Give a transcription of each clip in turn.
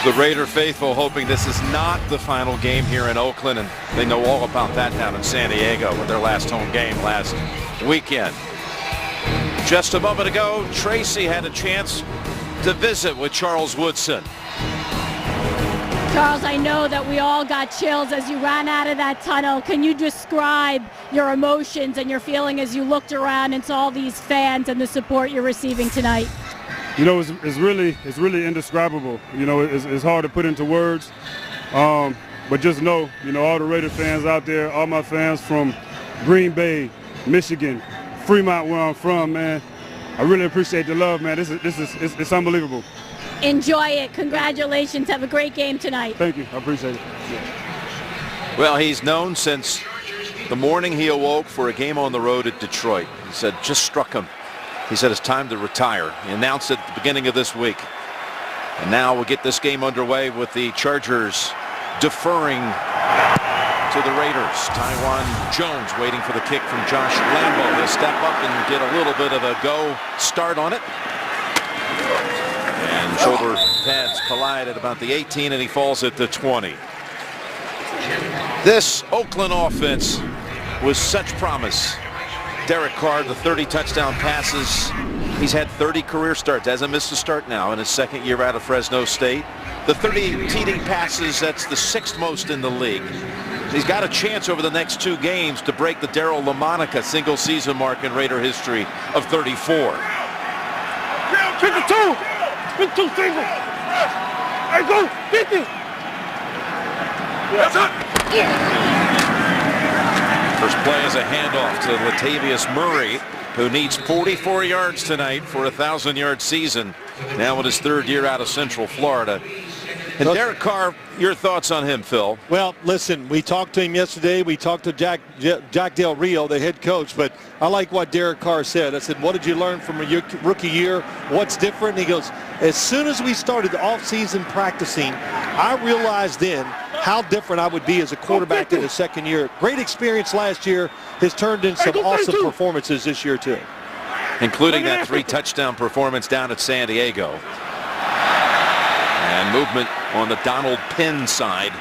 The Raider faithful hoping this is not the final game here in Oakland, and they know all about that down in San Diego with their last home game last weekend. Just a moment ago, Tracy had a chance to visit with Charles Woodson. Charles, I know that we all got chills as you ran out of that tunnel. Can you describe your emotions and your feeling as you looked around and saw these fans and the support you're receiving tonight? You know, it's really indescribable. You know, it's hard to put into words. But just know, you know, all the Raider fans out there, all my fans from Green Bay, Michigan, Fremont, where I'm from, man, I really appreciate the love, man. It's unbelievable. Enjoy it. Congratulations. Have a great game tonight. Thank you. I appreciate it. Yeah. Well, he's known since the morning he awoke for a game on the road at Detroit. He said, just struck him. He said it's time to retire. He announced it at the beginning of this week. And now we'll get this game underway with the Chargers deferring to the Raiders. Taiwan Jones waiting for the kick from Josh Lambo. He'll step up and get a little bit of a go start on it. And shoulder pads collide at about the 18, and he falls at the 20. This Oakland offense was such promise. Derek Carr, the 30 touchdown passes. He's had 30 career starts. Hasn't missed a start now in his second year out of Fresno State. The 30 TD passes, that's the 6th most in the league. He's got a chance over the next 2 games to break the Daryle Lamonica single season mark in Raider history of 34. 52! 52 single! I go 50! Yeah. First play is a handoff to Latavius Murray, who needs 44 yards tonight for a 1,000-yard season. Now in his 3rd year out of Central Florida. And Derek Carr, your thoughts on him, Phil? Well, listen, we talked to him yesterday. We talked to Jack Del Rio, the head coach. But I like what Derek Carr said. I said, what did you learn from your rookie year? What's different? And he goes, as soon as we started the offseason practicing, I realized then how different I would be as a quarterback in the 2nd year. Great experience last year has turned in some awesome performances this year, too. Including that 3-touchdown performance down at San Diego. And movement on the Donald Penn side.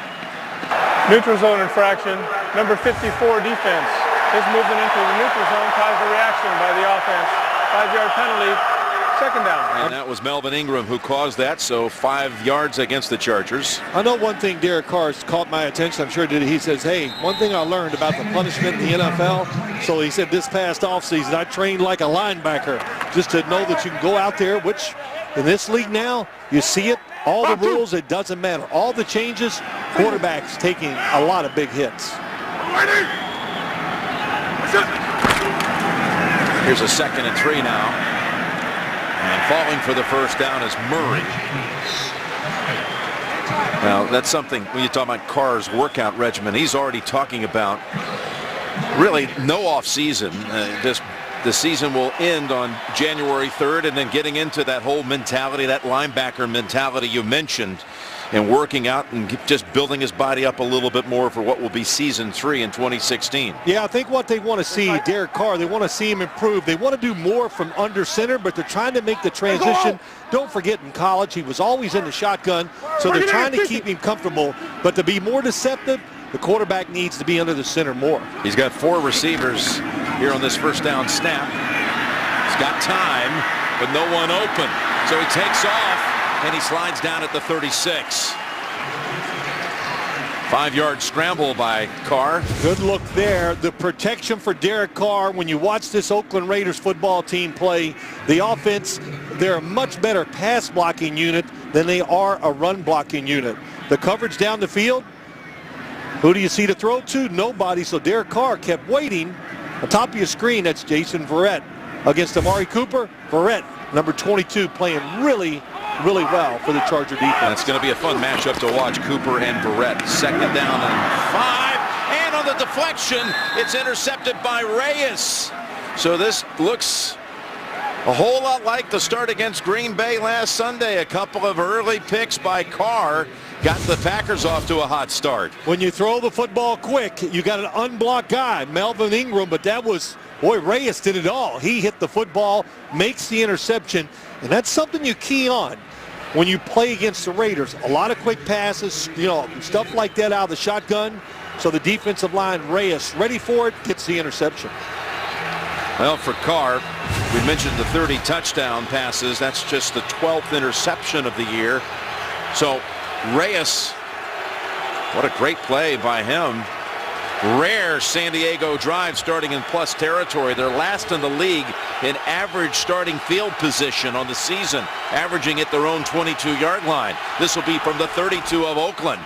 Neutral zone infraction, number 54 defense. His movement into the neutral zone caused a reaction by the offense. 5-yard penalty, 2nd down. And that was Melvin Ingram who caused that, so 5 yards against the Chargers. I know one thing Derek Carr's caught my attention, I'm sure it did. He says, hey, one thing I learned about the punishment in the NFL, so he said this past offseason, I trained like a linebacker just to know that you can go out there, which in this league now, you see it, all the rules, it doesn't matter. All the changes, quarterbacks taking a lot of big hits. Here's a 2nd and 3 now. And falling for the first down is Murray. Now, that's something when you talk about Carr's workout regimen, he's already talking about really no off season. Just the season will end on January 3rd, and then getting into that whole mentality, that linebacker mentality you mentioned, and working out and just building his body up a little bit more for what will be season 3 in 2016. Yeah, I think what they want to see, Derek Carr, they want to see him improve. They want to do more from under center, but they're trying to make the transition. Don't forget, in college, he was always in the shotgun, so they're trying to keep him comfortable. But to be more deceptive, the quarterback needs to be under the center more. He's got 4 receivers here on this first down snap. He's got time, but no one open. So he takes off, and he slides down at the 36. 5-yard scramble by Carr. Good look there. The protection for Derek Carr, when you watch this Oakland Raiders football team play, the offense, they're a much better pass blocking unit than they are a run blocking unit. The coverage down the field, who do you see to throw to? Nobody. So Derek Carr kept waiting. On top of your screen, that's Jason Verrett against Amari Cooper. Verrett, number 22, playing really well for the Charger defense. That's going to be a fun matchup to watch, Cooper and Verrett. 2nd down and 5. And on the deflection, it's intercepted by Reyes. So this looks a whole lot like the start against Green Bay last Sunday. A couple of early picks by Carr got the Packers off to a hot start. When you throw the football quick, you got an unblocked guy, Melvin Ingram, but that was, boy, Reyes did it all. He hit the football, makes the interception, and that's something you key on. when you play against the Raiders, a lot of quick passes, you know, stuff like that out of the shotgun. So the defensive line, Reyes, ready for it, gets the interception. Well, for Carr, we mentioned the 30 touchdown passes. That's just the 12th interception of the year. So Reyes, what a great play by him. Rare San Diego drive starting in plus territory. They're last in the league in average starting field position on the season, averaging at their own 22-yard line. This will be from the 32 of Oakland.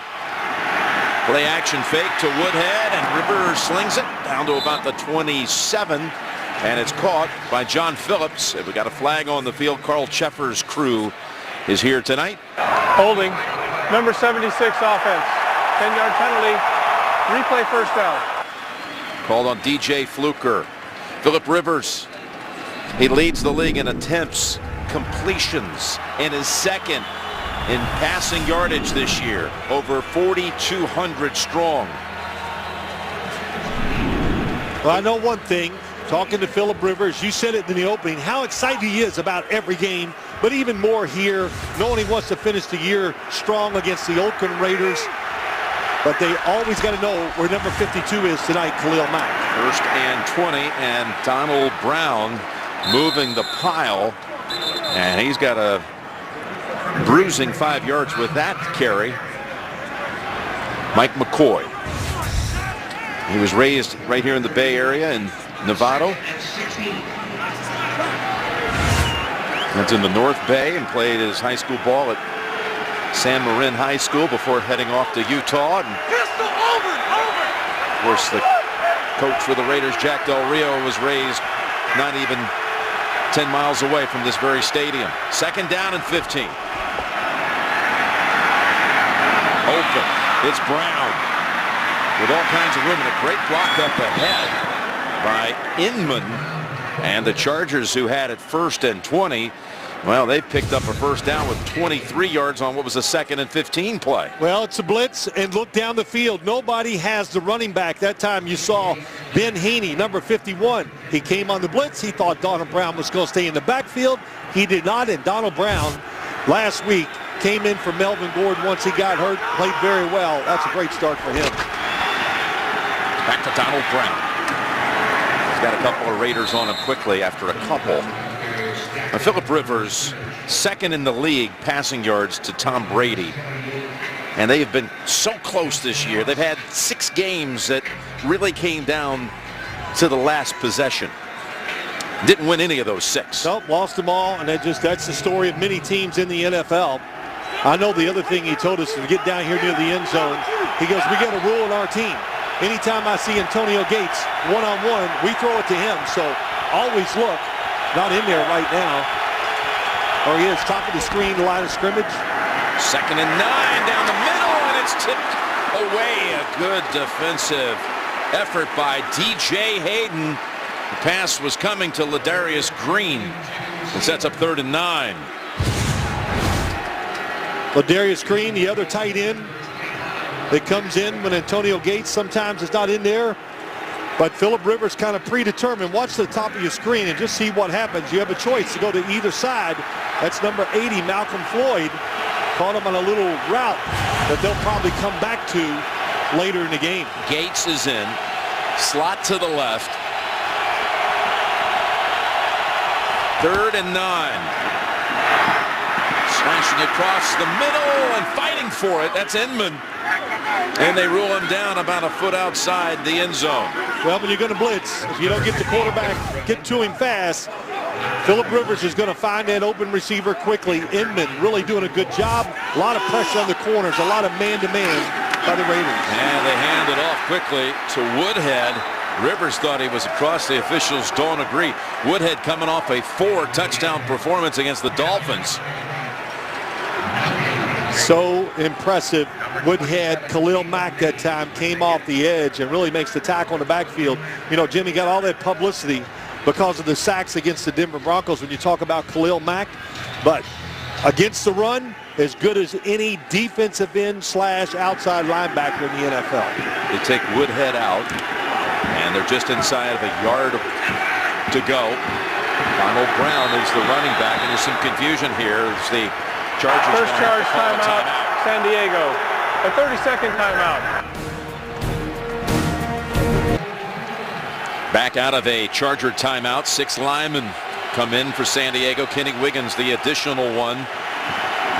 Play action fake to Woodhead, and Rivers slings it down to about the 27, and it's caught by John Phillips. We got a flag on the field. Carl Cheffers' crew is here tonight. Holding, number 76 offense, 10-yard penalty, replay first down. Called on DJ Fluker. Phillip Rivers, he leads the league in attempts, completions, and is second in passing yardage this year, over 4,200 strong. Well, I know one thing, talking to Phillip Rivers, you said it in the opening, how excited he is about every game, but even more here, knowing he wants to finish the year strong against the Oakland Raiders. But they always got to know where number 52 is tonight, Khalil Mack. 1st and 20, and Donald Brown moving the pile, and he's got a bruising 5 yards with that carry. Mike McCoy. He was raised right here in the Bay Area in Novato. Went in the North Bay and played his high school ball at San Marin High School before heading off to Utah. And of course, the coach for the Raiders, Jack Del Rio, was raised not even 10 miles away from this very stadium. 2nd down and 15. Open. It's Brown with all kinds of room, and a great block up ahead by Inman. And the Chargers, who had it 1st and 20, well, they've picked up a first down with 23 yards on what was a 2nd and 15 play. Well, it's a blitz, and look down the field. Nobody has the running back. That time you saw Ben Haney, number 51. He came on the blitz. He thought Donald Brown was going to stay in the backfield. He did not, and Donald Brown last week came in for Melvin Gordon once he got hurt, played very well. That's a great start for him. Back to Donald Brown. He's got a couple of Raiders on him quickly after a couple. Phillip Rivers, 2nd in the league passing yards to Tom Brady. And they have been so close this year. They've had 6 games that really came down to the last possession. Didn't win any of those 6. Nope, lost them all, and that's the story of many teams in the NFL. I know the other thing he told us to get down here near the end zone. He goes, we got a rule in our team. Anytime I see Antonio Gates one-on-one, we throw it to him. So always look. Not in there right now. Or he is top of the screen, the line of scrimmage. 2nd and 9 down the middle, and it's tipped away. A good defensive effort by DJ Hayden. The pass was coming to Ladarius Green. It sets up 3rd and 9. Ladarius Green, the other tight end, that comes in when Antonio Gates sometimes is not in there. But Phillip Rivers kind of predetermined. Watch the top of your screen and just see what happens. You have a choice to go to either side. That's number 80, Malcolm Floyd. Caught him on a little route that they'll probably come back to later in the game. Gates is in. Slot to the left. 3rd and 9. Slashing across the middle and fighting for it. That's Inman. And they rule him down about a foot outside the end zone. Well, when you're going to blitz, if you don't get the quarterback, get to him fast, Phillip Rivers is going to find that open receiver quickly. Inman really doing a good job. A lot of pressure on the corners, a lot of man-to-man by the Raiders. And they hand it off quickly to Woodhead. Rivers thought he was across. The officials don't agree. Woodhead coming off a 4-touchdown performance against the Dolphins. So impressive. Woodhead, Khalil Mack that time came off the edge and really makes the tackle in the backfield. You know, Jimmy got all that publicity because of the sacks against the Denver Broncos when you talk about Khalil Mack. But against the run, as good as any defensive end / outside linebacker in the NFL. They take Woodhead out, and they're just inside of a yard to go. Donald Brown is the running back, and there's some confusion here. It's the Chargers First gonna have charge to call a timeout, San Diego. A 30-second timeout. Back out of a Charger timeout. 6 linemen come in for San Diego. Kenny Wiggins, the additional one.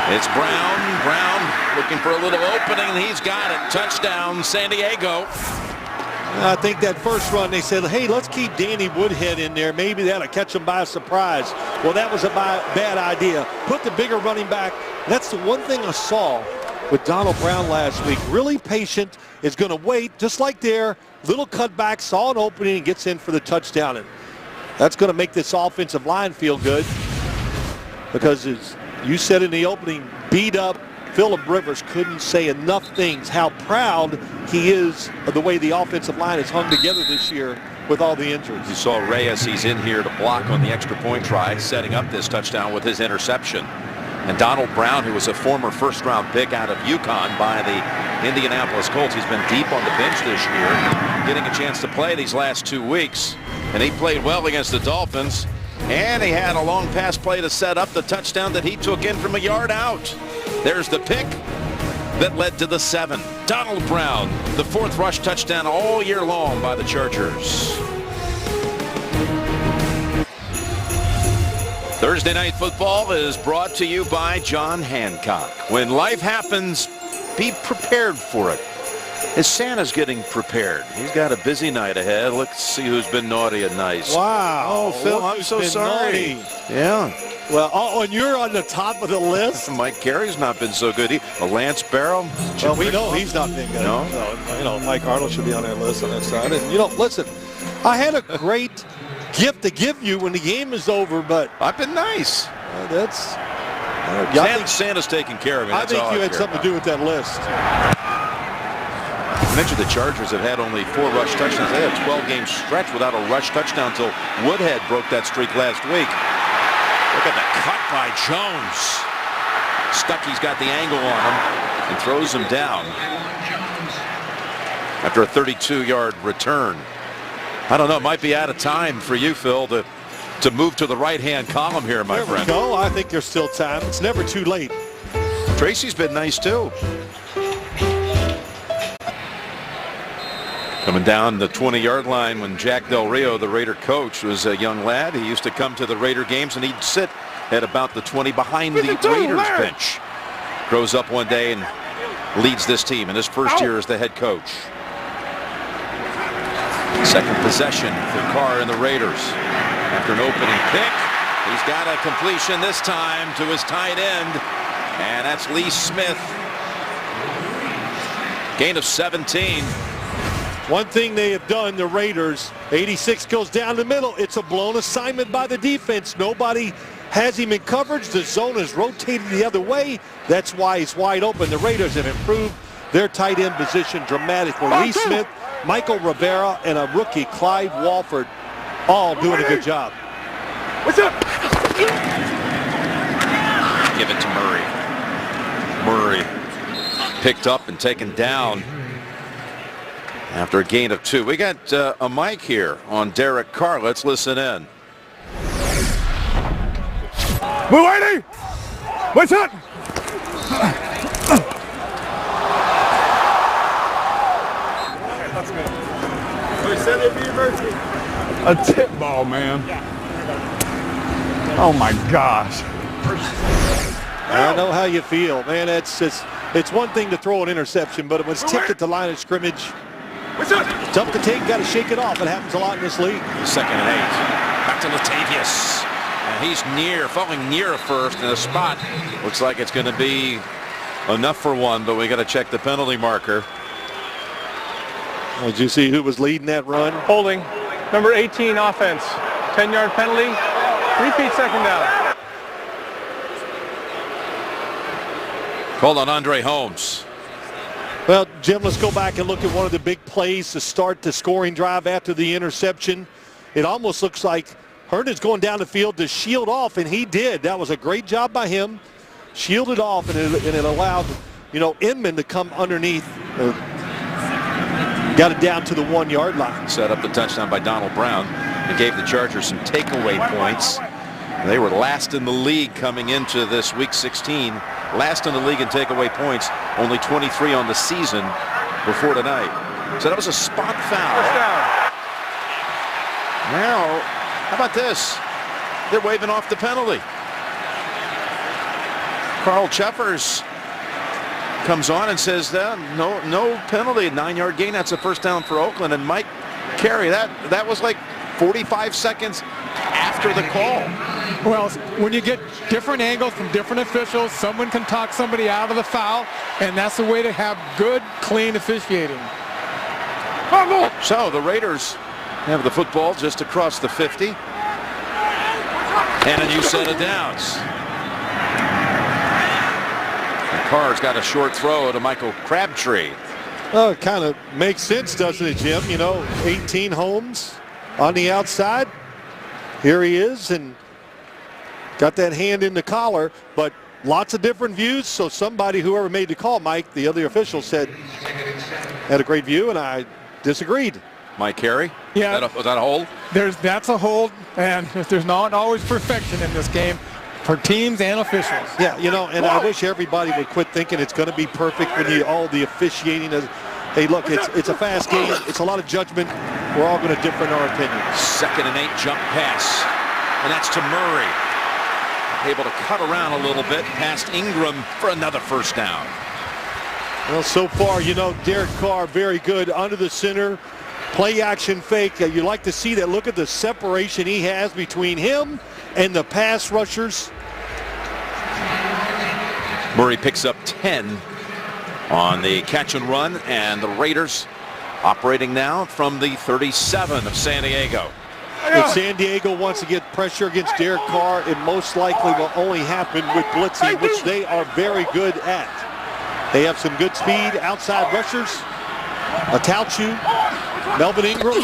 It's Brown. Brown looking for a little opening. He's got it. Touchdown, San Diego. I think that first run, they said, hey, let's keep Danny Woodhead in there. Maybe that'll catch him by surprise. Well, that was a bad idea. Put the bigger running back. That's the one thing I saw with Donald Brown last week. Really patient, is going to wait, just like there. Little cutback, saw an opening, and gets in for the touchdown. And that's going to make this offensive line feel good because, as you said in the opening, beat up. Phillip Rivers couldn't say enough things how proud he is of the way the offensive line has hung together this year with all the injuries. You saw Reyes, he's in here to block on the extra point try, setting up this touchdown with his interception. And Donald Brown, who was a former first-round pick out of UConn by the Indianapolis Colts, he's been deep on the bench this year, getting a chance to play these last 2 weeks. And he played well against the Dolphins. And he had a long pass play to set up the touchdown that he took in from a yard out. There's the pick that led to the 7. Donald Brown, the 4th rush touchdown all year long by the Chargers. Thursday Night Football is brought to you by John Hancock. When life happens, be prepared for it. As Santa's getting prepared. He's got a busy night ahead. Let's see who's been naughty and nice. Wow. Oh, Phil, I'm so sorry. Naughty. Yeah. Well, and you're on the top of the list. Mike Carey's not been so good. Lance Barrow. Well, we know he's not been good. No. So, Mike Arnold should be on that list on that side. And, listen, I had a great gift to give you when the game is over, but I've been nice. That's... I think Santa's taking care of me. I think you had something to do with that list. I mentioned the Chargers have had only 4 rush touchdowns. They had a 12-game stretch without a rush touchdown until Woodhead broke that streak last week. Look at the cut by Jones. Stuckey's got the angle on him and throws him down after a 32-yard return. I don't know. It might be out of time for you, Phil, to move to the right-hand column here, my friend. There we go. I think there's still time. It's never too late. Tracy's been nice, too. Coming down the 20-yard line when Jack Del Rio, the Raider coach, was a young lad. He used to come to the Raider games and he'd sit at about the 20 behind the Raiders bench. Grows up one day and leads this team in his first year as the head coach. Second possession for Carr and the Raiders. After an opening pick, he's got a completion this time to his tight end, and that's Lee Smith. Gain of 17. One thing they have done, the Raiders, 86 goes down the middle. It's a blown assignment by the defense. Nobody has him in coverage. The zone is rotated the other way. That's why he's wide open. The Raiders have improved their tight end position dramatically. Lee Smith, Michael Rivera, and a rookie, Clyde Walford, all doing a good job. What's up? Give it to Murray. Murray picked up and taken down after a gain of 2. We got a mic here on Derek Carr. Let's listen in. Blue 80! What's up? A tip ball, man. Oh my gosh. I know how you feel, man. It's one thing to throw an interception, but it was tipped at the line of scrimmage. It's tough to take. Got to shake it off. It happens a lot in this league. 2nd and 8. Back to Latavius. And he's falling near first in a spot. Looks like it's going to be enough for 1, but we got to check the penalty marker. Did you see who was leading that run? Holding. Number 18 offense. 10-yard penalty. Repeat 2nd down. Called on Andre Holmes. Well, Jim, let's go back and look at one of the big plays to start the scoring drive after the interception. It almost looks like Herndon's going down the field to shield off, and he did. That was a great job by him. Shielded off, and it allowed, Inman to come underneath. Got it down to the 1-yard line. Set up the touchdown by Donald Brown and gave the Chargers some takeaway points. They were last in the league coming into this week 16. Last in the league in takeaway points. Only 23 on the season before tonight. So that was a spot foul. First down. Now, how about this? They're waving off the penalty. Carl Cheffers comes on and says no penalty, a 9-yard gain. That's a first down for Oakland. And Mike Carey, that was like 45 seconds after the call. Well, when you get different angles from different officials, someone can talk somebody out of the foul, and that's the way to have good, clean officiating. So the Raiders have the football just across the 50. And a new set of downs. And Carr's got a short throw to Michael Crabtree. Oh, it kind of makes sense, doesn't it, Jim? You know, 18 Holmes on the outside. Here he is, and got that hand in the collar, but lots of different views. So somebody, whoever made the call, Mike, the other official, said had a great view, and I disagreed. Mike Carey? Yeah. Was that a hold? That's a hold, and there's not always perfection in this game for teams and officials. Yeah, you know, and I wish everybody would quit thinking it's going to be perfect when all the officiating is. Hey, look, it's a fast game. It's a lot of judgment. We're all going to differ in our opinions. 2nd and 8 jump pass. And that's to Murray. Able to cut around a little bit past Ingram for another first down. Well, so far, you know, Derek Carr, very good under the center. Play action fake. You like to see that. Look at the separation he has between him and the pass rushers. Murray picks up 10 on the catch and run, and the Raiders operating now from the 37 of San Diego. If San Diego wants to get pressure against Derek Carr, it most likely will only happen with blitzing, which they are very good at. They have some good speed, outside rushers. Atauchu, Melvin Ingram.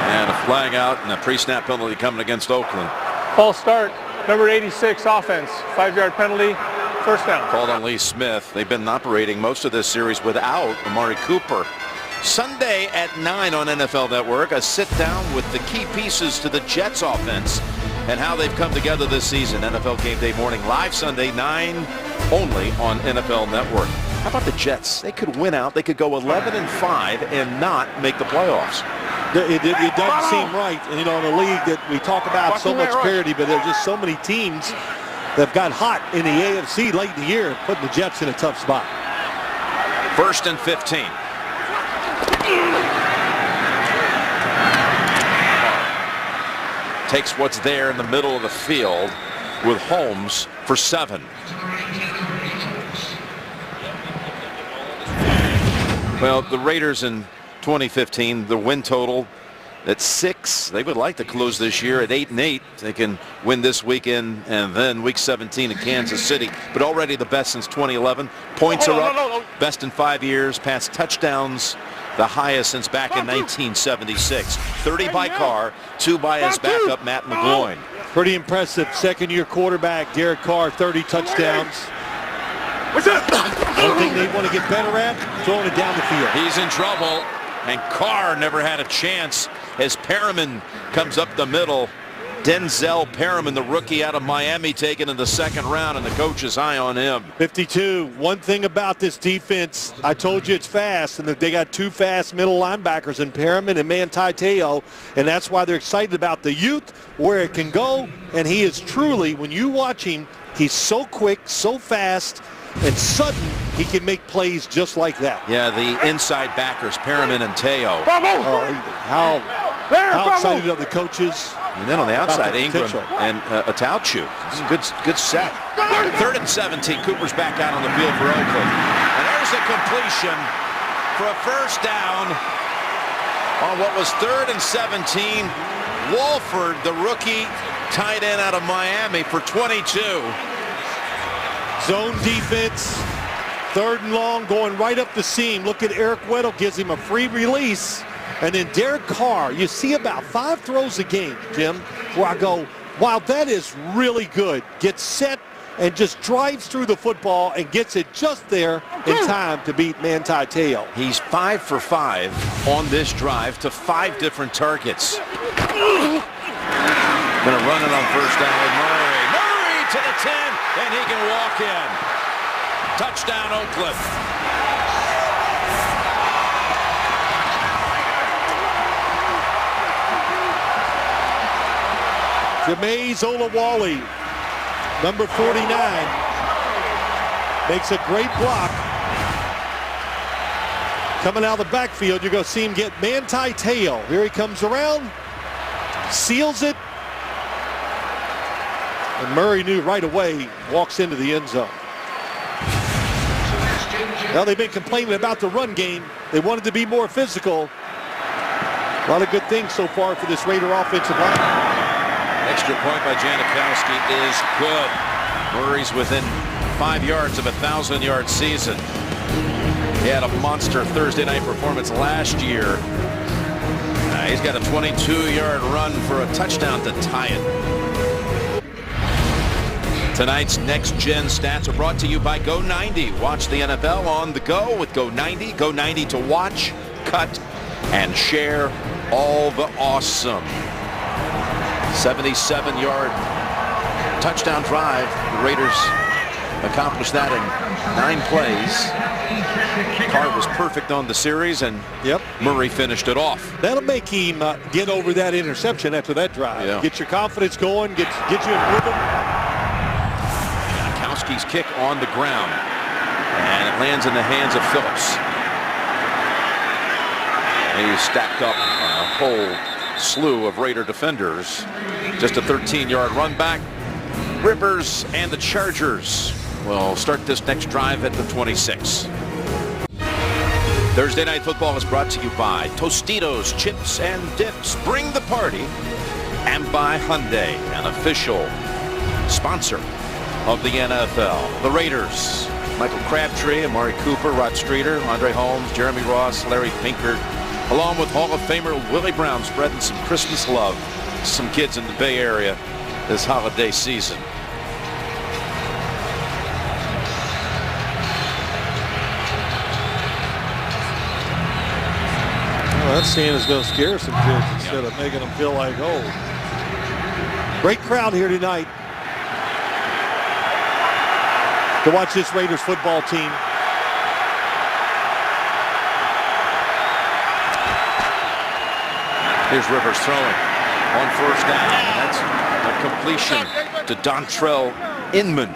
And a flag out and a pre-snap penalty coming against Oakland. False start. Number 86 offense. 5-yard penalty. First down. Called on Lee Smith. They've been operating most of this series without Amari Cooper. Sunday at 9 on NFL Network, a sit-down with the key pieces to the Jets offense and how they've come together this season. NFL Game Day morning, live Sunday, 9 only on NFL Network. How about the Jets? They could win out. They could go 11-5 and not make the playoffs. It doesn't seem right. And, you know, in a league that we talk about so much parity, but there's just so many teams that have got hot in the AFC late in the year, putting the Jets in a tough spot. 1st and 15. Takes what's there in the middle of the field with Holmes for 7. Well, the Raiders in 2015, the win total at 6. They would like to close this year at 8-8. They can win this weekend and then week 17 in Kansas City. But already the best since 2011. Points are up. Best in 5 years. Pass touchdowns, the highest since back in 1976. 30 by Carr, 2 by his backup, Matt McGloin. Pretty impressive second-year quarterback, Derek Carr, 30 touchdowns. What's up? One thing they want to get better at, throwing it down the field. He's in trouble, and Carr never had a chance as Perriman comes up the middle. Denzel Perriman, the rookie out of Miami, taken in the 2nd round, and the coach is high on him. 52. One thing about this defense, I told you it's fast, and that they got 2 fast middle linebackers in Perriman and Manti Te'o, and that's why they're excited about the youth, where it can go, and he is truly, when you watch him, he's so quick, so fast, and sudden, he can make plays just like that. Yeah, the inside backers, Perriman and Te'o. How excited are the coaches? And then on the outside, the Ingram potential. and Atauchu. Good set. 3rd and 17. Cooper's back out on the field for Oakland. And there's a completion for a first down on what was 3rd and 17. Wolford, the rookie tight end out of Miami, for 22. Zone defense, 3rd and long, going right up the seam. Look at Eric Weddle, gives him a free release. And then Derek Carr, you see about 5 throws a game, Jim, where I go, wow, that is really good. Gets set and just drives through the football and gets it just there in time to beat Manti Te'o. He's 5 for 5 on this drive to 5 different targets. Gonna run it on first down with Murray. Murray to the 10, and he can walk in. Touchdown, Oakland. Jamize Olawale, number 49, makes a great block. Coming out of the backfield, you're going to see him get manti tail. Here he comes around, seals it, and Murray knew right away, walks into the end zone. Now they've been complaining about the run game. They wanted to be more physical. A lot of good things so far for this Raider offensive line. Extra point by Janikowski is good. Murray's within 5 yards of a 1,000-yard season. He had a monster Thursday night performance last year. He's got a 22-yard run for a touchdown to tie it. Tonight's next-gen stats are brought to you by Go90. Watch the NFL on the go with Go90. Go90 to watch, cut, and share all the awesome. 77-yard touchdown drive. The Raiders accomplished that in 9 plays. Carr was perfect on the series, and Murray finished it off. That'll make him get over that interception after that drive. Yeah. Get your confidence going, get you in rhythm. Janikowski's kick on the ground, and it lands in the hands of Phillips. And he stacked up a whole slew of Raider defenders. Just a 13-yard run back. Rivers and the Chargers will start this next drive at the 26. Thursday Night Football is brought to you by Tostitos Chips and Dips. Bring the party. And by Hyundai, an official sponsor of the NFL. The Raiders, Michael Crabtree, Amari Cooper, Rod Streeter, Andre Holmes, Jeremy Ross, Larry Pinkert, along with Hall of Famer Willie Brown, spreading some Christmas love to some kids in the Bay Area this holiday season. Well, that Santa's going to scare some kids instead of making them feel like, oh. Great crowd here tonight to watch this Raiders football team. Here's Rivers throwing on first down. That's a completion to Dontrell Inman.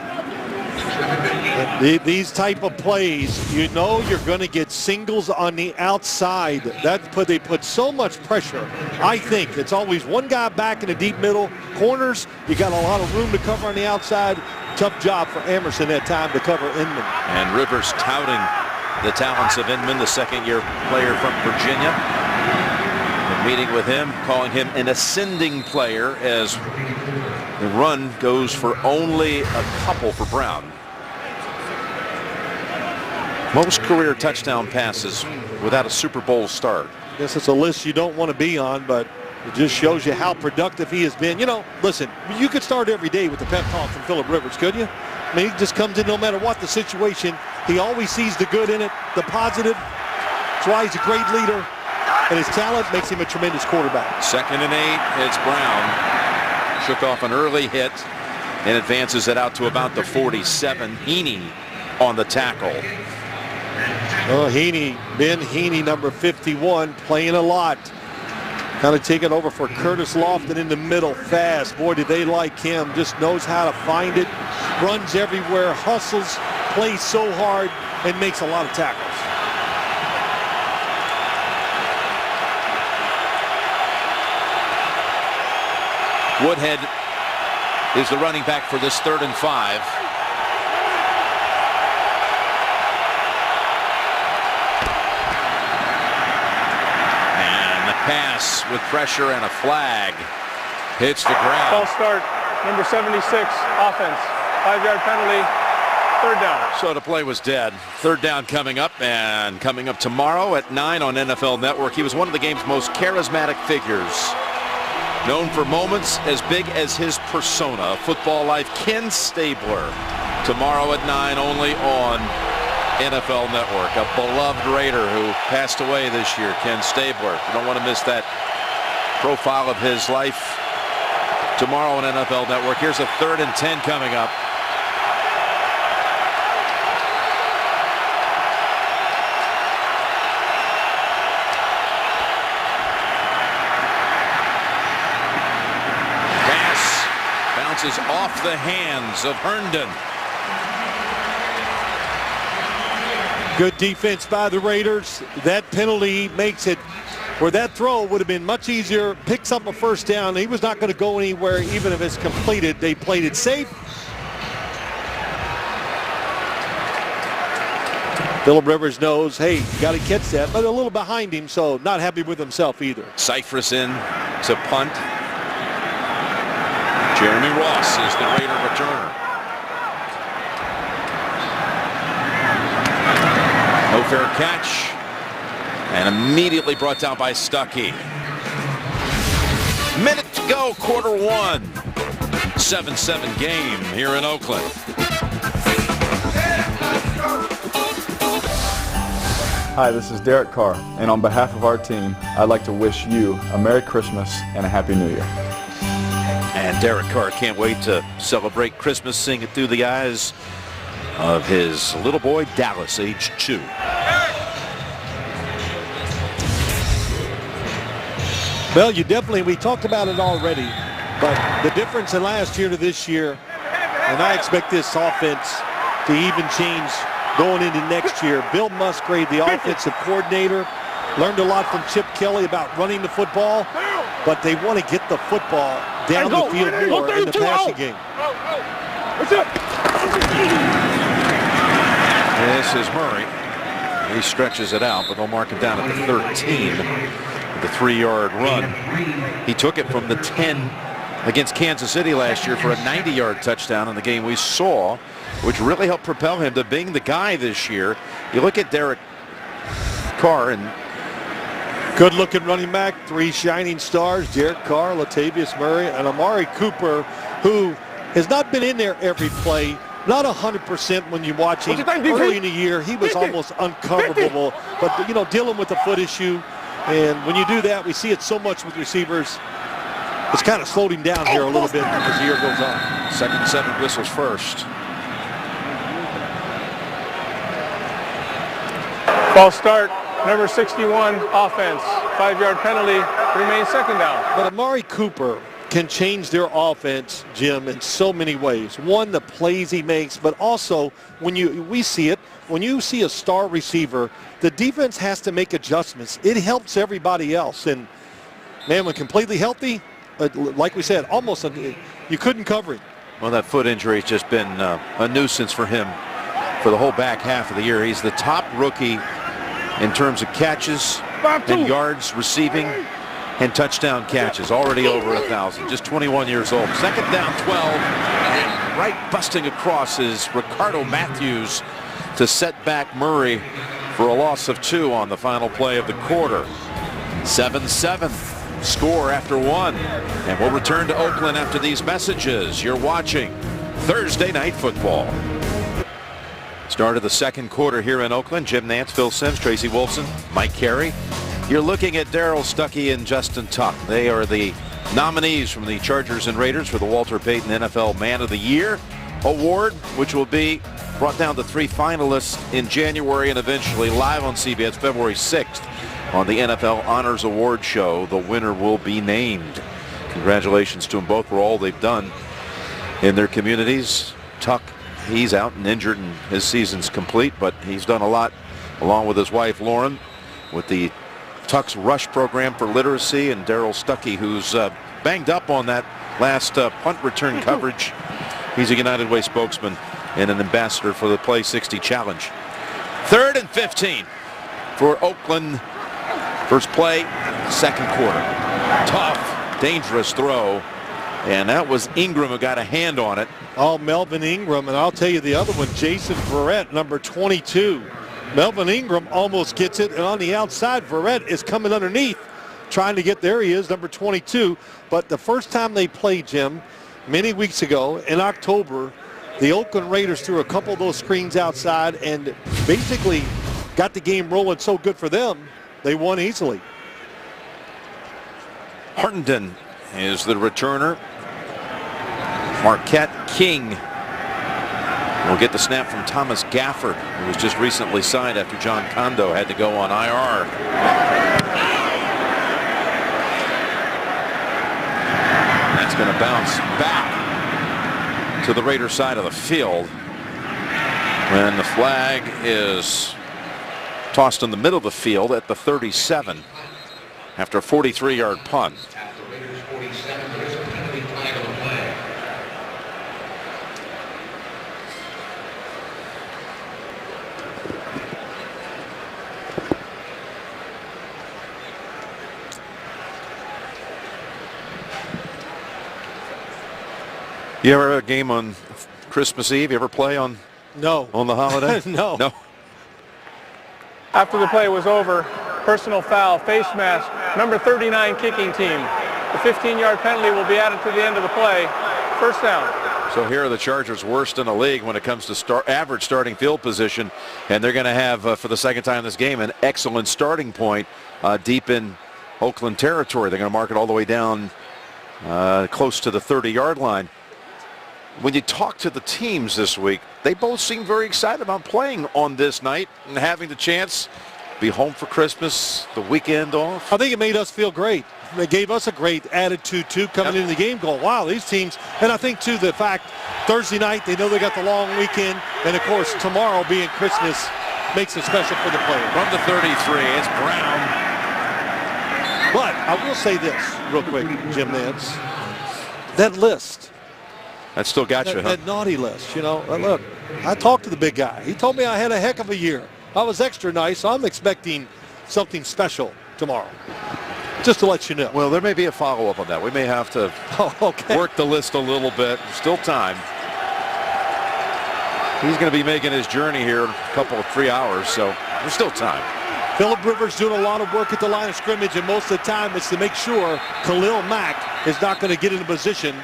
These type of plays, you know you're going to get singles on the outside. They put so much pressure. I think it's always one guy back in the deep middle. Corners, you got a lot of room to cover on the outside. Tough job for Emerson that time to cover Inman. And Rivers touting the talents of Inman, the second-year player from Virginia. Meeting with him, calling him an ascending player as the run goes for only a couple for Brown. Most career touchdown passes without a Super Bowl start. Guess it's a list you don't want to be on, but it just shows you how productive he has been. You know, listen, you could start every day with the pep talk from Philip Rivers, could you? I mean, he just comes in no matter what the situation. He always sees the good in it, the positive. That's why he's a great leader. And his talent makes him a tremendous quarterback. 2nd and 8, it's Brown. Shook off an early hit and advances it out to about the 47. Heaney on the tackle. Oh, Heaney, Ben Heaney, number 51, playing a lot. Kind of taking over for Curtis Lofton in the middle fast. Boy, do they like him. Just knows how to find it. Runs everywhere, hustles, plays so hard, and makes a lot of tackles. Woodhead is the running back for this 3rd and 5. And the pass with pressure and a flag hits the ground. False start, number 76, offense. 5-yard penalty, 3rd down. So the play was dead. 3rd down coming up, and coming up tomorrow at 9 on NFL Network. He was one of the game's most charismatic figures. Known for moments as big as his persona. Football Life, Ken Stabler. Tomorrow at 9 only on NFL Network. A beloved Raider who passed away this year, Ken Stabler. You don't want to miss that profile of his life. tomorrow on NFL Network. Here's a 3rd and 10 coming up. Pass bounces off the hands of Herndon. Good defense by the Raiders. That penalty makes it where that throw would have been much easier. Picks up a first down. He was not going to go anywhere even if it's completed. They played it safe. Phillip Rivers knows, hey, you got to catch that, but a little behind him, so not happy with himself either. Cyphers in to punt. Jeremy Ross is the Raider returner. No fair catch, and immediately brought down by Stuckey. Minute to go, quarter one. 7-7 game here in Oakland. Hi, this is Derek Carr, and on behalf of our team, I'd like to wish you a Merry Christmas and a Happy New Year. And Derek Carr can't wait to celebrate Christmas, seeing it through the eyes of his little boy Dallas, age 2. Well, we talked about it already, but the difference in last year to this year, and I expect this offense to even change going into next year. Bill Musgrave, the offensive coordinator, learned a lot from Chip Kelly about running the football, but they want to get the football down the field more in the passing game. This is Murray. He stretches it out, but they'll mark him down at the 13. The 3-yard run. He took it from the 10 against Kansas City last year for a 90-yard touchdown in the game we saw, which really helped propel him to being the guy this year. You look at Derek Carr, and good-looking running back, 3 shining stars, Derek Carr, Latavius Murray, and Amari Cooper, who has not been in there every play. Not 100% when you watch him early in the year. He was almost uncoverable, but dealing with the foot issue. And when you do that, we see it so much with receivers. It's kind of slowed him down here a little bit as the year goes on. 2nd and 7 whistles first. False start, number 61, offense. 5-yard penalty, remains 2nd down. But Amari Cooper can change their offense, Jim, in so many ways. One, the plays he makes, but also when we see it, when you see a star receiver, the defense has to make adjustments. It helps everybody else. And, man, when completely healthy, like we said, almost you couldn't cover him. Well, that foot injury has just been a nuisance for him for the whole back half of the year. He's the top rookie in terms of catches and yards receiving and touchdown catches, already over 1,000, just 21 years old. 2nd down, 12, and right busting across is Ricardo Matthews to set back Murray for a loss of 2 on the final play of the quarter. 7-7 score after 1, and we'll return to Oakland after these messages. You're watching Thursday Night Football. Start of the 2nd quarter here in Oakland. Jim Nantz, Phil Simms, Tracy Wolfson, Mike Carey. You're looking at Darrell Stuckey and Justin Tuck. They are the nominees from the Chargers and Raiders for the Walter Payton NFL Man of the Year award, which will be brought down to 3 finalists in January and eventually live on CBS February 6th on the NFL Honors Award Show. The winner will be named. Congratulations to them both for all they've done in their communities. Tuck, he's out and injured and his season's complete, but he's done a lot along with his wife Lauren with the Tuck's Rush program for literacy, and Darrell Stuckey, who's banged up on that last punt return coverage. He's a United Way spokesman and an ambassador for the Play 60 Challenge. 3rd and 15 for Oakland. First play, 2nd quarter. Tough, dangerous throw, and that was Ingram who got a hand on it. Oh, Melvin Ingram, and I'll tell you the other one, Jason Verrett, number 22. Melvin Ingram almost gets it, and on the outside, Verrett is coming underneath, trying to get there. He is, number 22. But the first time they played, Jim, many weeks ago in October, the Oakland Raiders threw a couple of those screens outside and basically got the game rolling so good for them, they won easily. Herndon is the returner. Marquette King will get the snap from Thomas Gafford, who was just recently signed after John Kondo had to go on IR. That's going to bounce back to the Raider side of the field when the flag is tossed in the middle of the field at the 37 after a 43-yard punt. You ever have a game on Christmas Eve? You ever play on No. the holiday? No. No. After the play was over, personal foul, face mask, number 39 kicking team. The 15-yard penalty will be added to the end of the play. First down. So here are the Chargers worst in the league when it comes to average starting field position, and they're going to have, for the second time this game, an excellent starting point deep in Oakland territory. They're going to mark it all the way down close to the 30-yard line. When you talk to the teams this week, they both seem very excited about playing on this night and having the chance to be home for Christmas, the weekend off. I think it made us feel great. They gave us a great attitude, too, coming into the game going, wow, these teams. And I think, too, the fact Thursday night, they know they got the long weekend. And, of course, tomorrow being Christmas makes it special for the players. From the 33, it's Brown. But I will say this real quick, Jim Nance. That list. That still got you, huh? That naughty list, you know. Look, I talked to the big guy. He told me I had a heck of a year. I was extra nice, so I'm expecting something special tomorrow. Just to let you know. Well, there may be a follow-up on that. We may have to work the list a little bit. Still time. He's going to be making his journey here in a couple of 3 hours, so there's still time. Phillip Rivers doing a lot of work at the line of scrimmage, and most of the time it's to make sure Khalil Mack is not going to get in a position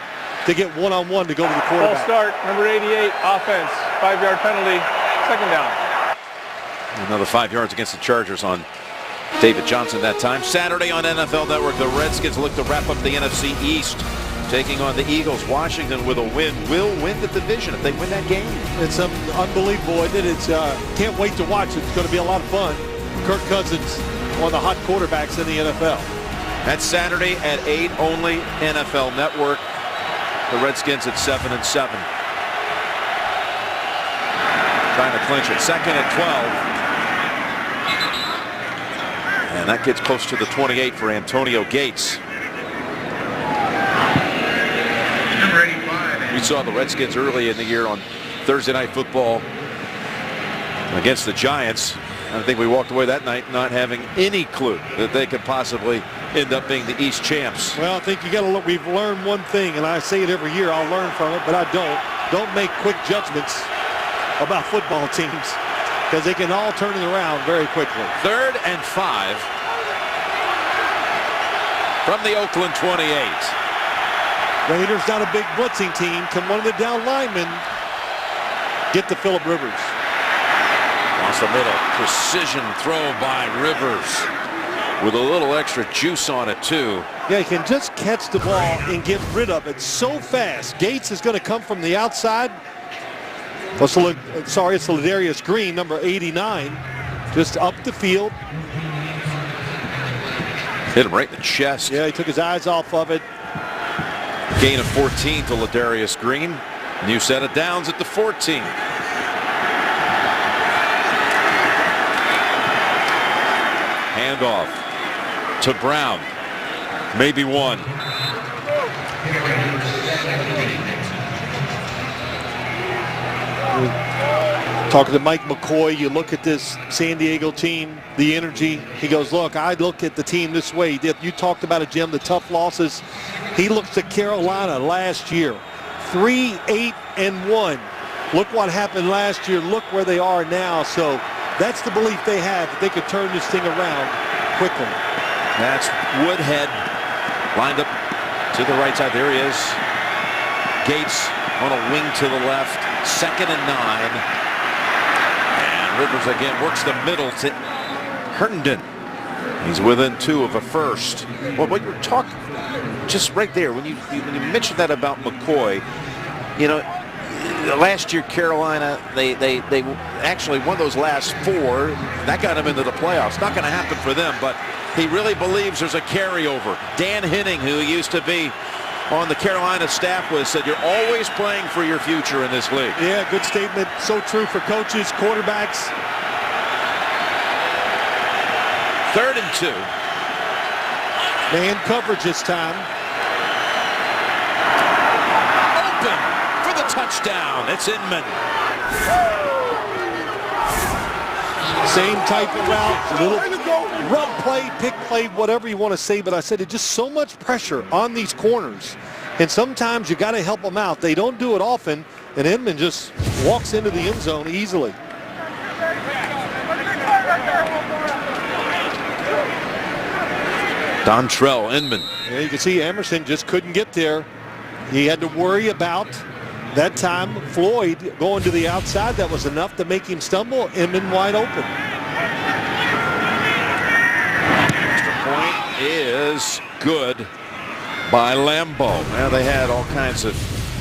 to get one-on-one to go to the quarterback. Full start, number 88, offense, 5-yard penalty, second down. Another 5 yards against the Chargers on David Johnson that time. Saturday on NFL Network, the Redskins look to wrap up the NFC East, taking on the Eagles. Washington with a win will win the division if they win that game. It's unbelievable, isn't it? It's can't wait to watch it. It's going to be a lot of fun. Kirk Cousins, one of the hot quarterbacks in the NFL. That's Saturday at 8, only NFL Network. The Redskins at 7-7. Trying to clinch it. Second and 12. And that gets close to the 28 for Antonio Gates. We saw the Redskins early in the year on Thursday Night Football against the Giants. I think we walked away that night not having any clue that they could possibly end up being the East champs. Well, I think you got to look. We've learned one thing, and I say it every year. I'll learn from it, but I don't. Don't make quick judgments about football teams because they can all turn it around very quickly. 3rd and 5 from the Oakland 28. Raiders not a big blitzing team. Can one of the down linemen get to Phillip Rivers? Across the middle, precision throw by Rivers with a little extra juice on it too. Yeah, he can just catch the ball and get rid of it so fast. Gates is going to come from the outside. Sorry, it's Ladarius Green, number 89, just up the field. Hit him right in the chest. Yeah, he took his eyes off of it. Gain of 14 to Ladarius Green. New set of downs at the 14. Handoff to Brown. Maybe one. Talking to Mike McCoy, you look at this San Diego team, the energy. He goes, look, I look at the team this way. You talked about it, Jim, the tough losses. He looks at Carolina last year, 3-8-1. Look what happened last year. Look where they are now. So that's the belief they have, that they could turn this thing around quickly. That's Woodhead lined up to the right side. There he is. Gates on a wing to the left. 2nd and 9. And Rivers again works the middle to Herndon. He's within 2 of a first. Well, what you're talking, just right there, when you mentioned that about McCoy, You know, last year Carolina, they actually won those last 4. That got them into the playoffs. Not going to happen for them, but he really believes there's a carryover. Dan Henning, who used to be on the Carolina staff with, said you're always playing for your future in this league. Yeah, good statement. So true for coaches, quarterbacks. 3rd and 2. Man coverage this time. Open for the touchdown. It's Inman. Same type of route, little run play, pick play, whatever you want to say, but I said it's just so much pressure on these corners, and sometimes you got to help them out. They don't do it often, and Inman just walks into the end zone easily. Dontrell Inman. Yeah, you can see Emerson just couldn't get there. He had to worry about that time Floyd going to the outside. That was enough to make him stumble. Inman wide open. Extra point is good by Lambeau. Now, they had all kinds of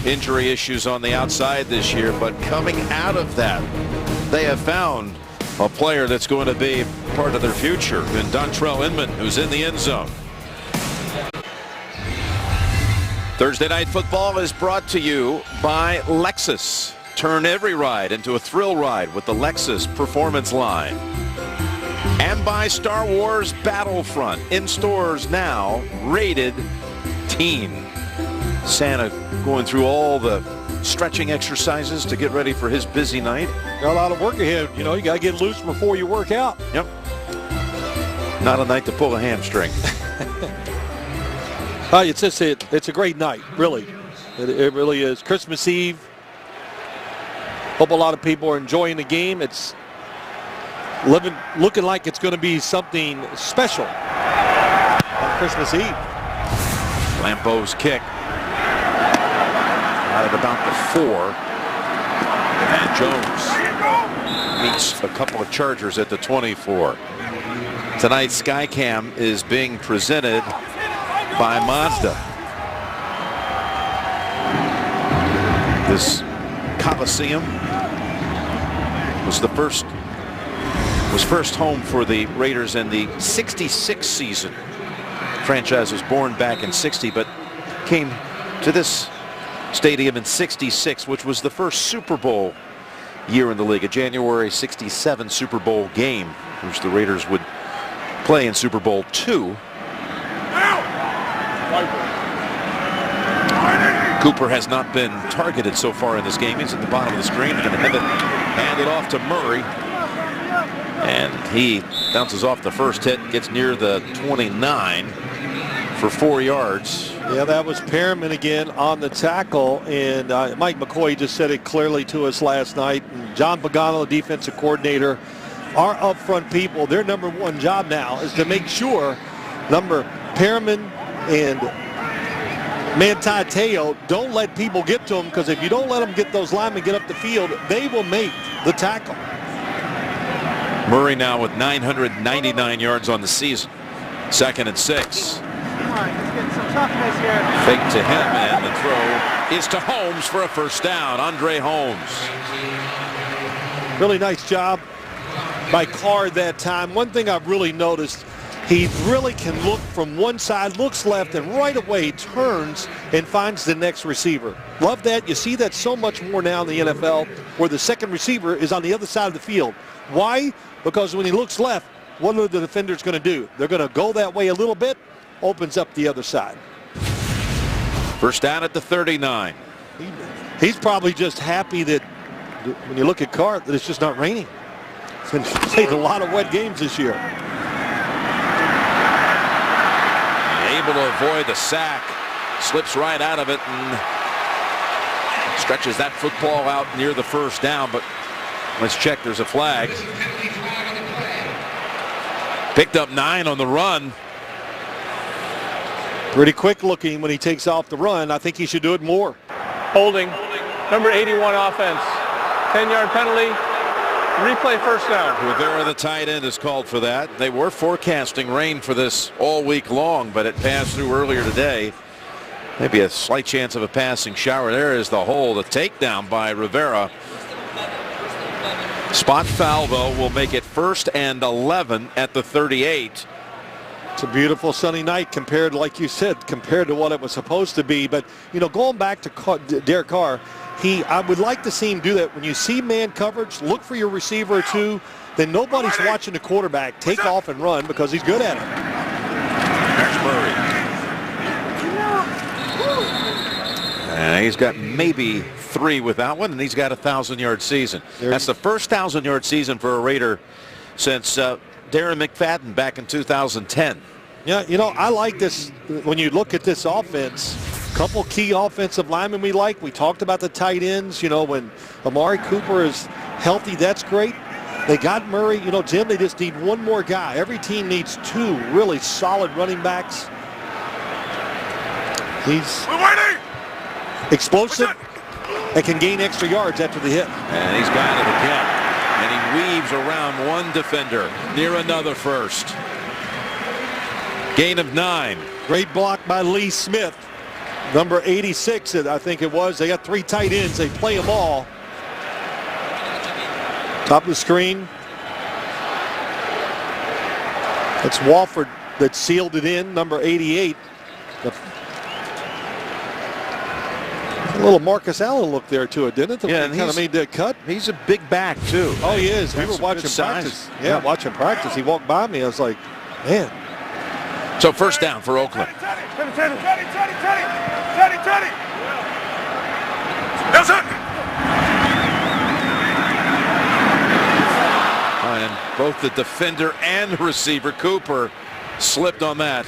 injury issues on the outside this year, but coming out of that, they have found a player that's going to be part of their future in Dontrell Inman, who's in the end zone. Thursday Night Football is brought to you by Lexus. Turn every ride into a thrill ride with the Lexus Performance Line. And by Star Wars Battlefront, in stores now, rated teen. Santa going through all the stretching exercises to get ready for his busy night. Got a lot of work ahead. You know, you got to get loose before you work out. Yep. Not a night to pull a hamstring. It's a great night, really. It really is. Christmas Eve. Hope a lot of people are enjoying the game. It's looking like it's going to be something special on Christmas Eve. Lambeau's kick. Out at about the 4. And Jones meets a couple of Chargers at the 24. Tonight's Skycam is being presented by Mazda. This Coliseum was first home for the Raiders in the 66 season. The franchise was born back in 60, but came to this stadium in 66, which was the first Super Bowl year in the league, a January 67 Super Bowl game, which the Raiders would play in Super Bowl II. Cooper has not been targeted so far in this game. He's at the bottom of the screen. Going to hand it off to Murray. And he bounces off the first hit, gets near the 29 for 4 yards. Yeah, that was Perriman again on the tackle. And Mike McCoy just said it clearly to us last night. And John Pagano, the defensive coordinator, our up-front people, their number one job now is to make sure Perriman and Manti Te'o don't let people get to them, because if you don't let them get those linemen get up the field, they will make the tackle. Murray now with 999 yards on the season. 2nd and 6. Fake to him, and the throw is to Holmes for a first down. Andre Holmes. Really nice job by Carr that time. One thing I've really noticed, he really can look from one side, looks left, and right away turns and finds the next receiver. Love that. You see that so much more now in the NFL, where the second receiver is on the other side of the field. Why? Because when he looks left, what are the defenders going to do? They're going to go that way a little bit, opens up the other side. First down at the 39. He's probably just happy that when you look at Carr, that it's just not raining. He's been played a lot of wet games this year. Able to avoid the sack, slips right out of it and stretches that football out near the first down, but let's check, there's a flag. Picked up 9 on the run. Pretty quick looking when he takes off the run. I think he should do it more. Holding, number 81 offense. 10-yard penalty, replay first down. Rivera, the tight end, is called for that. They were forecasting rain for this all week long, but it passed through earlier today. Maybe a slight chance of a passing shower. There is the hole, the takedown by Rivera. Spot foul, though, will make it 1st and 11 at the 38. It's a beautiful sunny night compared, like you said, compared to what it was supposed to be. But, you know, going back to Derek Carr, I would like to see him do that. When you see man coverage, look for your receiver or two. Then nobody's watching the quarterback. Take off and run because he's good at it. There's Murray. And he's got maybe 3 with that one, and he's got a 1,000-yard season. That's the first 1,000-yard season for a Raider since Darren McFadden back in 2010. Yeah, you know, I like this. When you look at this offense, a couple key offensive linemen we like. We talked about the tight ends. You know, when Amari Cooper is healthy, that's great. They got Murray. You know, Jim, they just need one more guy. Every team needs 2 really solid running backs. He's explosive and can gain extra yards after the hit. And he's got it again. And he weaves around one defender near another first. Gain of 9. Great block by Lee Smith. Number 86, I think it was. They got 3 tight ends. They play them all. Top of the screen. It's Walford that sealed it in, number 88. A little Marcus Allen look there to it, didn't it? Yeah, and he kind of made that cut. He's a big back, too. Oh, he is. We That's were watching practice. Yeah, watching practice. He walked by me. I was like, man. So first down for Oakland. And both the defender and receiver, Cooper, slipped on that.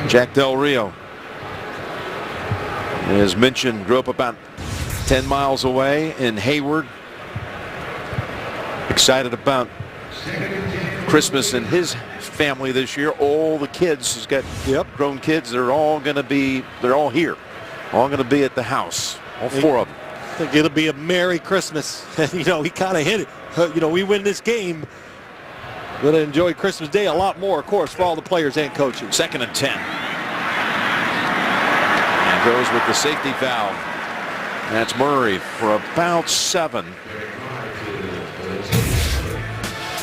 Jack Del Rio, as mentioned, grew up about 10 miles away in Hayward. Excited about Christmas and his family this year. All the kids, he's got grown kids. They're all here. All going to be at the house. All 4 of them. I think it'll be a Merry Christmas. You know, he kind of hit it. You know, we win this game. Going to enjoy Christmas Day a lot more, of course, for all the players and coaches. 2nd and 10. And goes with the safety valve. That's Murray for about 7.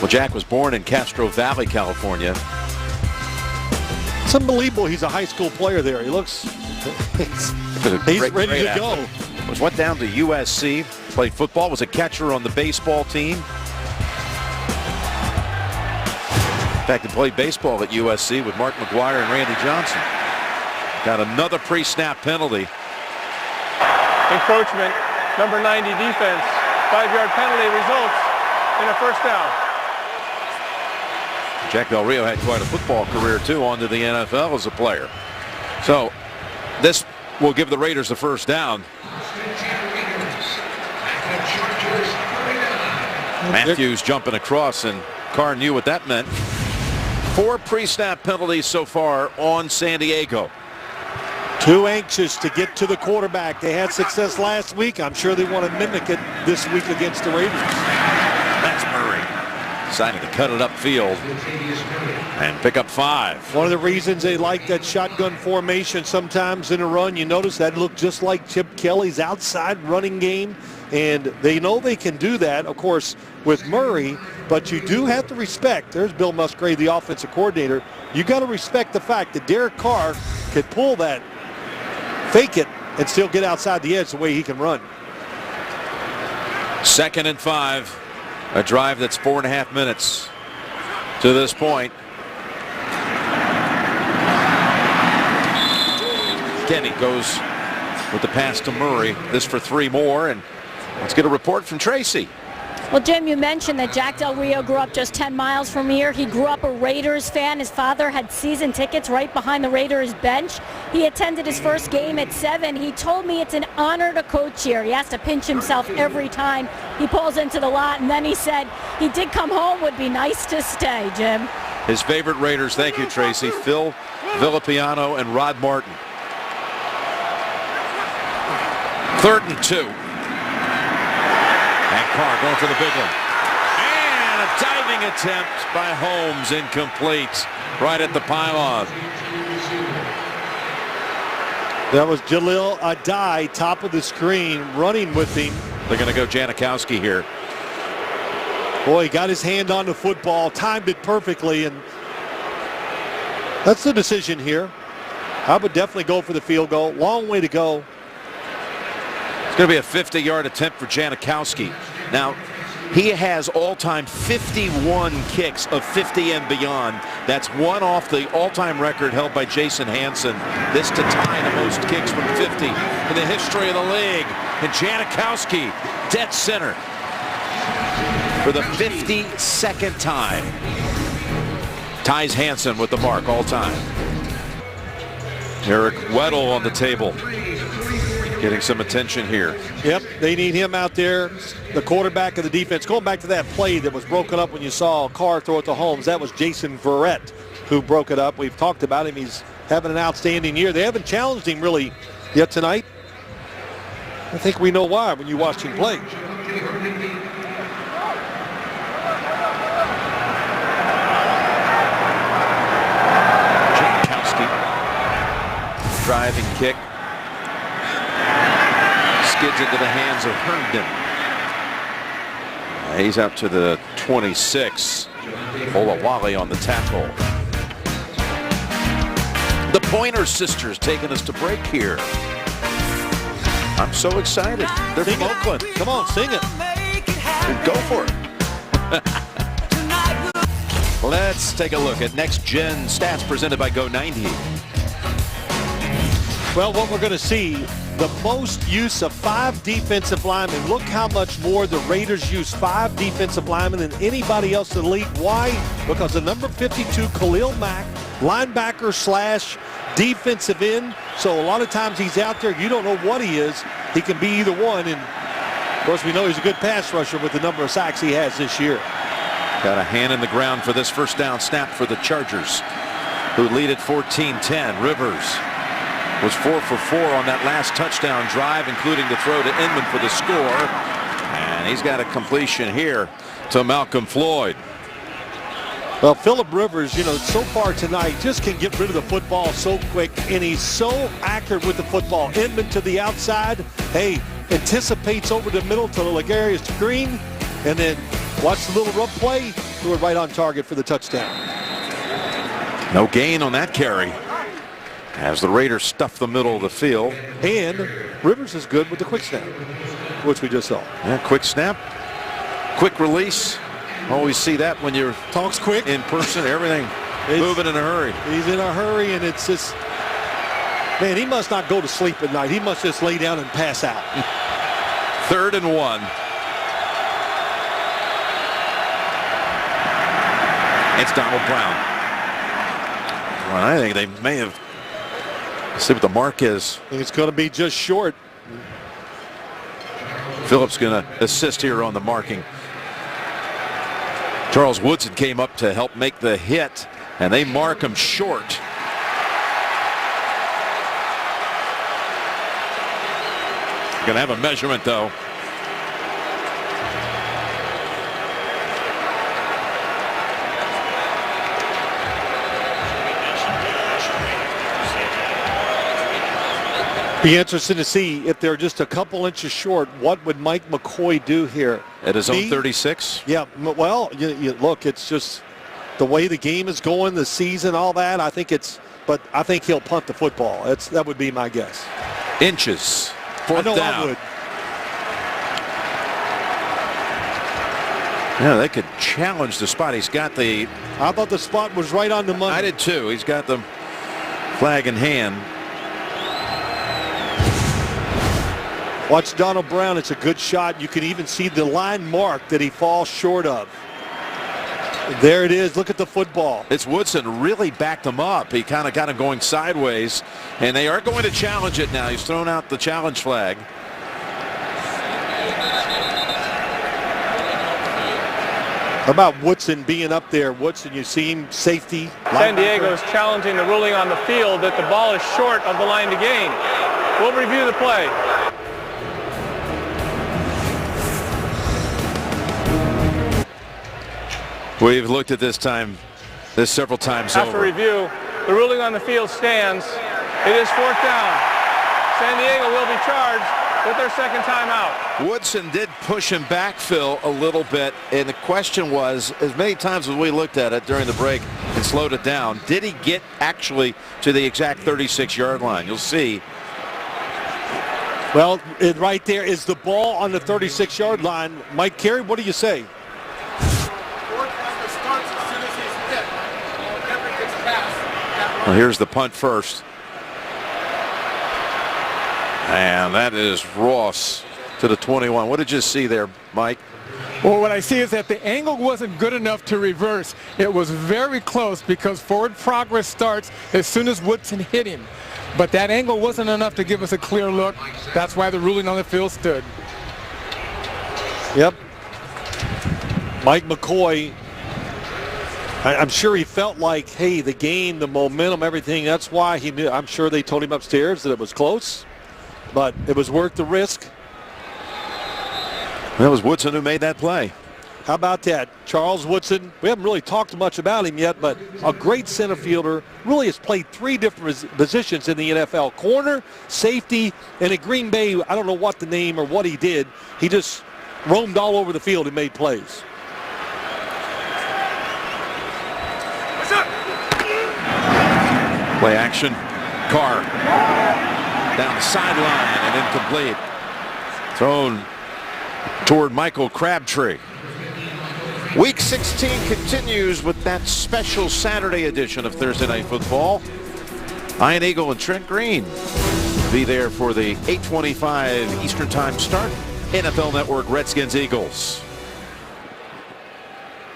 Well, Jack was born in Castro Valley, California. It's unbelievable he's a high school player there. He looks, he's ready to go. Went down to USC, played football, was a catcher on the baseball team. In fact, he played baseball at USC with Mark McGuire and Randy Johnson. Got another pre-snap penalty. Encroachment, number 90 defense. 5-yard penalty results in a first down. Jack Del Rio had quite a football career, too, on to the NFL as a player. So this will give the Raiders the first down. Matthews jumping across, and Carr knew what that meant. 4 pre-snap penalties so far on San Diego. Too anxious to get to the quarterback. They had success last week. I'm sure they want to mimic it this week against the Raiders. That's Murray. Deciding to cut it upfield and pick up 5. One of the reasons they like that shotgun formation sometimes in a run, you notice that looked just like Chip Kelly's outside running game. And they know they can do that, of course, with Murray. But you do have to respect, there's Bill Musgrave, the offensive coordinator. You got to respect the fact that Derek Carr could pull that, fake it, and still get outside the edge the way he can run. 2nd and 5. A drive that's 4.5 minutes to this point. Kenny goes with the pass to Murray. This for 3 more, and let's get a report from Tracy. Well, Jim, you mentioned that Jack Del Rio grew up just 10 miles from here. He grew up a Raiders fan. His father had season tickets right behind the Raiders bench. He attended his first game at 7. He told me it's an honor to coach here. He has to pinch himself every time he pulls into the lot. And then he said he did come home, would be nice to stay, Jim. His favorite Raiders, thank you, Tracy, Phil Villapiano and Rod Martin. 3rd and 2. And Carr going for the big one. And a diving attempt by Holmes, incomplete, right at the pylon. That was Jalil Adai, top of the screen, running with him. They're going to go Janikowski here. Boy, he got his hand on the football, timed it perfectly, and that's the decision here. I would definitely go for the field goal. Long way to go. It's going to be a 50-yard attempt for Janikowski. Now, he has all-time 51 kicks of 50 and beyond. That's one off the all-time record held by Jason Hansen. This to tie the most kicks from 50 in the history of the league. And Janikowski, dead center for the 52nd time. Ties Hansen with the mark all-time. Eric Weddle on the table, getting some attention here. Yep, they need him out there, the quarterback of the defense. Going back to that play that was broken up when you saw Carr throw it to Holmes, that was Jason Verrett who broke it up. We've talked about him. He's having an outstanding year. They haven't challenged him really yet tonight. I think we know why when you watch him play. Driving kick. Skids into the hands of Herndon. He's out to the 26. Olawale on the tackle. The Pointer Sisters taking us to break here. I'm so excited. They're from Oakland. Come on, sing it. Go for it. Let's take a look at Next Gen Stats presented by Go90. Well, what we're going to see, the most use of 5 defensive linemen. Look how much more the Raiders use 5 defensive linemen than anybody else in the league. Why? Because the number 52, Khalil Mack, linebacker slash defensive end. So a lot of times he's out there, you don't know what he is. He can be either one. And of course, we know he's a good pass rusher with the number of sacks he has this year. Got a hand in the ground for this first down snap for the Chargers, who lead at 14-10. Rivers was 4 for 4 on that last touchdown drive, including the throw to Inman for the score. And he's got a completion here to Malcolm Floyd. Well, Phillip Rivers, you know, so far tonight just can get rid of the football so quick, and he's so accurate with the football. Inman to the outside. Hey, anticipates over the middle to L'Garius Green, and then watch the little rub play. Threw it right on target for the touchdown. No gain on that carry, as the Raiders stuff the middle of the field. And Rivers is good with the quick snap, which we just saw. Yeah, quick snap, quick release. Always see that when you're Talks quick in person. Everything moving in a hurry. He's in a hurry, and it's just, man, he must not go to sleep at night. He must just lay down and pass out. 3rd and 1. It's Donald Brown. Well, I think they may have. Let's see what the mark is. I think it's going to be just short. Phillips going to assist here on the marking. Charles Woodson came up to help make the hit, and they mark him short. Going to have a measurement, though. Be interesting to see if they're just a couple inches short. What would Mike McCoy do here? At his own 36? Yeah, well, you look, it's just the way the game is going, the season, all that. I think he'll punt the football. That would be my guess. Inches. 4th down. I would. Yeah, they could challenge the spot. He's got the... I thought the spot was right on the money. I did too. He's got the flag in hand. Watch Donald Brown. It's a good shot. You can even see the line mark that he falls short of. There it is. Look at the football. It's Woodson really backed him up. He kind of got him going sideways, and they are going to challenge it now. He's thrown out the challenge flag. How about Woodson being up there? Woodson, you see him, safety. San Diego is challenging the ruling on the field that the ball is short of the line to gain. We'll review the play. We've looked at this several times After over. review, The ruling on the field stands. It is 4th down. San Diego will be charged with their second timeout. Woodson did push him back, Phil, a little bit, and the question was, as many times as we looked at it during the break and slowed it down, did he get actually to the exact 36-yard line? You'll see. Well, right there is the ball on the 36-yard line. Mike Carey, what do you say? Well, here's the punt first. And that is Ross to the 21. What did you see there, Mike? Well, what I see is that the angle wasn't good enough to reverse. It was very close because forward progress starts as soon as Woodson hit him. But that angle wasn't enough to give us a clear look. That's why the ruling on the field stood. Yep. Mike McCoy, I'm sure he felt like, hey, the game, the momentum, everything, that's why he knew. I'm sure they told him upstairs that it was close, but it was worth the risk. That was Woodson who made that play. How about that? Charles Woodson, we haven't really talked much about him yet, but a great center fielder, really has played 3 different positions in the NFL. Corner, safety, and at Green Bay, I don't know what the name or what he did. He just roamed all over the field and made plays. Play action. Carr down the sideline and incomplete. Thrown toward Michael Crabtree. Week 16 continues with that special Saturday edition of Thursday Night Football. Ian Eagle and Trent Green be there for the 8:25 Eastern Time start. NFL Network, Redskins, Eagles.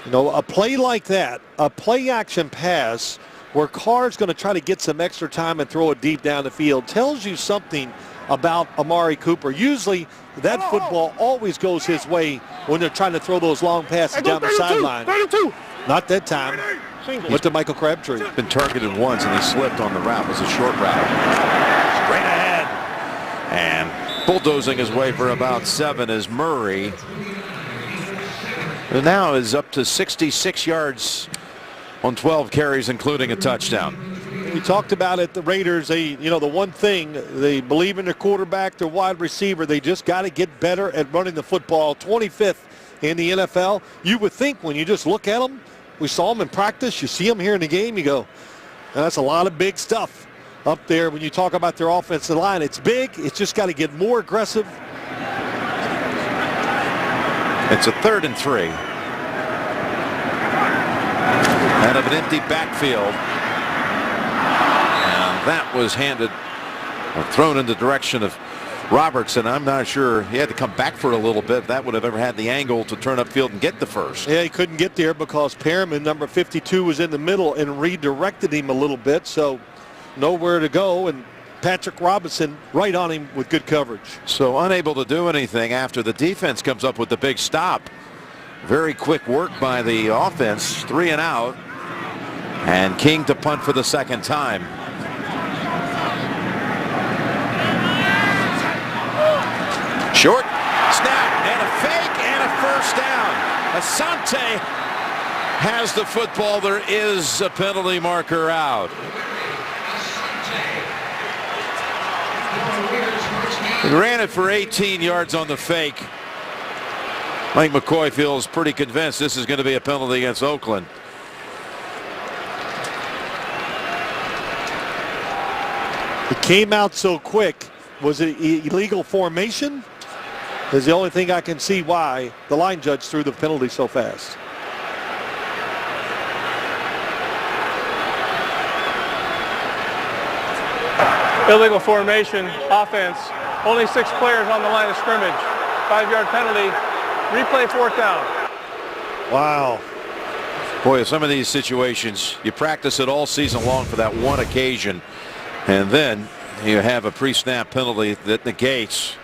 You know, a play like that, a play action pass where Carr's going to try to get some extra time and throw it deep down the field tells you something about Amari Cooper. Usually that football always goes his way when they're trying to throw those long passes down the sideline. Not that time. Went to Michael Crabtree. Been targeted once and he slipped on the route. It was a short route. Straight ahead. And bulldozing his way for about 7 is Murray. And now is up to 66 yards on 12 carries, including a touchdown. We talked about it, the Raiders, the one thing, they believe in their quarterback, their wide receiver. They just got to get better at running the football. 25th in the NFL. You would think when you just look at them, we saw them in practice, you see them here in the game, you go, that's a lot of big stuff up there when you talk about their offensive line. It's big. It's just got to get more aggressive. It's a 3rd and 3. Out of an empty backfield. And that was handed or thrown in the direction of Robertson. I'm not sure. He had to come back for a little bit. That would have ever had the angle to turn upfield and get the first. Yeah, he couldn't get there because Perriman, number 52, was in the middle and redirected him a little bit. So nowhere to go. And Patrick Robinson right on him with good coverage. So unable to do anything after the defense comes up with the big stop. Very quick work by the offense. 3 and out. And King to punt for the second time. Short snap and a fake and a first down. Asante has the football. There is a penalty marker out. He ran it for 18 yards on the fake. Mike McCoy feels pretty convinced this is going to be a penalty against Oakland. It came out so quick. Was it illegal formation? Is the only thing I can see why the line judge threw the penalty so fast. Illegal formation, offense. Only 6 players on the line of scrimmage. 5-yard penalty. Replay 4th down. Wow. Boy, some of these situations, you practice it all season long for that one occasion, and then you have a pre-snap penalty that negates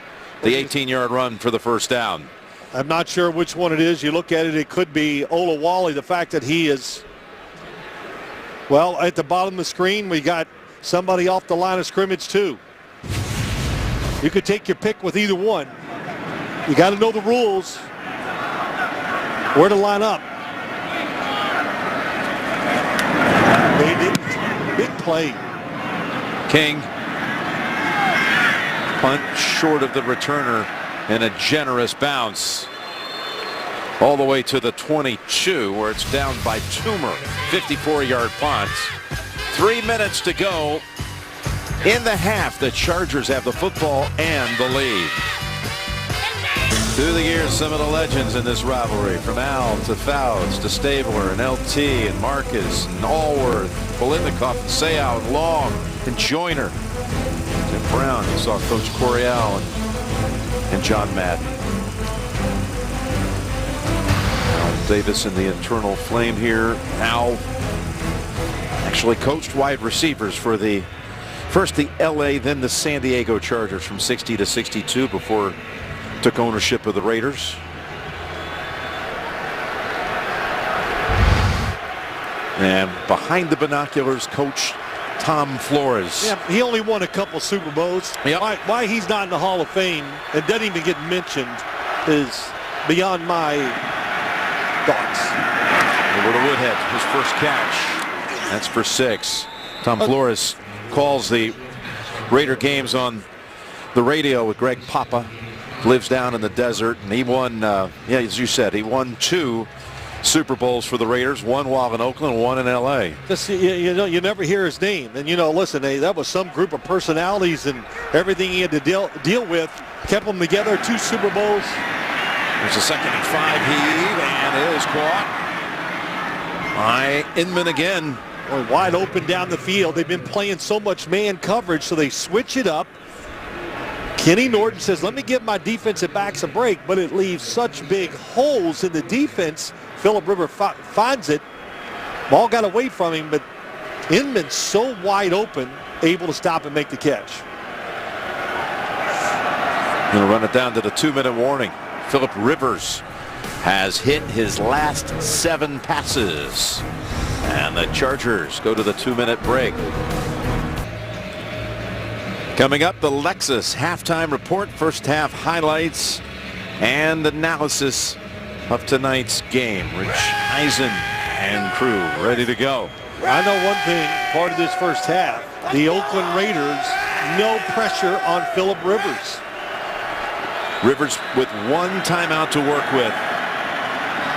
the 18-yard run for the first down. I'm not sure which one it is. You look at it, it could be Olawale. The fact that he is, well, at the bottom of the screen, we got somebody off the line of scrimmage too. You could take your pick with either one. You got to know the rules, where to line up. They didn't. Big play. King, punt short of the returner, and a generous bounce all the way to the 22, where it's down by Toomer. 54-yard punt. 3 minutes to go in the half. The Chargers have the football and the lead. Through the years, some of the legends in this rivalry, from Al to Fouts to Stabler and LT and Marcus and Allworth, Bolitnikoff and Seau and Long and Joyner. Jim Brown, you saw Coach Coryell and John Madden. Al Davis in the internal flame here. Al actually coached wide receivers for first the LA, then the San Diego Chargers from 60 to 62 before took ownership of the Raiders. And behind the binoculars, Coach Tom Flores. Yeah, he only won a couple Super Bowls. Yep. Why he's not in the Hall of Fame and doesn't even get mentioned is beyond my thoughts. Over to Woodhead, his first catch. That's for 6. Tom Flores calls the Raider games on the radio with Greg Papa. Lives down in the desert, and he won, as you said, he won 2 Super Bowls for the Raiders, one while in Oakland, one in L.A. Just, you never hear his name. And, listen, that was some group of personalities and everything he had to deal with. Kept them together, 2 Super Bowls. There's a 2nd and 5 heave, and it is caught by Inman again. Boy, wide open down the field. They've been playing so much man coverage, so they switch it up. Kenny Norton says, let me give my defensive backs a break, but it leaves such big holes in the defense. Phillip Rivers finds it. Ball got away from him, but Inman's so wide open, able to stop and make the catch. Going to run it down to the 2-minute warning. Phillip Rivers has hit his last 7 passes. And the Chargers go to the 2-minute break. Coming up, the Lexus halftime report, first half highlights and analysis of tonight's game. Rich Eisen and crew ready to go. I know one thing, part of this first half, the Oakland Raiders, no pressure on Phillip Rivers. Rivers with 1 timeout to work with.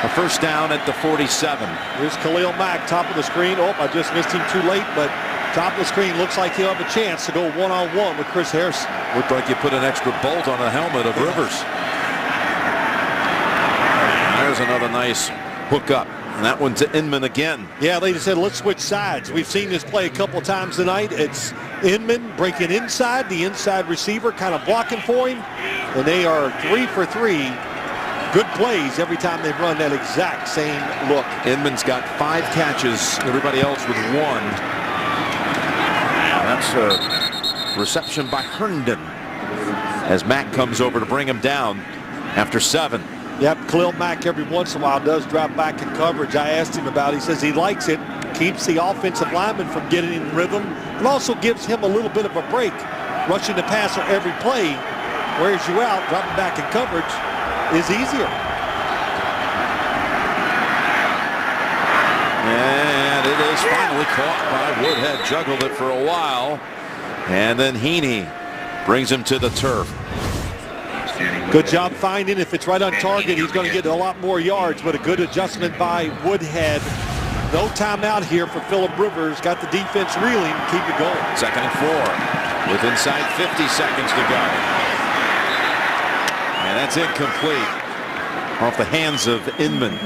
A first down at the 47. Here's Khalil Mack, top of the screen. Oh, I just missed him too late, but top of the screen looks like he'll have a chance to go one-on-one with Chris Harrison. Looked like you put an extra bolt on the helmet of Rivers. And there's another nice hook up. And that one to Inman again. Yeah, they just said, let's switch sides. We've seen this play a couple times tonight. It's Inman breaking inside, the inside receiver kind of blocking for him. And they are 3 for 3. Good plays every time they run that exact same look. Inman's got 5 catches, everybody else with 1. That's a reception by Herndon as Mack comes over to bring him down after 7. Yep, Khalil Mack every once in a while does drop back in coverage. I asked him about it. He says he likes it, keeps the offensive lineman from getting in rhythm, and also gives him a little bit of a break. Rushing the passer every play wears you out. Dropping back in coverage is easier. And it is finally caught by Woodhead. Juggled it for a while. And then Heaney brings him to the turf. Good job finding. If it's right on target, he's going to get a lot more yards, but a good adjustment by Woodhead. No timeout here for Phillip Rivers. Got the defense reeling. Keep it going. 2nd and 4 with inside 50 seconds to go. And that's incomplete off the hands of Inman.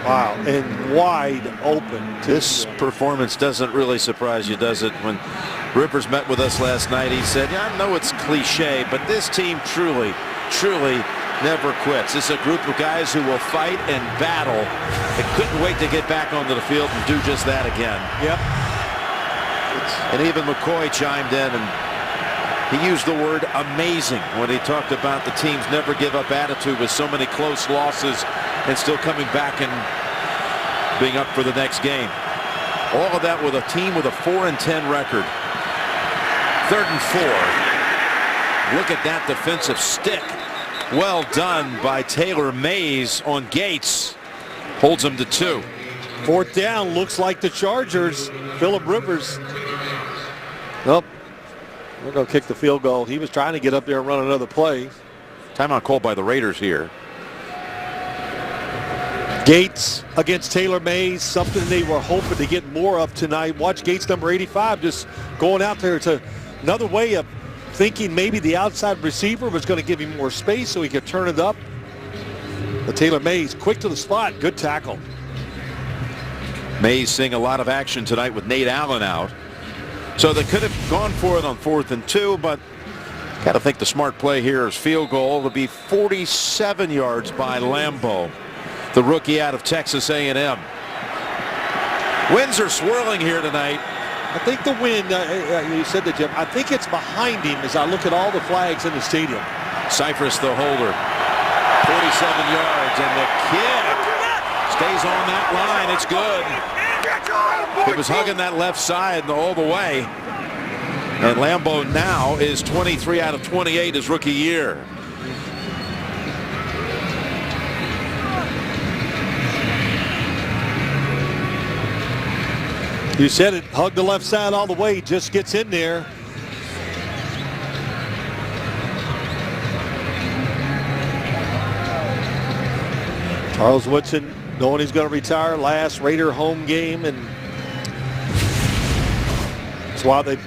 Wow, and wide open. This performance doesn't really surprise you, does it? When Rivers met with us last night, he said, yeah, I know it's cliche, but this team truly never quits. This is a group of guys who will fight and battle. They couldn't wait to get back onto the field and do just that again. Yep. And even McCoy chimed in, and he used the word amazing when he talked about the team's never give up attitude with so many close losses and still coming back and being up for the next game. All of that with a team with a 4-10 record. 3rd and 4. Look at that defensive stick. Well done by Taylor Mays on Gates. Holds him to 2. 4th down, looks like the Chargers. Phillip Rivers Nope. We're going to kick the field goal. He was trying to get up there and run another play. Timeout called by the Raiders here. Gates against Taylor Mays, something they were hoping to get more of tonight. Watch Gates, number 85, just going out there to another way of thinking maybe the outside receiver was going to give him more space so he could turn it up. But Taylor Mays, quick to the spot, good tackle. Mays seeing a lot of action tonight with Nate Allen out. So they could have gone for it on 4th and 2, but got to think the smart play here is field goal. It'll be 47 yards by Lambo, the rookie out of Texas A&M. Winds are swirling here tonight. I think the wind, you said that, Jim, I think it's behind him as I look at all the flags in the stadium. Cypress, the holder, 47 yards, and the kick stays on that line. It's good. He was hugging that left side all the way. And Lambo now is 23 out of 28 his rookie year. You said it, hug the left side all the way, just gets in there. Charles Woodson knowing he's going to retire, last Raider home game, and that's why the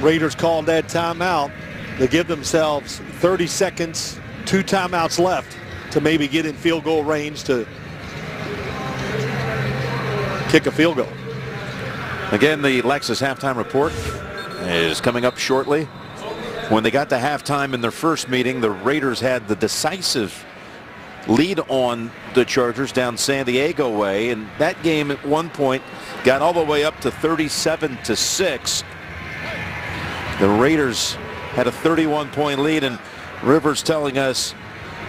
Raiders called that timeout. They give themselves 30 seconds, 2 timeouts left to maybe get in field goal range to kick a field goal. Again, the Lexus halftime report is coming up shortly. When they got to halftime in their first meeting, the Raiders had the decisive lead on the Chargers down San Diego way, and that game at one point got all the way up to 37-6. The Raiders had a 31-point lead, and Rivers telling us,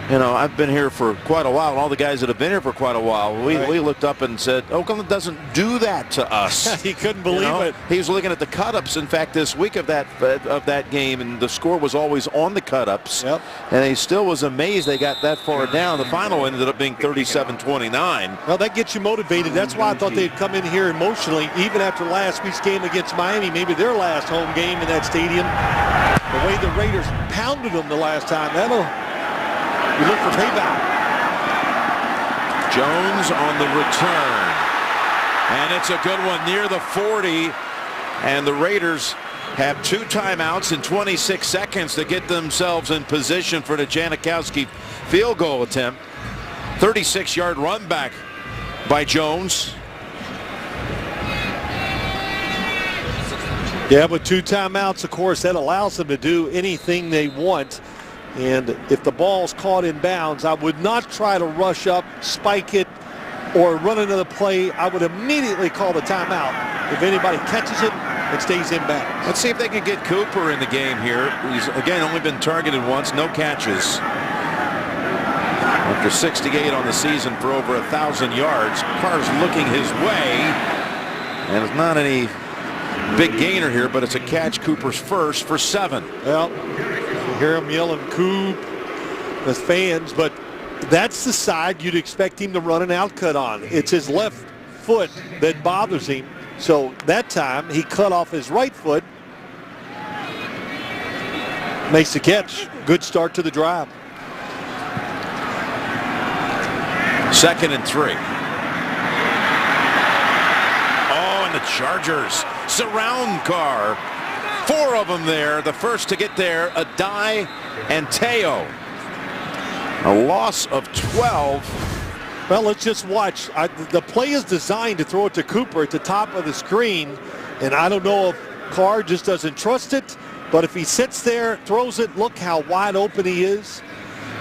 you know, I've been here for quite a while, and all the guys that have been here for quite a while, we looked up and said, Oakland doesn't do that to us. He couldn't believe it. He was looking at the cut-ups, in fact, this week of that game, and the score was always on the cut-ups. Yep. And he still was amazed they got that far down. The final ended up being 37-29. Well, that gets you motivated. That's why I thought they'd come in here emotionally, even after last week's game against Miami, maybe their last home game in that stadium. The way the Raiders pounded them the last time, you look for payback. Jones on the return. And it's a good one near the 40. And the Raiders have 2 timeouts in 26 seconds to get themselves in position for the Janikowski field goal attempt. 36-yard run back by Jones. Yeah, with 2 timeouts, of course, that allows them to do anything they want. And if the ball's caught in bounds, I would not try to rush up, spike it, or run another play. I would immediately call the timeout. If anybody catches it, it stays in bounds. Let's see if they can get Cooper in the game here. He's, again, only been targeted once, no catches. After 68 on the season for over 1,000 yards, Carr's looking his way. And it's not any big gainer here, but it's a catch. Cooper's first for 7. Well, you hear him yelling Coop as fans, but that's the side you'd expect him to run an out cut on. It's his left foot that bothers him. So that time he cut off his right foot. Makes the catch. Good start to the drive. 2nd and 3. Oh, and the Chargers surround Carr. 4 of them there. The first to get there, Adai and Teo. A loss of 12. Well, let's just watch. The play is designed to throw it to Cooper at the top of the screen, and I don't know if Carr just doesn't trust it, but if he sits there, throws it, look how wide open he is.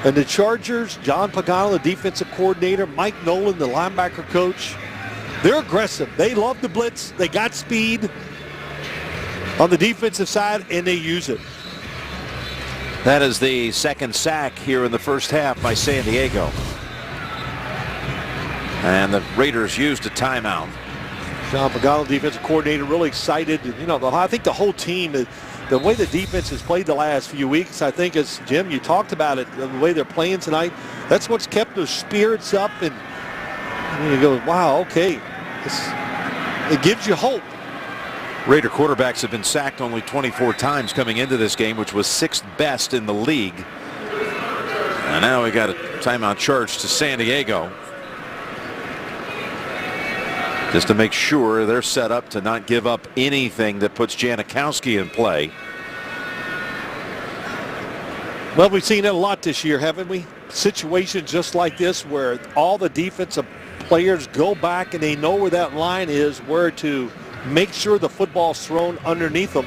And the Chargers, John Pagano, the defensive coordinator, Mike Nolan, the linebacker coach, they're aggressive. They love the blitz. They got speed on the defensive side, and they use it. That is the 2nd sack here in the first half by San Diego. And the Raiders used a timeout. John Pagano, defensive coordinator, really excited. You know, I think the whole team, the way the defense has played the last few weeks, I think, as Jim, you talked about it, the way they're playing tonight, that's what's kept their spirits up. And you go, wow, okay. It gives you hope. Raider quarterbacks have been sacked only 24 times coming into this game, which was 6th best in the league. And now we got a timeout charge to San Diego, just to make sure they're set up to not give up anything that puts Janikowski in play. Well, we've seen it a lot this year, haven't we? Situations just like this where all the defensive players go back and they know where that line is, where to make sure the football's thrown underneath them.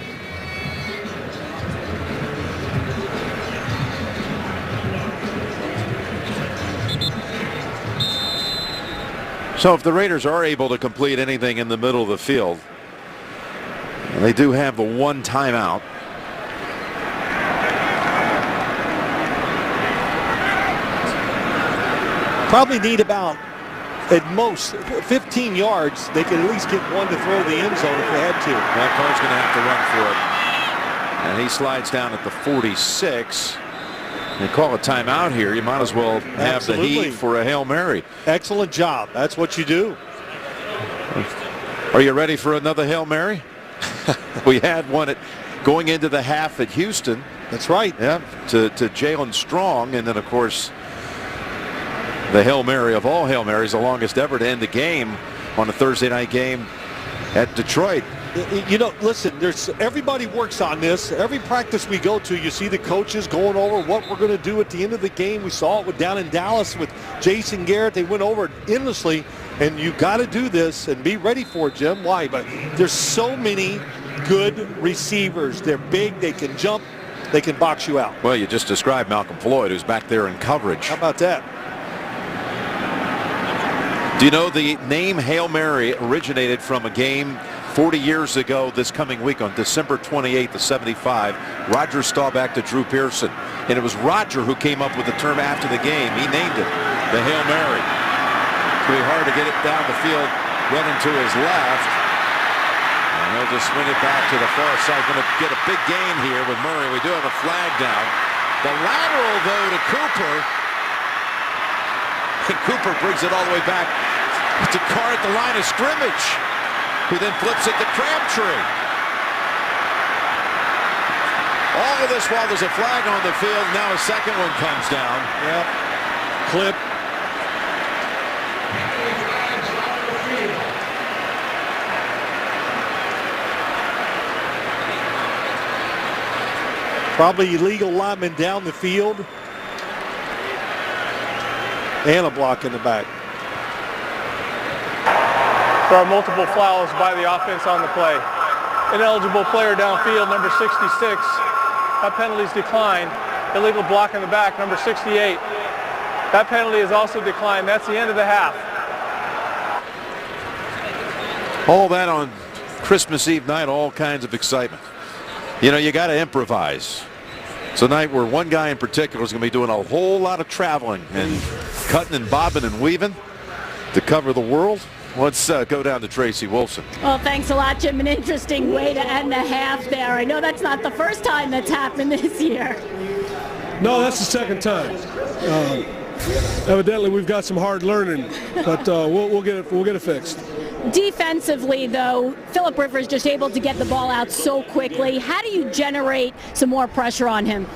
So if the Raiders are able to complete anything in the middle of the field, they do have the one timeout. Probably need about, at most, 15 yards. They could at least get one to throw the end zone if they had to. That Carr's going to have to run for it. And he slides down at the 46. They call a timeout here. You might as well have Absolutely. the heat for a Hail Mary. Excellent job. That's what you do. Are you ready for another Hail Mary? We had one going into the half at Houston. That's right. Yeah, to Jalen Strong. And then, of course, the Hail Mary of all Hail Marys, the longest ever to end the game on a Thursday night game at Detroit. You know, listen, everybody works on this. Every practice we go to, you see the coaches going over what we're going to do at the end of the game. We saw it down in Dallas with Jason Garrett. They went over it endlessly, and you got to do this and be ready for it, Jim. Why? But there's so many good receivers. They're big. They can jump. They can box you out. Well, you just described Malcolm Floyd, who's back there in coverage. How about that? Do you know the name Hail Mary originated from a game 40 years ago this coming week on December 28th of '75? Roger Staubach to Drew Pearson. And it was Roger who came up with the term after the game. He named it the Hail Mary. It's going to be hard to get it down the field, running to his left. And he'll just swing it back to the far side. Going to get a big gain here with Murray. We do have a flag down. The lateral, though, to Cooper. And Cooper brings it all the way back to Carr at the line of scrimmage, who then flips it to Crabtree. All of this while there's a flag on the field. Now a second one comes down. Yep. Clip. Probably illegal lineman down the field. And a block in the back. There are multiple fouls by the offense on the play. Ineligible player downfield, number 66. That penalty is declined. Illegal block in the back, number 68. That penalty is also declined. That's the end of the half. All that on Christmas Eve night, all kinds of excitement. You know, you got to improvise. It's a night where one guy in particular is going to be doing a whole lot of traveling and cutting and bobbing and weaving to cover the world. Let's go down to Tracy Wolfson. Well, thanks a lot, Jim. An interesting way to end the half there. I know that's not the first time that's happened this year. No, that's the second time. Evidently, we've got some hard learning, but we'll get it fixed. Defensively, though, Philip Rivers just able to get the ball out so quickly. How do you generate some more pressure on him?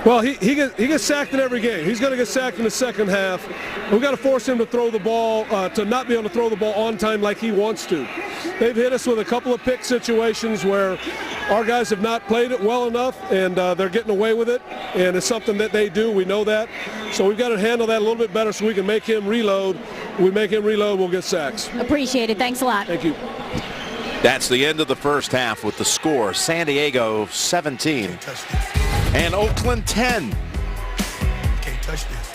Well, he gets sacked in every game. He's going to get sacked in the second half. We've got to force him to throw the ball, to not be able to throw the ball on time like he wants to. They've hit us with a couple of pick situations where our guys have not played it well enough, and they're getting away with it, and it's something that they do. We know that. So we've got to handle that a little bit better so we can make him reload. When we make him reload, we'll get sacks. Appreciate it. Thanks a lot. Thank you. That's the end of the first half with the score, San Diego 17 and Oakland 10. Can't touch this.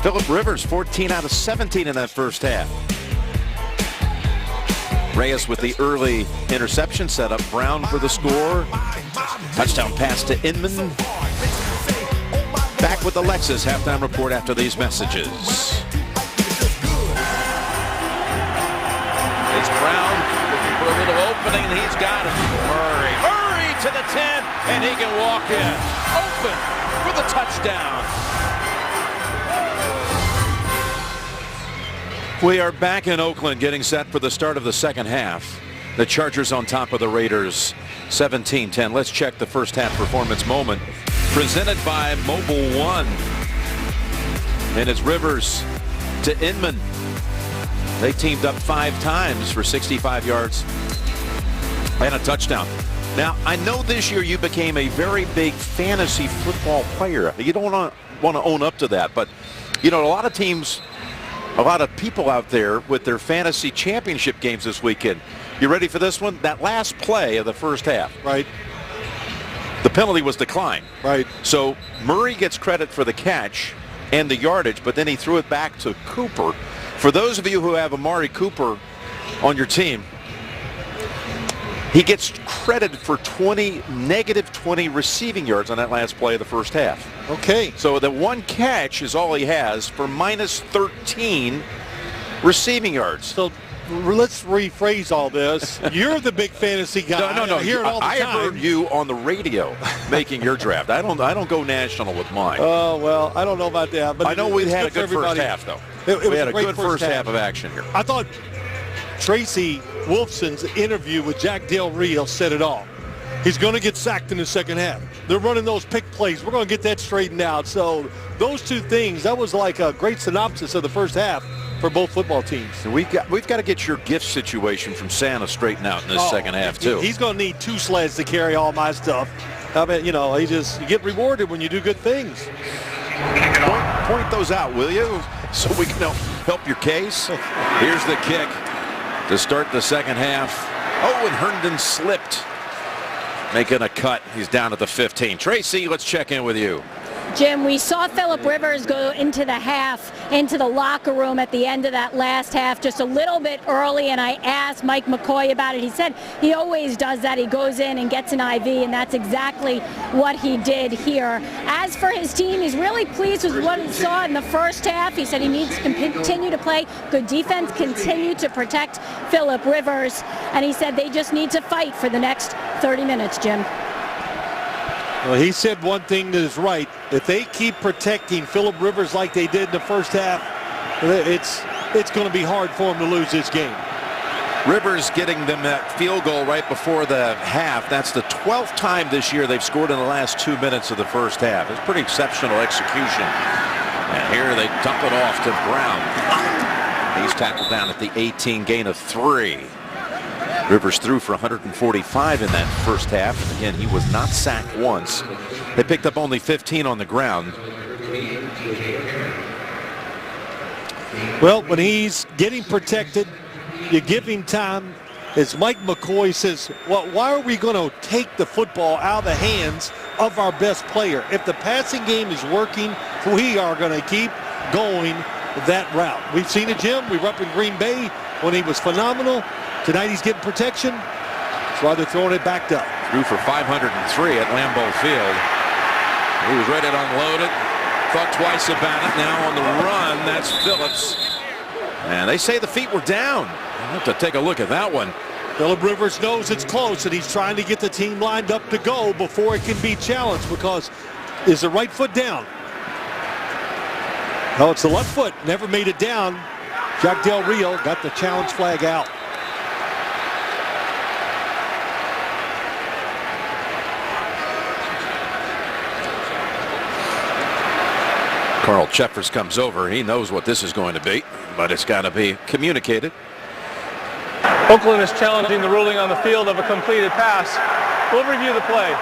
Philip Rivers 14 out of 17 in that first half. Reyes with the early interception setup. Brown for the score. Touchdown pass to Inman. Back with the Lexus halftime report after these messages. It's Brown looking for a little opening, and he's got it. Murray to the 10, and he can walk in. Open for the touchdown. We are back in Oakland getting set for the start of the second half. The Chargers on top of the Raiders, 17-10. Let's check the first half performance moment presented by Mobil 1. And it's Rivers to Inman. They teamed up 5 times for 65 yards and a touchdown. Now, I know this year you became a very big fantasy football player. You don't want to own up to that, but you know, a lot of teams, a lot of people out there with their fantasy championship games this weekend. You ready for this one? That last play of the first half. Right. The penalty was declined. Right. So Murray gets credit for the catch and the yardage, but then he threw it back to Cooper. For those of you who have Amari Cooper on your team, he gets credit for negative 20 receiving yards on that last play of the first half. Okay. So the one catch is all he has for minus 13 receiving yards. So let's rephrase all this. You're the big fantasy guy. No. I hear it all the I time. heard you on the radio making your draft. I don't go national with mine. Oh, well, I don't know about that. But I know we it's had a for good first everybody. half, though. It we had a great good first half of action here. I thought Tracy Wolfson's interview with Jack Del Rio said it all. He's going to get sacked in the second half. They're running those pick plays. We're going to get that straightened out. So those two things, that was like a great synopsis of the first half for both football teams. And we've got to get your gift situation from Santa straightened out in this second half, too. He's going to need 2 sleds to carry all my stuff. I mean, you know, you get rewarded when you do good things. Point those out, will you? So we can help your case. Here's the kick to start the second half. Oh, and Herndon slipped. Making a cut. He's down at the 15. Tracy, let's check in with you. Jim, we saw Phillip Rivers go into the half, into the locker room at the end of that last half just a little bit early, and I asked Mike McCoy about it. He said he always does that. He goes in and gets an IV, and that's exactly what he did here. As for his team, he's really pleased with what he saw in the first half. He said he needs to continue to play good defense, continue to protect Phillip Rivers, and he said they just need to fight for the next 30 minutes, Jim. Well, he said one thing that is right. If they keep protecting Phillip Rivers like they did in the first half, it's going to be hard for him to lose this game. Rivers getting them that field goal right before the half. That's the 12th time this year they've scored in the last 2 minutes of the first half. It's pretty exceptional execution. And here they dump it off to Brown. He's tackled down at the 18, gain of 3. Rivers threw for 145 in that first half. And again, he was not sacked once. They picked up only 15 on the ground. Well, when he's getting protected, you give him time. As Mike McCoy says, well, why are we going to take the football out of the hands of our best player? If the passing game is working, we are going to keep going that route. We've seen it, Jim. We were up in Green Bay when he was phenomenal. Tonight he's getting protection. That's why they're throwing it back up. Threw for 503 at Lambeau Field. He was ready to unload it. Thought twice about it. Now on the run, that's Phillips. And they say the feet were down. I'll have to take a look at that one. Phillip Rivers knows it's close, and he's trying to get the team lined up to go before it can be challenged, because is the right foot down? No, it's the left foot. Never made it down. Jack Del Rio got the challenge flag out. Carl Cheffers comes over. He knows what this is going to be, but it's got to be communicated. Oakland is challenging the ruling on the field of a completed pass. We'll review the play.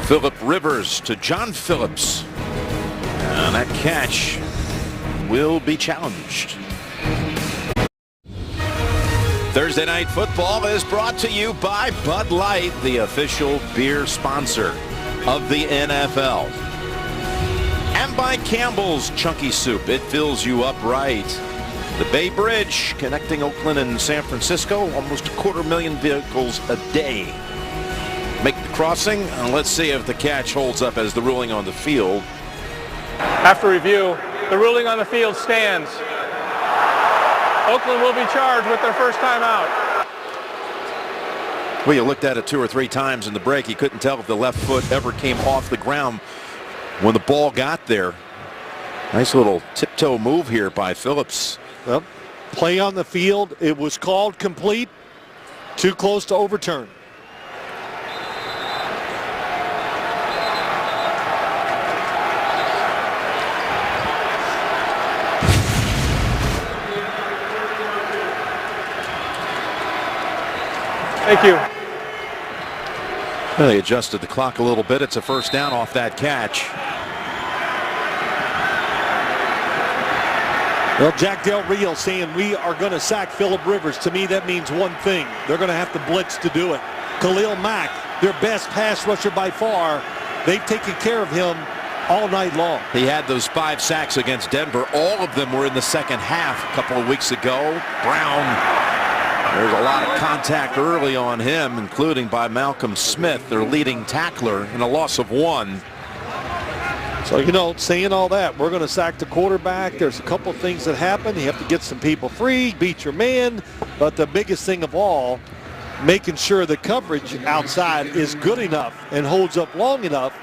Phillip Rivers to John Phillips. And that catch will be challenged. Thursday Night Football is brought to you by Bud Light, the official beer sponsor of the NFL. And by Campbell's Chunky Soup. It fills you up right. The Bay Bridge connecting Oakland and San Francisco. Almost 250,000 vehicles a day make the crossing. And let's see if the catch holds up as the ruling on the field. After review, the ruling on the field stands. Oakland will be charged with their first time out. Well, you looked at it 2 or 3 times in the break. You couldn't tell if the left foot ever came off the ground when the ball got there. Nice little tiptoe move here by Phillips. Well, Play on the field. It was called complete. Too close to overturn. Thank you. Well, they adjusted the clock a little bit. It's a first down off that catch. Well, Jack Del Rio saying we are going to sack Phillip Rivers. To me, that means one thing. They're going to have to blitz to do it. Khalil Mack, their best pass rusher by far. They've taken care of him all night long. He had those 5 sacks against Denver. All of them were in the second half a couple of weeks ago. Brown, there's a lot of contact early on him, including by Malcolm Smith, their leading tackler, and a loss of 1. So, you know, saying all that, we're going to sack the quarterback. There's a couple of things that happen. You have to get some people free, beat your man. But the biggest thing of all, making sure the coverage outside is good enough and holds up long enough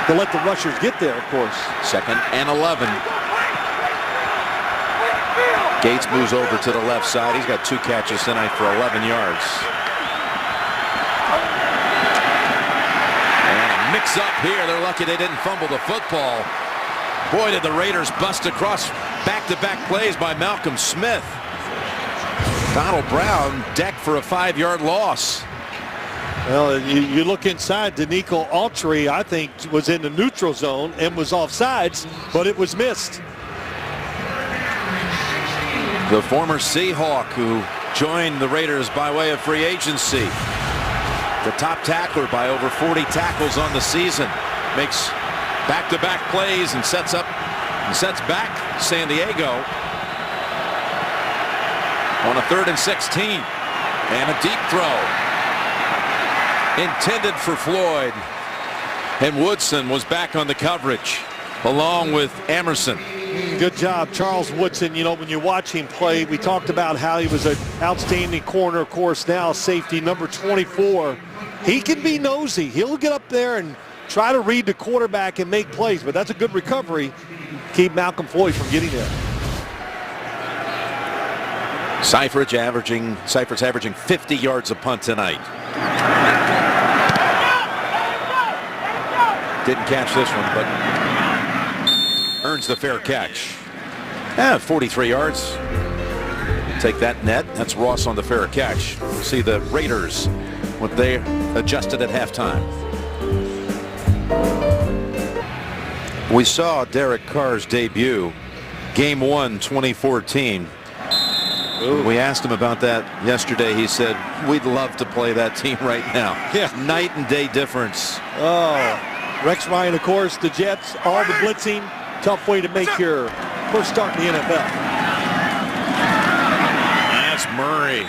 to let the rushers get there, of course. 2nd and 11. Gates moves over to the left side. He's got 2 catches tonight for 11 yards. Mix up here. They're lucky they didn't fumble the football. Boy, did the Raiders bust across back-to-back plays by Malcolm Smith. Donald Brown decked for a 5-yard loss. Well, you look inside, Danico Autry, I think, was in the neutral zone and was offsides, but it was missed. The former Seahawk who joined the Raiders by way of free agency. The top tackler by over 40 tackles on the season. Makes back-to-back plays and sets back San Diego on a 3rd and 16. And a deep throw intended for Floyd. And Woodson was back on the coverage along with Emerson. Good job, Charles Woodson. You know, when you watch him play, we talked about how he was an outstanding corner, of course, now safety number 24. He can be nosy. He'll get up there and try to read the quarterback and make plays, but that's a good recovery. Keep Malcolm Floyd from getting there. Seifert's averaging 50 yards a punt tonight. Didn't catch this one, but earns the fair catch. 43 yards. Take that net. That's Ross on the fair catch. See the Raiders, what they adjusted at halftime. We saw Derek Carr's debut, Game 1, 2014. We asked him about that yesterday. He said, we'd love to play that team right now. Yeah. Night and day difference. Oh, Rex Ryan, of course, the Jets, all the blitzing. Tough way to make your first start in the NFL. That's Murray.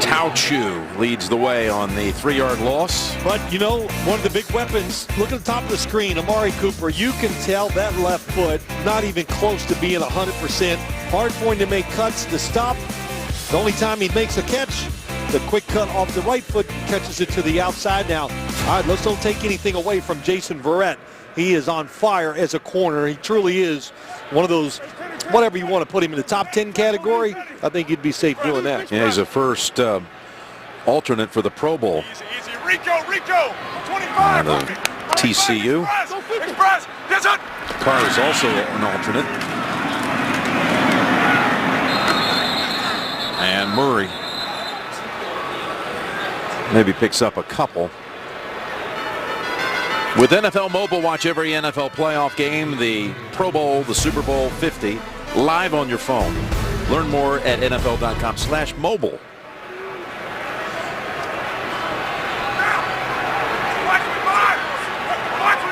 Tauchu leads the way on the 3-yard loss. But, you know, one of the big weapons, look at the top of the screen, Amari Cooper. You can tell that left foot not even close to being 100%. Hard for him to make cuts to stop. The only time he makes a catch, the quick cut off the right foot, catches it to the outside. Now, all right, let's don't take anything away from Jason Verrett. He is on fire as a corner. He truly is one of those, whatever you want to put him in the top 10 category, I think he'd be safe doing that. Yeah, he's a first alternate for the Pro Bowl. Easy. Rico, 25. TCU. Express. Carr is also an alternate. And Murray maybe picks up a couple. With NFL Mobile, watch every NFL playoff game, the Pro Bowl, the Super Bowl 50, live on your phone. Learn more at NFL.com/mobile.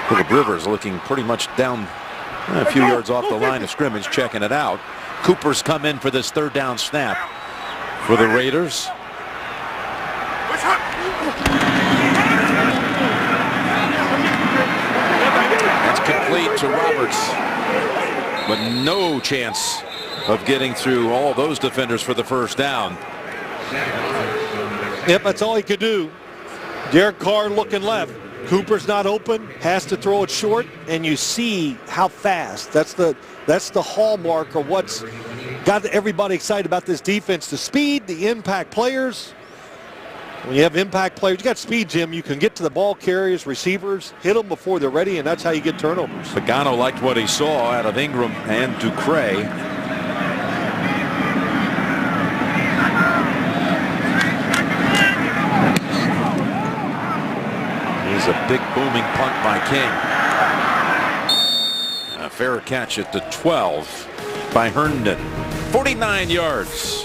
Phillip Rivers looking pretty much down a few yards off the line of scrimmage, checking it out. Cooper's come in for this 3rd down snap for the Raiders. That's complete to Roberts, but no chance of getting through all those defenders for the first down. Yep, that's all he could do. Derek Carr looking left. Cooper's not open, has to throw it short, and you see how fast. That's the hallmark of what's got everybody excited about this defense. The speed, the impact players. When you have impact players, you got speed, Jim. You can get to the ball carriers, receivers, hit them before they're ready, and that's how you get turnovers. Pagano liked what he saw out of Ingram and Ducre. He's a big booming punt by King. A fair catch at the 12 by Herndon. 49 yards.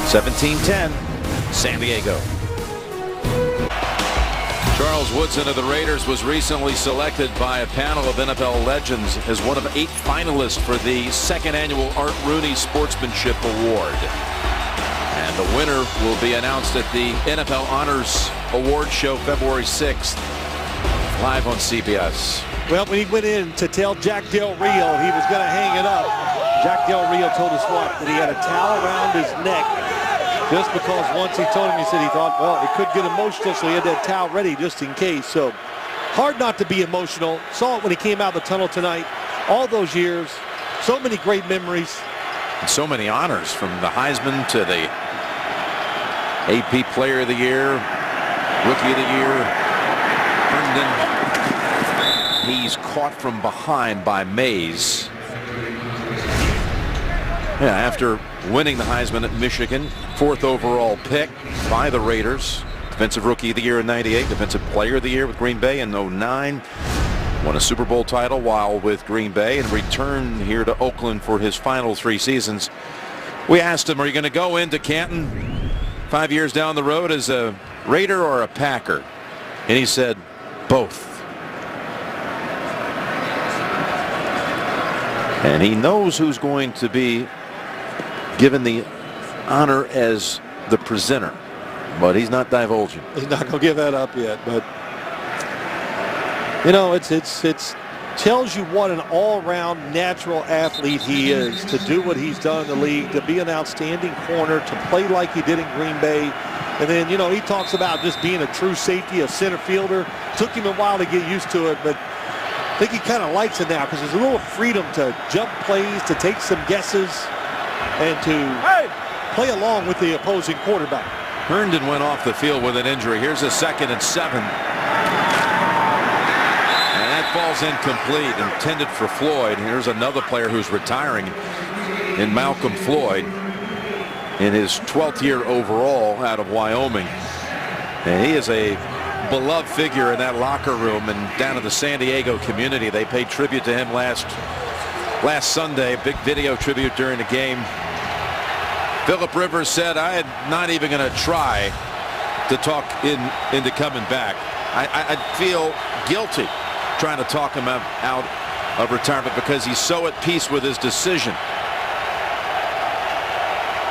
17-10, San Diego. Charles Woodson of the Raiders was recently selected by a panel of NFL legends as one of 8 finalists for the second annual Art Rooney Sportsmanship Award. And the winner will be announced at the NFL Honors Award Show February 6th, live on CBS. Well, when he went in to tell Jack Del Rio he was going to hang it up, Jack Del Rio told us what? That he had a towel around his neck. Just because once he told him, he said he thought, well, it could get emotional, so he had that towel ready just in case. So hard not to be emotional. Saw it when he came out of the tunnel tonight. All those years, so many great memories. And so many honors, from the Heisman to the AP Player of the Year, Rookie of the Year. Herndon, he's caught from behind by Mays. Yeah, after winning the Heisman at Michigan, 4th overall pick by the Raiders. Defensive Rookie of the Year in '98, Defensive Player of the Year with Green Bay in '09. Won a Super Bowl title while with Green Bay and returned here to Oakland for his final 3 seasons. We asked him, are you going to go into Canton 5 years down the road as a Raider or a Packer? And he said, both. And he knows who's going to be given the honor as the presenter, but he's not divulging. He's not going to give that up yet, but you know, it's tells you what an all-around natural athlete he is, to do what he's done in the league, to be an outstanding corner, to play like he did in Green Bay. And then, you know, he talks about just being a true safety, a center fielder. Took him a while to get used to it, but I think he kind of likes it now because there's a little freedom to jump plays, to take some guesses, and to play along with the opposing quarterback. Herndon went off the field with an injury. Here's a 2nd and 7. And that ball's incomplete, intended for Floyd. Here's another player who's retiring in Malcolm Floyd in his 12th year overall out of Wyoming. And he is a beloved figure in that locker room and down in the San Diego community. They paid tribute to him last Sunday, big video tribute during the game. Philip Rivers said, I am not even going to try to talk into coming back. I feel guilty trying to talk him out of retirement because he's so at peace with his decision.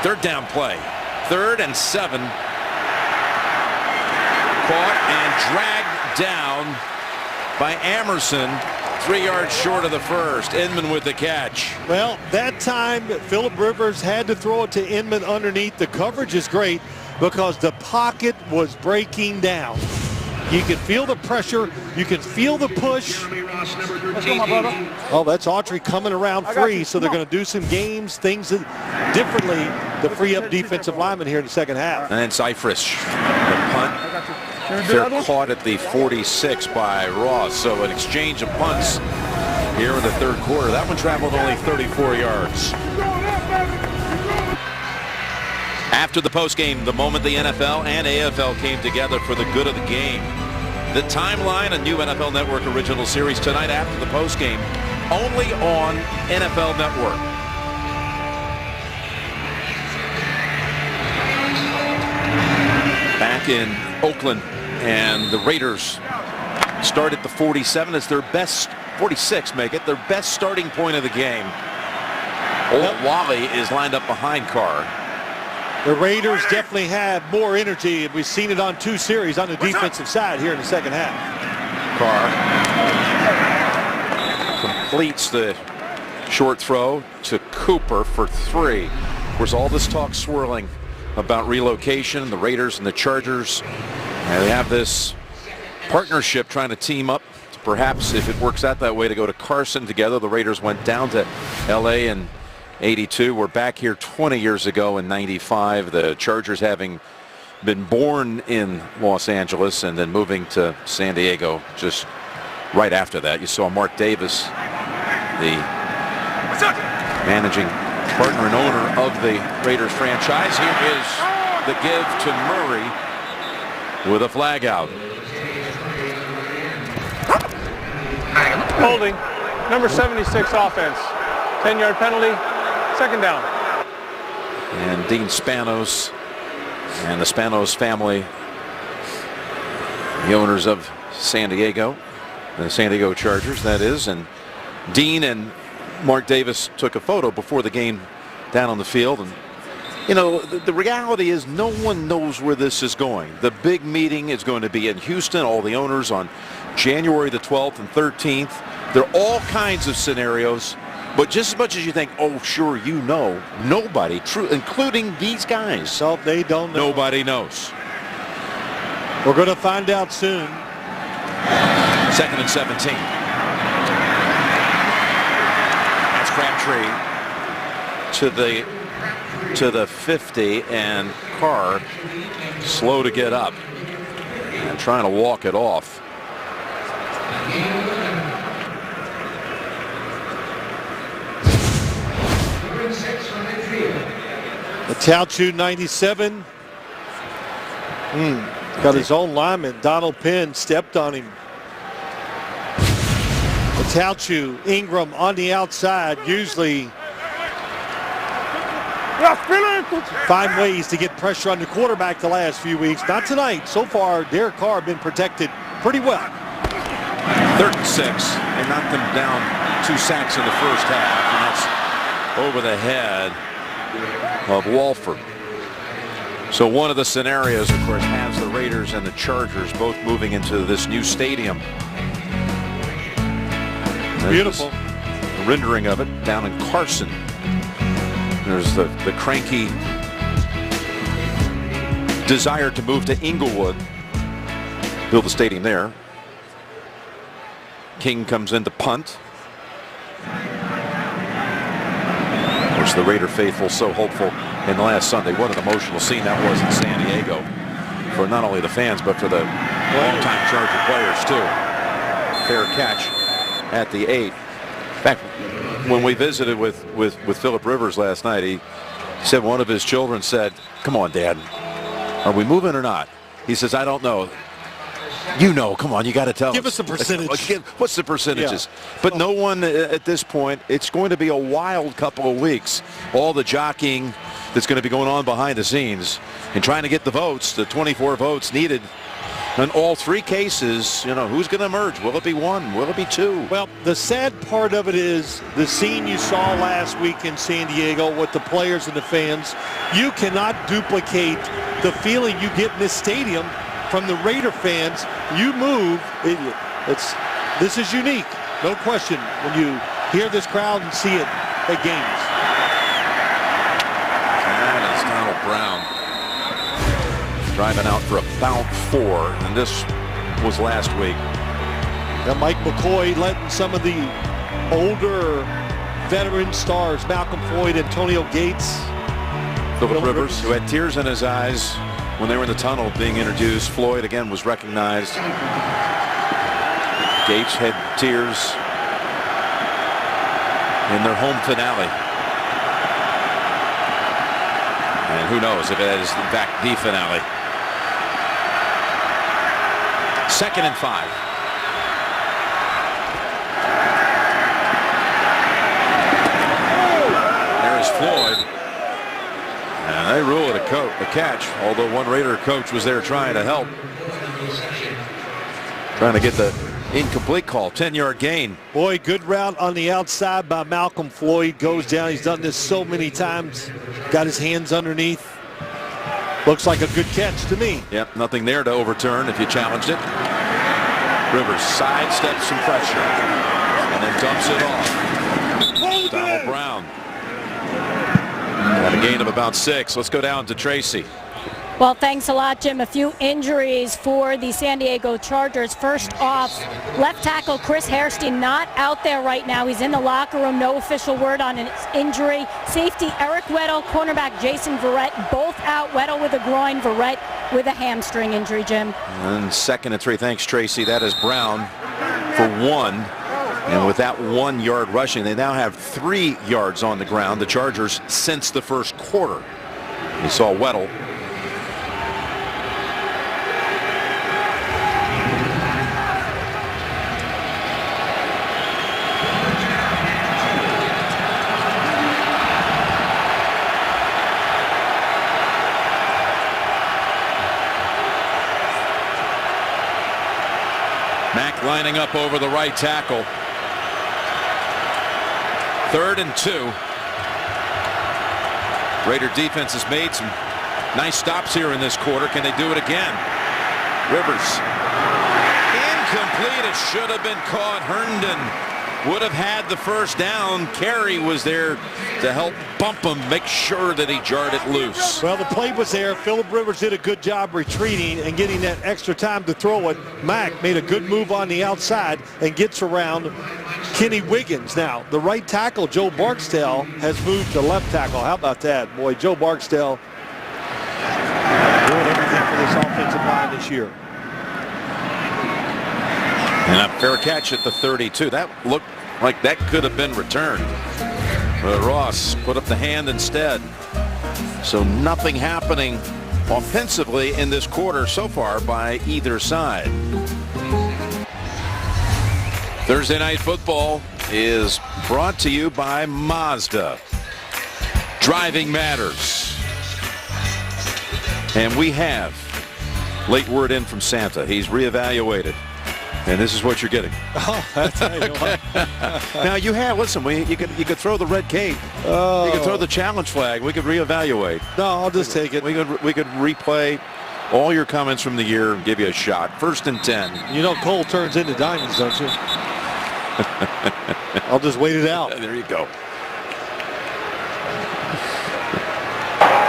3rd down play. 3rd and 7. Caught and dragged down by Amerson, 3 yards short of the first. Inman with the catch. Well, that time Philip Rivers had to throw it to Inman underneath. The coverage is great because the pocket was breaking down. You can feel the pressure. You can feel the push. Let's go, my brother. Oh, that's Autry coming around free, so they're going to do some things differently to free up defensive linemen here in the second half. And then Cypress, the punt. They're caught at the 46 by Ross. So an exchange of punts here in the 3rd quarter. That one traveled only 34 yards. After the postgame, the moment the NFL and AFL came together for the good of the game. The Timeline, a new NFL Network original series tonight after the postgame, only on NFL Network. Back in Oakland, and the Raiders start at the 47. It's their best, 46 make it, their best starting point of the game. Old Wally is lined up behind Carr. The Raiders definitely have more energy, and we've seen it on 2 series on the defensive side here in the second half. Carr completes the short throw to Cooper for 3. Of course, all this talk swirling about relocation, the Raiders and the Chargers And they have this partnership trying to team up. Perhaps if it works out that way to go to Carson together. The Raiders went down to L.A. in '82. We're back here 20 years ago in '95. The Chargers having been born in Los Angeles and then moving to San Diego just right after that. You saw Mark Davis, the managing partner and owner of the Raiders franchise. Here is the give to Murray with a flag out. Holding. Number 76 offense. 10-yard penalty. Second down. And Dean Spanos and the Spanos family, the owners of San Diego, the San Diego Chargers, that is. And Dean and Mark Davis took a photo before the game down on the field. And, you know, the reality is no one knows where this is going. The big meeting is going to be in Houston, all the owners on January the 12th and 13th. There are all kinds of scenarios. But just as much as you think, oh, sure, you know, nobody, including these guys. No, they don't know. Nobody knows. We're going to find out soon. 2nd and 17. That's Crabtree to the 50, and Carr slow to get up and trying to walk it off. Tauchu, 97. Got his own lineman. Donald Penn stepped on him. Tauchu, Ingram on the outside. Usually find ways to get pressure on the quarterback the last few weeks. Not tonight. So far, Derek Carr been protected pretty well. 3rd and 6. They knocked them down 2 sacks in the first half, and that's over the head of Walford. So one of the scenarios, of course, has the Raiders and the Chargers both moving into this new stadium. Beautiful. The rendering of it down in Carson. There's the cranky desire to move to Inglewood, build a stadium there. King comes in to punt. Of course, the Raider faithful so hopeful in the last Sunday. What an emotional scene that was in San Diego for not only the fans but for the longtime Charger players too. Fair catch at the 8. In fact, when we visited with Philip Rivers last night, he said one of his children said, "Come on, Dad, are we moving or not?" He says, "I don't know." You know, come on, you got to tell us. Give us a percentage. What's the percentages? Yeah. But no one at this point, it's going to be a wild couple of weeks. All the jockeying that's going to be going on behind the scenes and trying to get the votes, the 24 votes needed. In all 3 cases, you know, who's going to emerge? Will it be 1? Will it be 2? Well, the sad part of it is the scene you saw last week in San Diego with the players and the fans. You cannot duplicate the feeling you get in this stadium from the Raider fans. You move, this is unique, no question, when you hear this crowd and see it at games. That is Donald Brown driving out for about 4, and this was last week. Now Mike McCoy letting some of the older veteran stars, Malcolm Floyd, Antonio Gates, Philip Rivers, who had tears in his eyes when they were in the tunnel being introduced. Floyd again was recognized. Gates had tears in their home finale. And who knows if it is in fact the finale. 2nd and 5. There's Floyd. And they rule it a catch, although one Raider coach was there trying to help. Trying to get the incomplete call. 10-yard gain. Boy, good route on the outside by Malcolm Floyd. Goes down. He's done this so many times. Got his hands underneath. Looks like a good catch to me. Yep, nothing there to overturn if you challenged it. Rivers sidesteps some pressure and then dumps it off. Donald Brown. Got a gain of about 6. Let's go down to Tracy. Well, thanks a lot, Jim. A few injuries for the San Diego Chargers. First off, left tackle Chris Hairston not out there right now. He's in the locker room. No official word on his injury. Safety Eric Weddle, cornerback Jason Verrett, both out. Weddle with a groin, Verrett with a hamstring injury, Jim. And 2nd and 3. Thanks, Tracy. That is Brown for 1. And with that 1 yard rushing, they now have 3 yards on the ground, the Chargers, since the first quarter. You saw Weddle. Mack lining up over the right tackle. 3rd and 2. Raider defense has made some nice stops here in this quarter. Can they do it again? Rivers. Incomplete. It should have been caught. Herndon would have had the first down. Carey was there to help bump him, make sure that he jarred it loose. Well, the play was there. Phillip Rivers did a good job retreating and getting that extra time to throw it. Mack made a good move on the outside and gets around Kenny Wiggins. Now, the right tackle, Joe Barksdale, has moved to left tackle. How about that? Boy, Joe Barksdale doing everything for this offensive line this year. And a fair catch at the 32. That looked like that could have been returned. But Ross put up the hand instead. So nothing happening offensively in this quarter so far by either side. Thursday Night Football is brought to you by Mazda. Driving matters. And we have late word in from Santa. He's reevaluated. And this is what you're getting. Oh, that's okay. Now you have, listen, you could throw the red cape. Oh. You could throw the challenge flag. We could reevaluate. No, I'll just take it. We could replay all your comments from the year and give you a shot. 1st and 10. You know coal turns into diamonds, don't you? I'll just wait it out. There you go.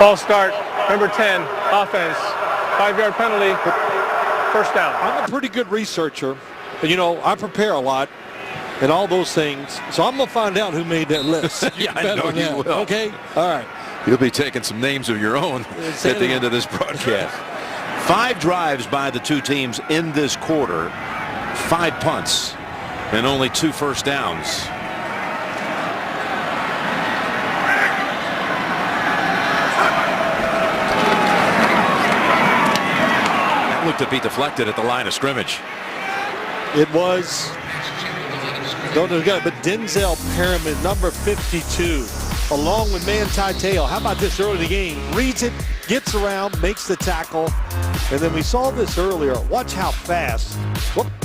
False start, number 10, offense. 5-yard penalty, first down. I'm a pretty good researcher. You know, I prepare a lot and all those things. So I'm going to find out who made that list. Yeah, I know you will. Okay? All right. You'll be taking some names of your own at the end of this broadcast. 5 drives by the two teams in this quarter. 5 punts and only 2 first downs. That looked to be deflected at the line of scrimmage. It was. Don't forget, but Denzel Perriman, number 52, along with Manti Te'o. How about this early in the game? Reads it, gets around, makes the tackle. And then we saw this earlier. Watch how fast.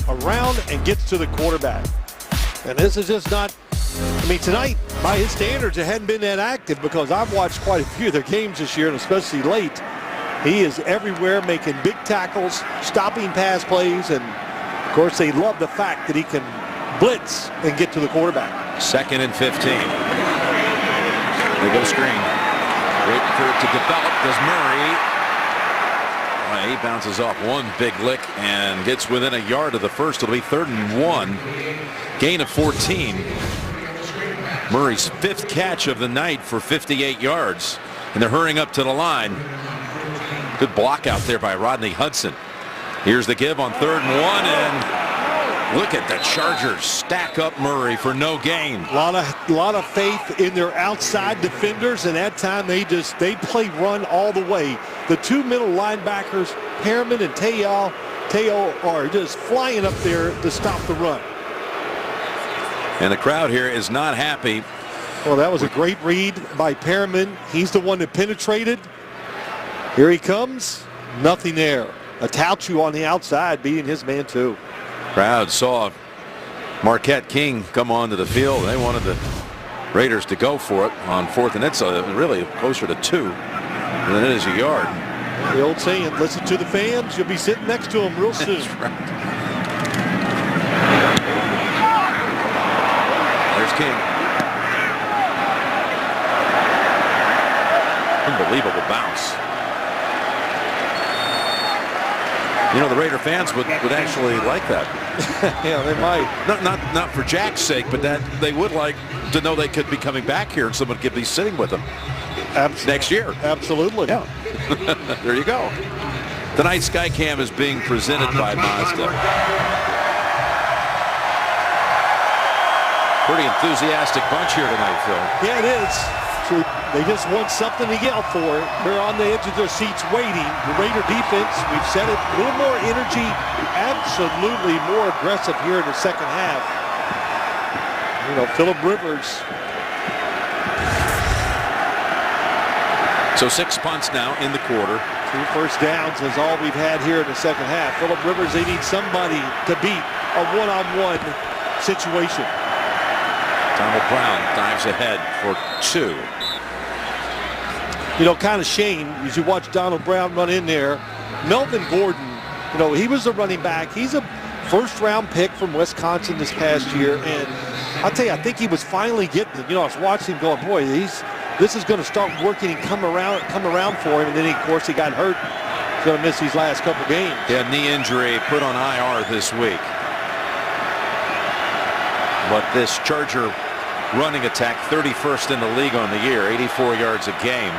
Around and gets to the quarterback. And this is just not, I mean, tonight, by his standards, it hadn't been that active because I've watched quite a few of their games this year, and especially late. He is everywhere making big tackles, stopping pass plays, and, of course, they love the fact that he can blitz and get to the quarterback. 2nd and 15. They go screen. Wait for it to develop. Does Murray. He bounces off one big lick and gets within a yard of the first. It'll be 3rd and 1. Gain of 14. Murray's 5th catch of the night for 58 yards. And they're hurrying up to the line. Good block out there by Rodney Hudson. Here's the give on 3rd and 1. And look at the Chargers stack up Murray for no gain. A lot of faith in their outside defenders, and that time they play run all the way. The 2 middle linebackers, Perriman and Te'o, are just flying up there to stop the run. And the crowd here is not happy. Well, that was a great read by Perriman. He's the one that penetrated. Here he comes. Nothing there. A Tauchu on the outside beating his man too. Crowd saw Marquette King come onto the field. They wanted the Raiders to go for it on 4th, and it's really closer to 2 than it is a yard. The old saying, listen to the fans, you'll be sitting next to them real soon. That's right. There's King. Unbelievable bounce. You know, the Raider fans would actually like that. Yeah, they might. Not for Jack's sake, but that they would like to know they could be coming back here and someone could be sitting with them next year. Absolutely. Yeah. There you go. Tonight's Skycam is being presented by Mazda. Pretty enthusiastic bunch here tonight, Phil. Yeah, it is. So they just want something to yell for. They're on the edge of their seats waiting. The Raider defense, we've said it, a little more energy, absolutely more aggressive here in the second half. You know, Phillip Rivers. So 6 punts now in the quarter. 2 first downs is all we've had here in the second half. Phillip Rivers, they need somebody to beat a one-on-one situation. Donald Brown dives ahead for 2. You know, kind of shame as you watch Donald Brown run in there. Melvin Gordon, you know, he was the running back. He's a first-round pick from Wisconsin this past year. And I'll tell you, I think he was finally getting it. You know, I was watching him going, boy, this is going to start working and come around for him. And then, of course, he got hurt. He's going to miss these last couple games. Yeah, knee injury put on IR this week. But this Charger running attack, 31st in the league on the year, 84 yards a game.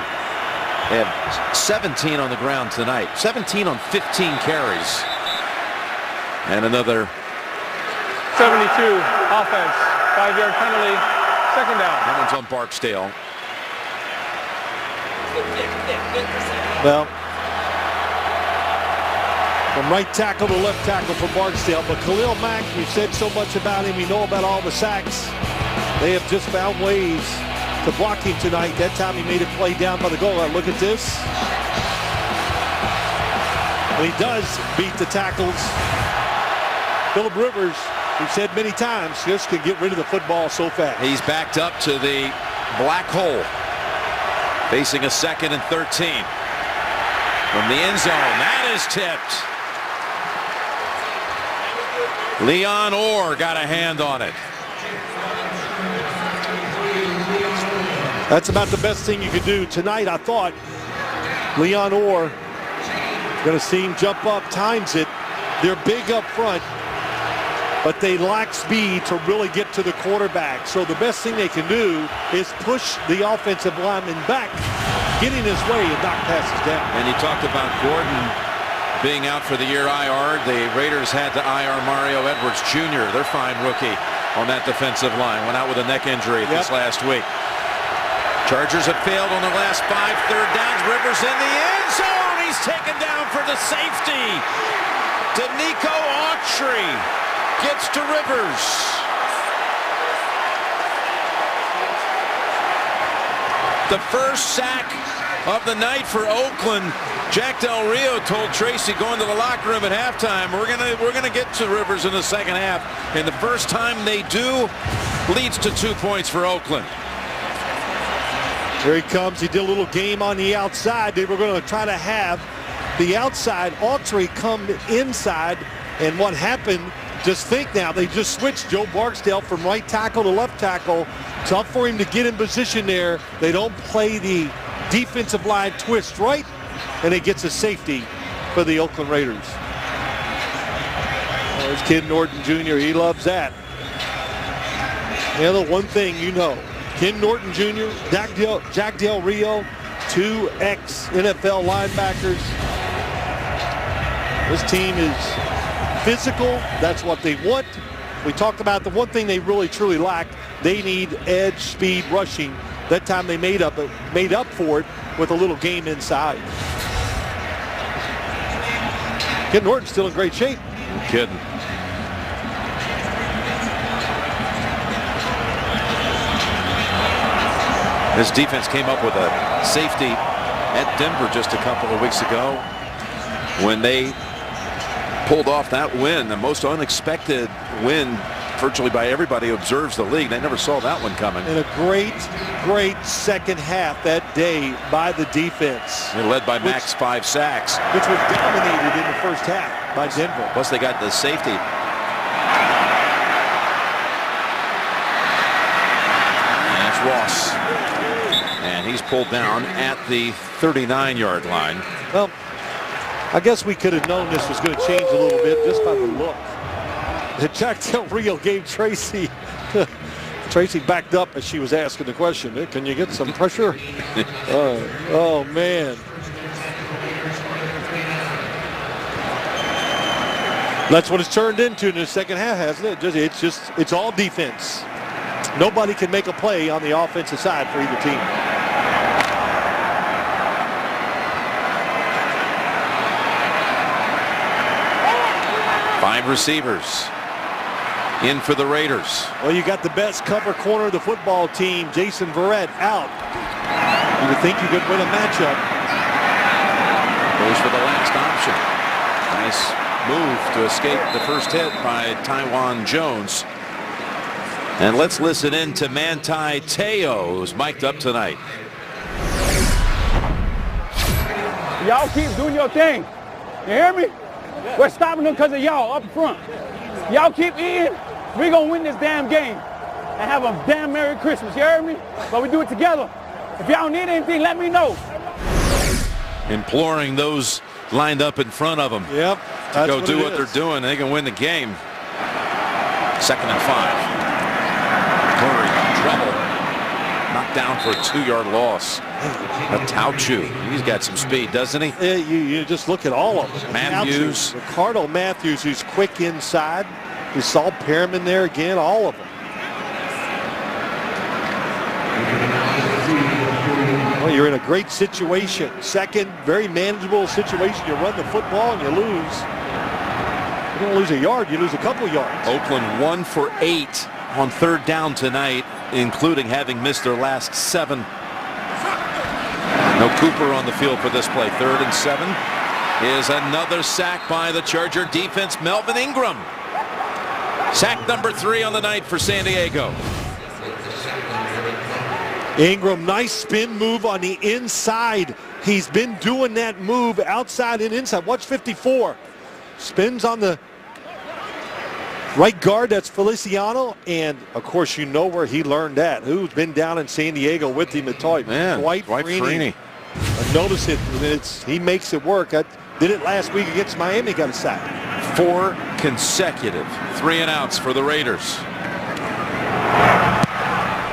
They have 17 on the ground tonight, 17 on 15 carries. And another 72 offense, 5-yard penalty, second down. That one's on Barksdale. Well, from right tackle to left tackle for Barksdale. But Khalil Mack, we've said so much about him. We know about all the sacks. They have just found ways to block him tonight. That time he made a play down by the goal line. Look at this. And he does beat the tackles. Phillip Rivers, we've said many times, just can get rid of the football so fast. He's backed up to the black hole, facing a 2nd and 13. From the end zone, that is tipped. Leon Orr got a hand on it. That's about the best thing you could do. Tonight, I thought Leon Orr going to see him jump up, times it. They're big up front, but they lack speed to really get to the quarterback. So the best thing they can do is push the offensive lineman back, get in his way and knock passes down. And he talked about Gordon being out for the year IR. The Raiders had to IR Mario Edwards Jr., their fine rookie, on that defensive line. Went out with a neck injury this last week. Chargers have failed on their last 5 third downs. Rivers in the end zone. He's taken down for the safety. Danico Autry gets to Rivers. The first sack of the night for Oakland. Jack Del Rio told Tracy going to the locker room at halftime, we're gonna get to Rivers in the second half. And the first time they do, leads to 2 points for Oakland. Here he comes. He did a little game on the outside. They were going to try to have the outside Autry come inside. And what happened, just think now, they just switched Joe Barksdale from right tackle to left tackle. Tough for him to get in position there. They don't play the defensive line twist right, and it gets a safety for the Oakland Raiders. There's Ken Norton Jr. He loves that. The one thing you know, Ken Norton Jr., Jack Del Rio, 2 ex-NFL linebackers. This team is physical. That's what they want. We talked about the one thing they really truly lack. They need edge, speed, rushing. That time they made up for it with a little game inside. Ken Norton's still in great shape. No kidding. This defense came up with a safety at Denver just a couple of weeks ago when they pulled off that win, the most unexpected win virtually by everybody who observes the league. They never saw that one coming. And a great second half that day by the defense. They're led by Max 5 sacks. Which was dominated in the first half by Denver. Plus they got the safety. And that's Ross. And he's pulled down at the 39-yard line. Well, I guess we could have known this was going to change a little bit just by the look. Jack Del Rio gave Tracy. Tracy backed up as she was asking the question. Can you get some pressure? Oh, man. That's what it's turned into in the second half, hasn't it? It's all defense. Nobody can make a play on the offensive side for either team. Five receivers in for the Raiders. Well, you got the best cover corner of the football team, Jason Verrett, out. You would think you could win a matchup. Goes for the last option. Nice move to escape the first hit by Taiwan Jones. And let's listen in to Manti Te'o, who's mic'd up tonight. Y'all keep doing your thing. You hear me? We're stopping them because of y'all up front. Y'all keep eating, we're going to win this damn game and have a damn Merry Christmas. You heard me? But we do it together. If y'all need anything, let me know. Imploring those lined up in front of them to go do what they're doing. They can win the game. 2nd and 5. Murray, trouble. Knocked down for a 2-yard loss. Tauchu, he's got some speed, doesn't he? Yeah, you just look at all of them. Matthews. Ricardo Matthews, who's quick inside. You saw Perriman there again, all of them. Well, you're in a great situation. Second, very manageable situation. You run the football and you lose. You don't lose a yard, you lose a couple yards. Oakland 1 for 8 on 3rd down tonight, including having missed their last 7. No Cooper on the field for this play. 3rd and 7 is another sack by the Charger defense. Melvin Ingram. Sack number 3 on the night for San Diego. Ingram, nice spin move on the inside. He's been doing that move outside and inside. Watch 54. Spins on the right guard, that's Feliciano, and of course you know where he learned that. Who's been down in San Diego with him at Toy? Man, Dwight Freeney. Notice it. He makes it work. I did it last week against Miami, got a sack. 4 consecutive 3-and-outs for the Raiders.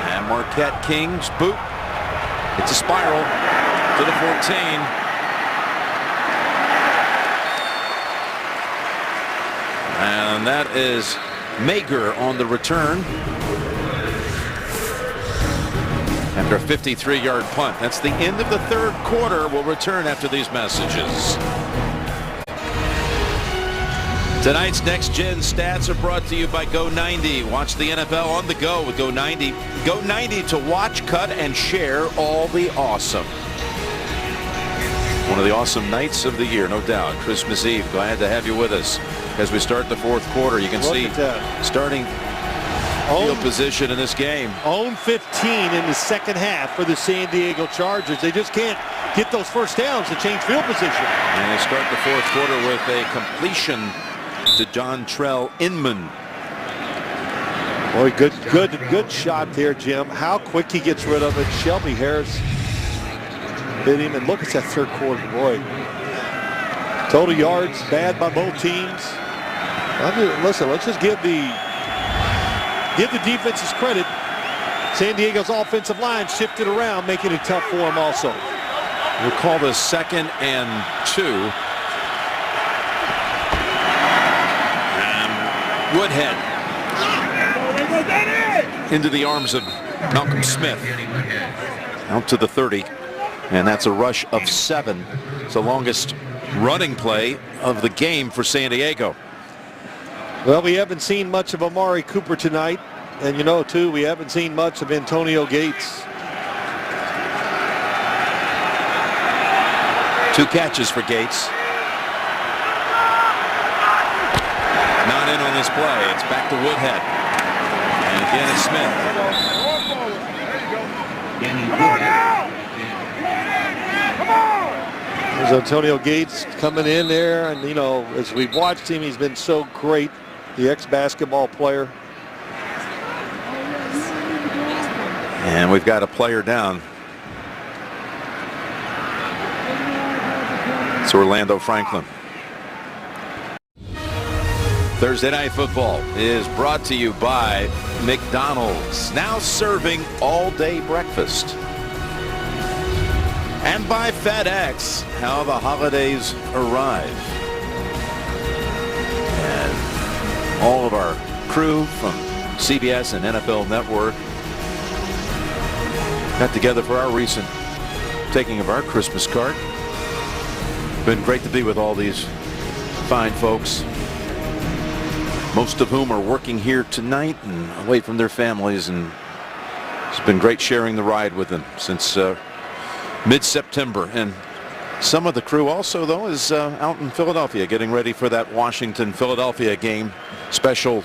And Marquette King's boot. It's a spiral to the 14. And that is Mager on the return. After a 53-yard punt. That's the end of the 3rd quarter. We'll return after these messages. Tonight's Next Gen Stats are brought to you by Go90. Watch the NFL on the go with Go90. Go90 to watch, cut, and share all the awesome. One of the awesome nights of the year, no doubt. Christmas Eve. Glad to have you with us as we start the 4th quarter. You can see starting field position in this game. Own 15 in the second half for the San Diego Chargers. They just can't get those first downs to change field position. And they start the 4th quarter with a completion to Dontrell Inman. Boy, good shot there, Jim. How quick he gets rid of it. Shelby Harris hit him, and look at that 3rd quarter, boy. Total yards bad by both teams. Listen, let's just give the defenses credit. San Diego's offensive line shifted around, making it tough for them also. We'll call this 2nd and 2. Woodhead into the arms of Malcolm Smith. Out to the 30. And that's a rush of 7. It's the longest running play of the game for San Diego. Well, we haven't seen much of Amari Cooper tonight. And you know, too, we haven't seen much of Antonio Gates. 2 catches for Gates. Not in on this play. It's back to Woodhead. And again it's Smith. There's Antonio Gates coming in there, and you know, as we've watched him, he's been so great, the ex-basketball player. And we've got a player down. It's Orlando Franklin. Thursday Night Football is brought to you by McDonald's, now serving all-day breakfast. And by FedEx, how the holidays arrive. And all of our crew from CBS and NFL Network got together for our recent taking of our Christmas card. Been great to be with all these fine folks, most of whom are working here tonight and away from their families, and it's been great sharing the ride with them since mid-September. And some of the crew also, though, is out in Philadelphia getting ready for that Washington-Philadelphia game. Special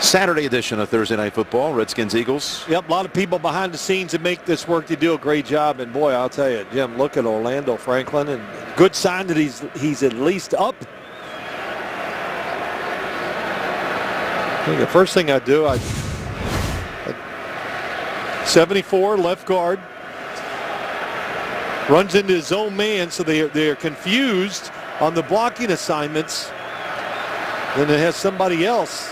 Saturday edition of Thursday Night Football, Redskins-Eagles. Yep, a lot of people behind the scenes that make this work. They do a great job. And boy, I'll tell you, Jim, look at Orlando Franklin, and good sign that he's at least up. I think the first thing I do, 74 left guard runs into his own man, so they're confused on the blocking assignments. Then it has somebody else.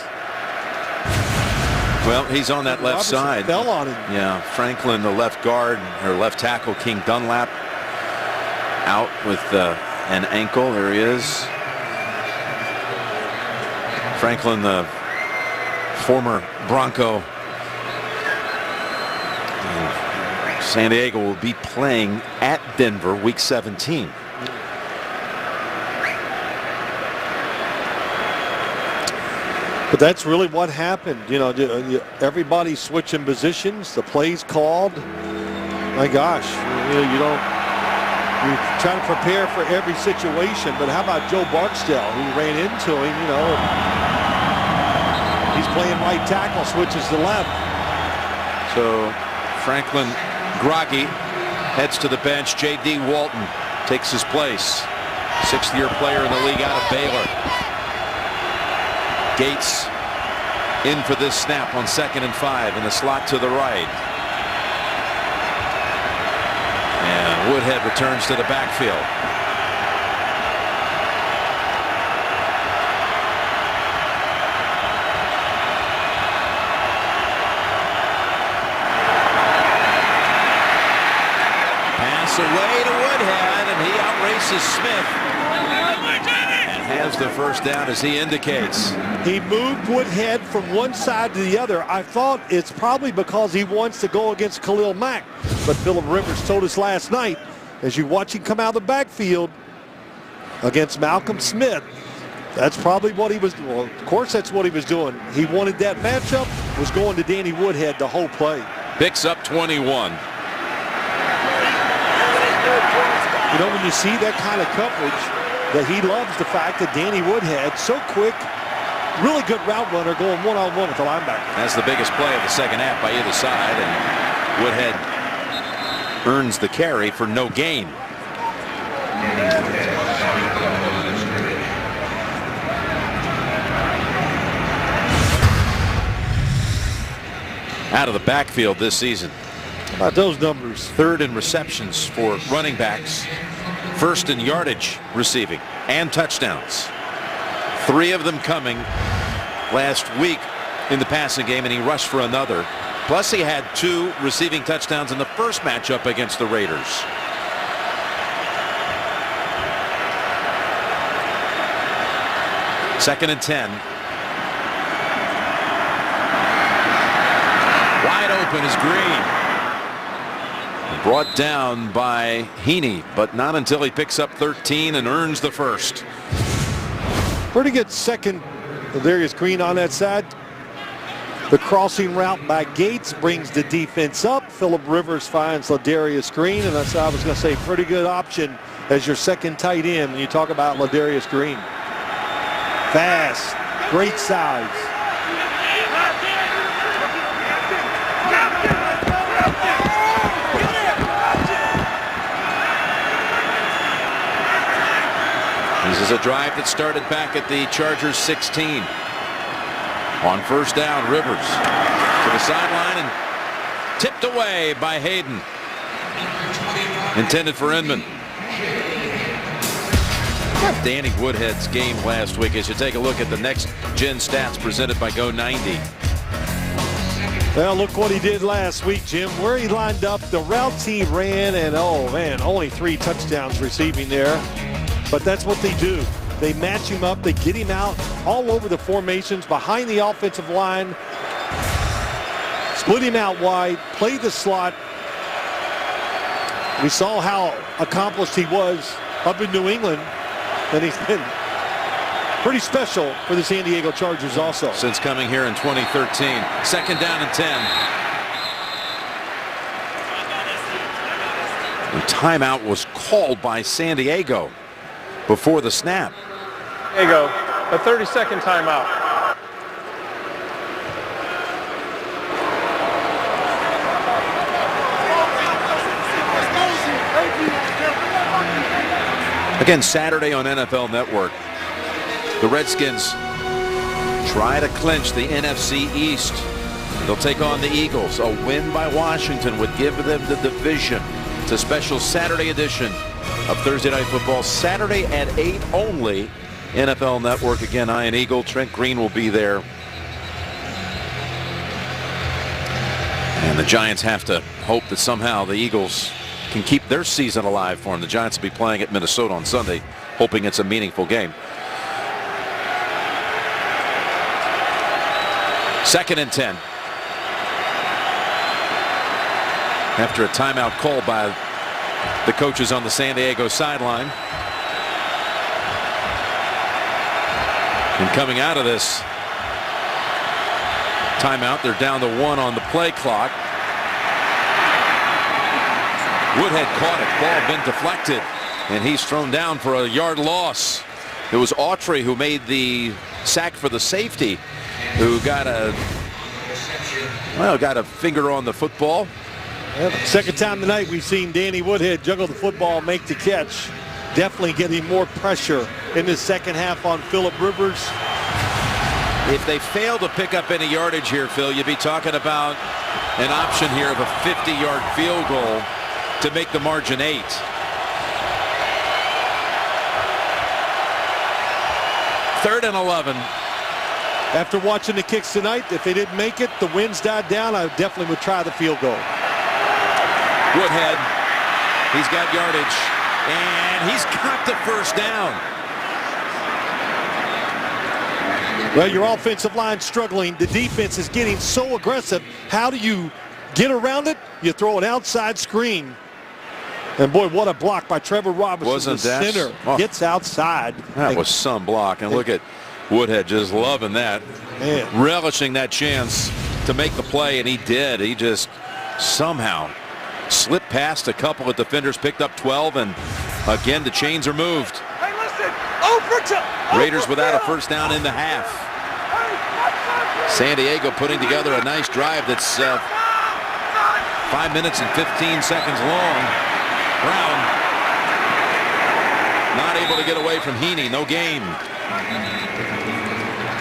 Well, he's on that left side. Fell on him. Yeah, Franklin, the left guard, or left tackle, King Dunlap, out with an ankle. There he is. Franklin, the former Bronco. San Diego will be playing at Denver week 17. But that's really what happened. You know, everybody switching positions, the plays called. My gosh, you're trying to prepare for every situation. But how about Joe Barksdale, who ran into him, he's playing right tackle, switches to left. So Franklin groggy, heads to the bench. J.D. Walton takes his place. Sixth-year player in the league out of Baylor. Gates in for this snap on 2nd and 5 in the slot to the right. And Woodhead returns to the backfield. Pass away to Woodhead, and he outraces Smith. Has the first down as he indicates. He moved Woodhead from one side to the other. I thought it's probably because he wants to go against Khalil Mack. But Phillip Rivers told us last night, as you watch him come out of the backfield against Malcolm Smith, that's probably what he was doing. Well, of course, that's what he was doing. He wanted that matchup, was going to Danny Woodhead the whole play. Picks up 21. When you see that kind of coverage, that he loves the fact that Danny Woodhead, so quick, really good route runner, going one-on-one with the linebacker. That's the biggest play of the second half by either side, and Woodhead earns the carry for no gain. Out of the backfield this season. How about those numbers? 3rd in receptions for running backs. 1st in yardage receiving and touchdowns. 3 of them coming last week in the passing game, and he rushed for another. Plus he had 2 receiving touchdowns in the first matchup against the Raiders. Second and 10. Wide open is Green. Brought down by Heaney, but not until he picks up 13 and earns the first. Pretty good second. Ladarius Green on that side. The crossing route by Gates brings the defense up. Phillip Rivers finds Ladarius Green, and that's, I was going to say, pretty good option as your second tight end when you talk about Ladarius Green. Fast, great size. This is a drive that started back at the Chargers 16. On first down, Rivers to the sideline and tipped away by Hayden. Intended for Inman. Danny Woodhead's game last week as you take a look at the next gen stats presented by Go90. Well, look what he did last week, Jim, where he lined up, the routes he ran, and oh man, only 3 touchdowns receiving there. But that's what they do. They match him up, they get him out all over the formations, behind the offensive line, split him out wide, play the slot. We saw how accomplished he was up in New England, and he's been pretty special for the San Diego Chargers also. Since coming here in 2013. Second down and 10. The timeout was called by San Diego before the snap. There you go, a 30-second timeout. Again, Saturday on NFL Network. The Redskins try to clinch the NFC East. They'll take on the Eagles. A win by Washington would give them the division. It's a special Saturday edition of Thursday Night Football. Saturday at 8 only. NFL Network. Again, Ian Eagle. Trent Green will be there. And the Giants have to hope that somehow the Eagles can keep their season alive for them. The Giants will be playing at Minnesota on Sunday, hoping it's a meaningful game. Second and 10. After a timeout called by the coaches on the San Diego sideline. And coming out of this timeout, they're down to 1 on the play clock. Woodhead caught it. Ball been deflected, and he's thrown down for a yard loss. It was Autry who made the sack for the safety, who got a finger on the football. Well, second time tonight we've seen Danny Woodhead juggle the football, make the catch. Definitely getting more pressure in the second half on Phillip Rivers. If they fail to pick up any yardage here, Phil, you'd be talking about an option here of a 50-yard field goal to make the margin 8. Third and 11. After watching the kicks tonight, if they didn't make it, the winds died down, I definitely would try the field goal. Woodhead, he's got yardage, and he's got the first down. Well, your offensive line struggling. The defense is getting so aggressive. How do you get around it? You throw an outside screen. And boy, what a block by Trevor Robinson. Wasn't the that? center Oh, gets outside. That was some block. And look at Woodhead just loving that. Man. Relishing that chance to make the play, and he did. He just somehow slipped past a couple of defenders, picked up 12, and again, the chains are moved. Hey, listen. Raiders without a first down in the half. San Diego putting together a nice drive that's 5 minutes and 15 seconds long. Brown not able to get away from Heaney. No game.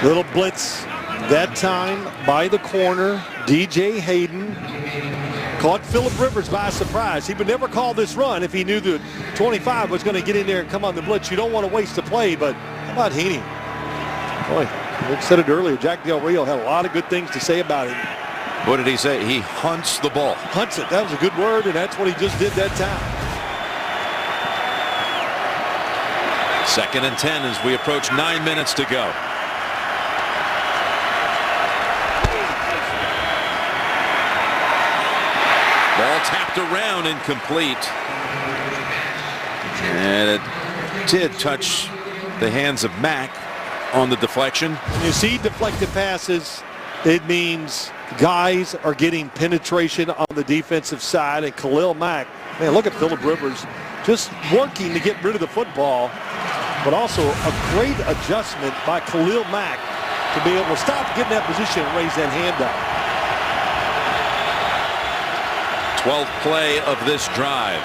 Little blitz that time by the corner. DJ Hayden caught Phillip Rivers by surprise. He would never call this run if he knew that 25 was going to get in there and come on the blitz. You don't want to waste a play, but how about Heaney? Boy, Rick said it earlier. Jack Del Rio had a lot of good things to say about him. What did he say? He hunts the ball. Hunts it. That was a good word, and that's what he just did that time. Second and 10 as we approach 9 minutes to go. Ball tapped around, incomplete. And it did touch the hands of Mack on the deflection. When you see deflected passes, it means guys are getting penetration on the defensive side. And Khalil Mack, man, look at Phillip Rivers just working to get rid of the football, but also a great adjustment by Khalil Mack to be able to stop, get in that position, and raise that hand up. 12th play of this drive.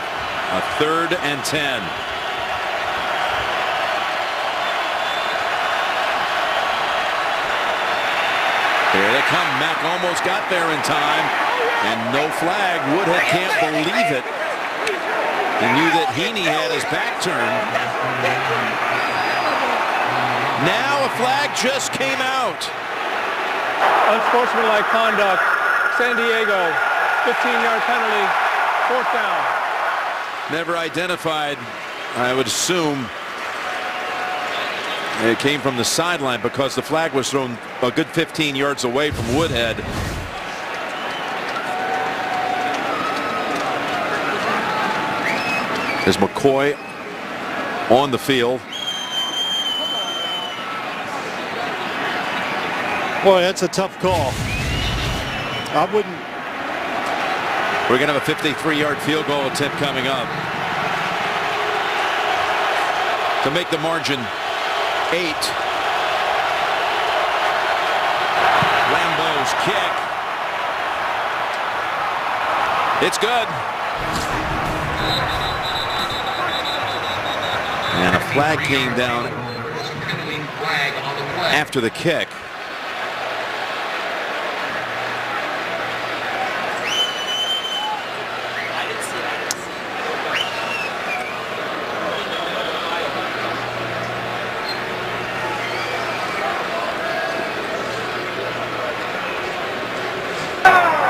A 3rd and 10. Here they come. Mack almost got there in time. And no flag. Woodhead can't believe it. He knew that Heaney had his back turned. Now a flag just came out. Unsportsmanlike conduct. San Diego, 15-yard penalty, 4th down. Never identified, I would assume. It came from the sideline because the flag was thrown a good 15 yards away from Woodhead. There's McCoy on the field. Boy, that's a tough call. I wouldn't. We're going to have a 53-yard field goal attempt coming up to make the margin 8. Lambeau's kick. It's good. And a flag came down after the kick.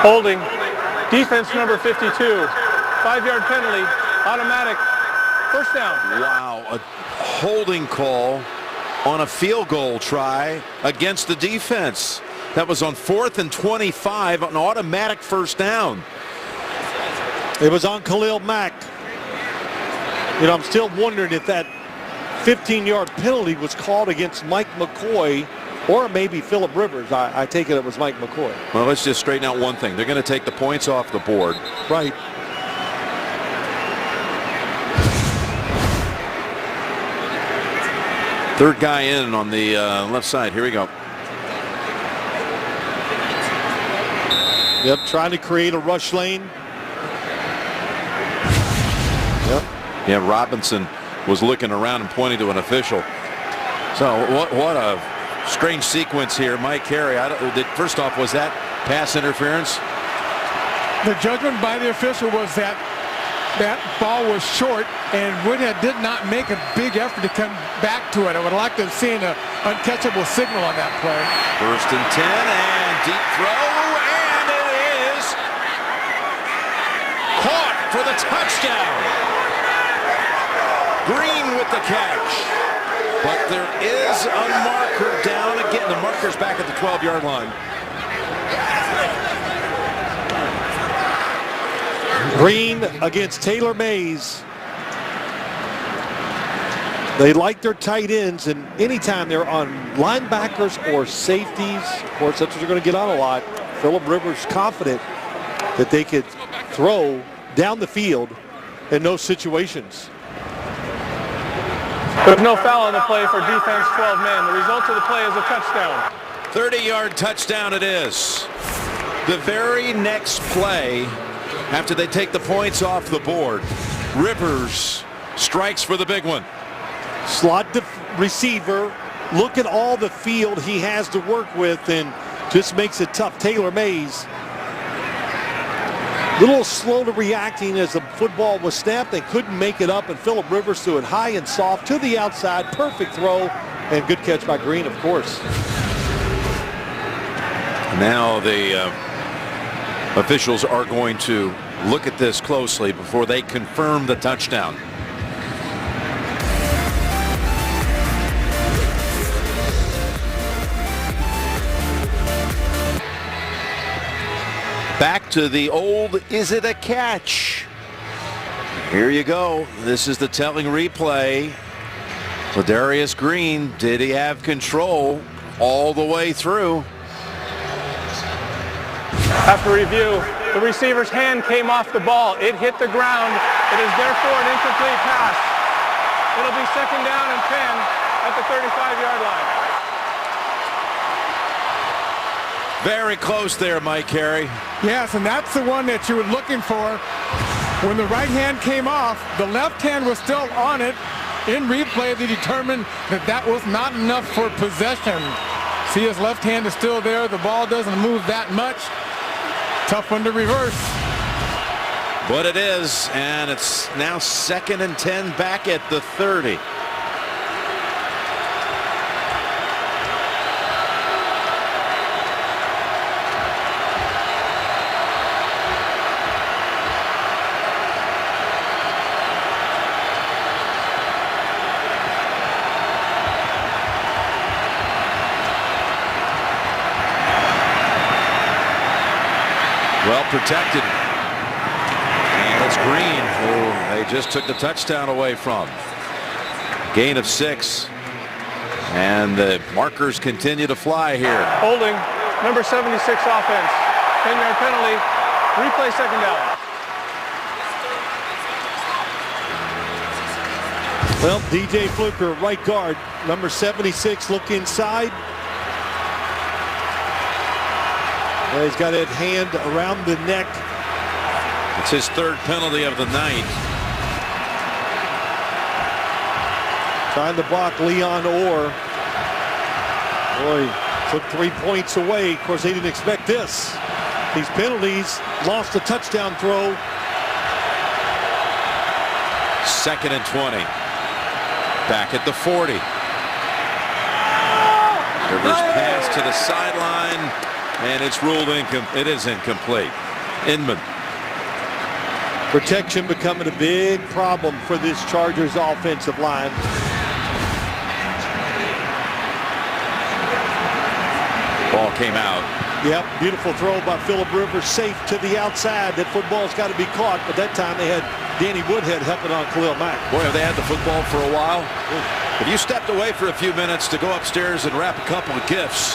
Holding. Defense number 52. 5-yard penalty. Automatic. 1st down. Wow, a holding call on a field goal try against the defense. That was on 4th and 25, an automatic 1st down. It was on Khalil Mack. You know, I'm still wondering if that 15-yard penalty was called against Mike McCoy or maybe Phillip Rivers. I take it was Mike McCoy. Well, let's just straighten out one thing. They're going to take the points off the board. Right. Third guy in on the left side. Here we go. Yep, trying to create a rush lane. Yep. Yeah, Robinson was looking around and pointing to an official. So what a strange sequence here. Mike Carey, first off, was that pass interference? The judgment by the official was that that ball was short, and Woodhead did not make a big effort to come back to it. I would like to have seen an uncatchable signal on that play. 1st and 10, and deep throw, and it is caught for the touchdown. Green with the catch. But there is a marker down again. The marker's back at the 12-yard line. Green against Taylor Mays. They like their tight ends, and anytime they're on linebackers or safeties, of course, that's what they're going to get on a lot. Phillip Rivers confident that they could throw down the field in those situations. There's no foul on the play for defense 12 men. The result of the play is a touchdown. 30-yard touchdown it is. The very next play, after they take the points off the board, Rivers strikes for the big one. Slot receiver, look at all the field he has to work with, and just makes it tough. Taylor Mays, a little slow to reacting as the football was snapped. They couldn't make it up, and Phillip Rivers threw it high and soft to the outside. Perfect throw, and good catch by Green, of course. Now the officials are going to look at this closely before they confirm the touchdown. Back to the old, is it a catch? Here you go. This is the telling replay. Ladarius Green, did he have control all the way through? After review, the receiver's hand came off the ball. It hit the ground. It is therefore an incomplete pass. It'll be 2nd down and 10 at the 35-yard line. Very close there, Mike Carey. Yes, and that's the one that you were looking for. When the right hand came off, the left hand was still on it. In replay, they determined that that was not enough for possession. See, his left hand is still there. The ball doesn't move that much. Tough one to reverse. But it is, and it's now 2nd and 10 back at the 30. Well protected. And it's Green, who they just took the touchdown away from. Gain of 6. And the markers continue to fly here. Holding, number 76 offense. 10-yard penalty. Replay second down. Well, DJ Fluker, right guard, number 76, look inside. Well, he's got that hand around the neck. It's his 3rd penalty of the night. Trying to block Leon Orr. Boy, took 3 points away. Of course, they didn't expect this. These penalties, lost a touchdown throw. 2nd and 20. Back at the 40. Rivers pass to the sideline, and it's ruled it is incomplete. Inman. Protection becoming a big problem for this Chargers offensive line. Ball came out. Yep, beautiful throw by Phillip Rivers, safe to the outside. That football's got to be caught, but that time they had Danny Woodhead helping on Khalil Mack. Boy, have they had the football for a while. If you stepped away for a few minutes to go upstairs and wrap a couple of gifts,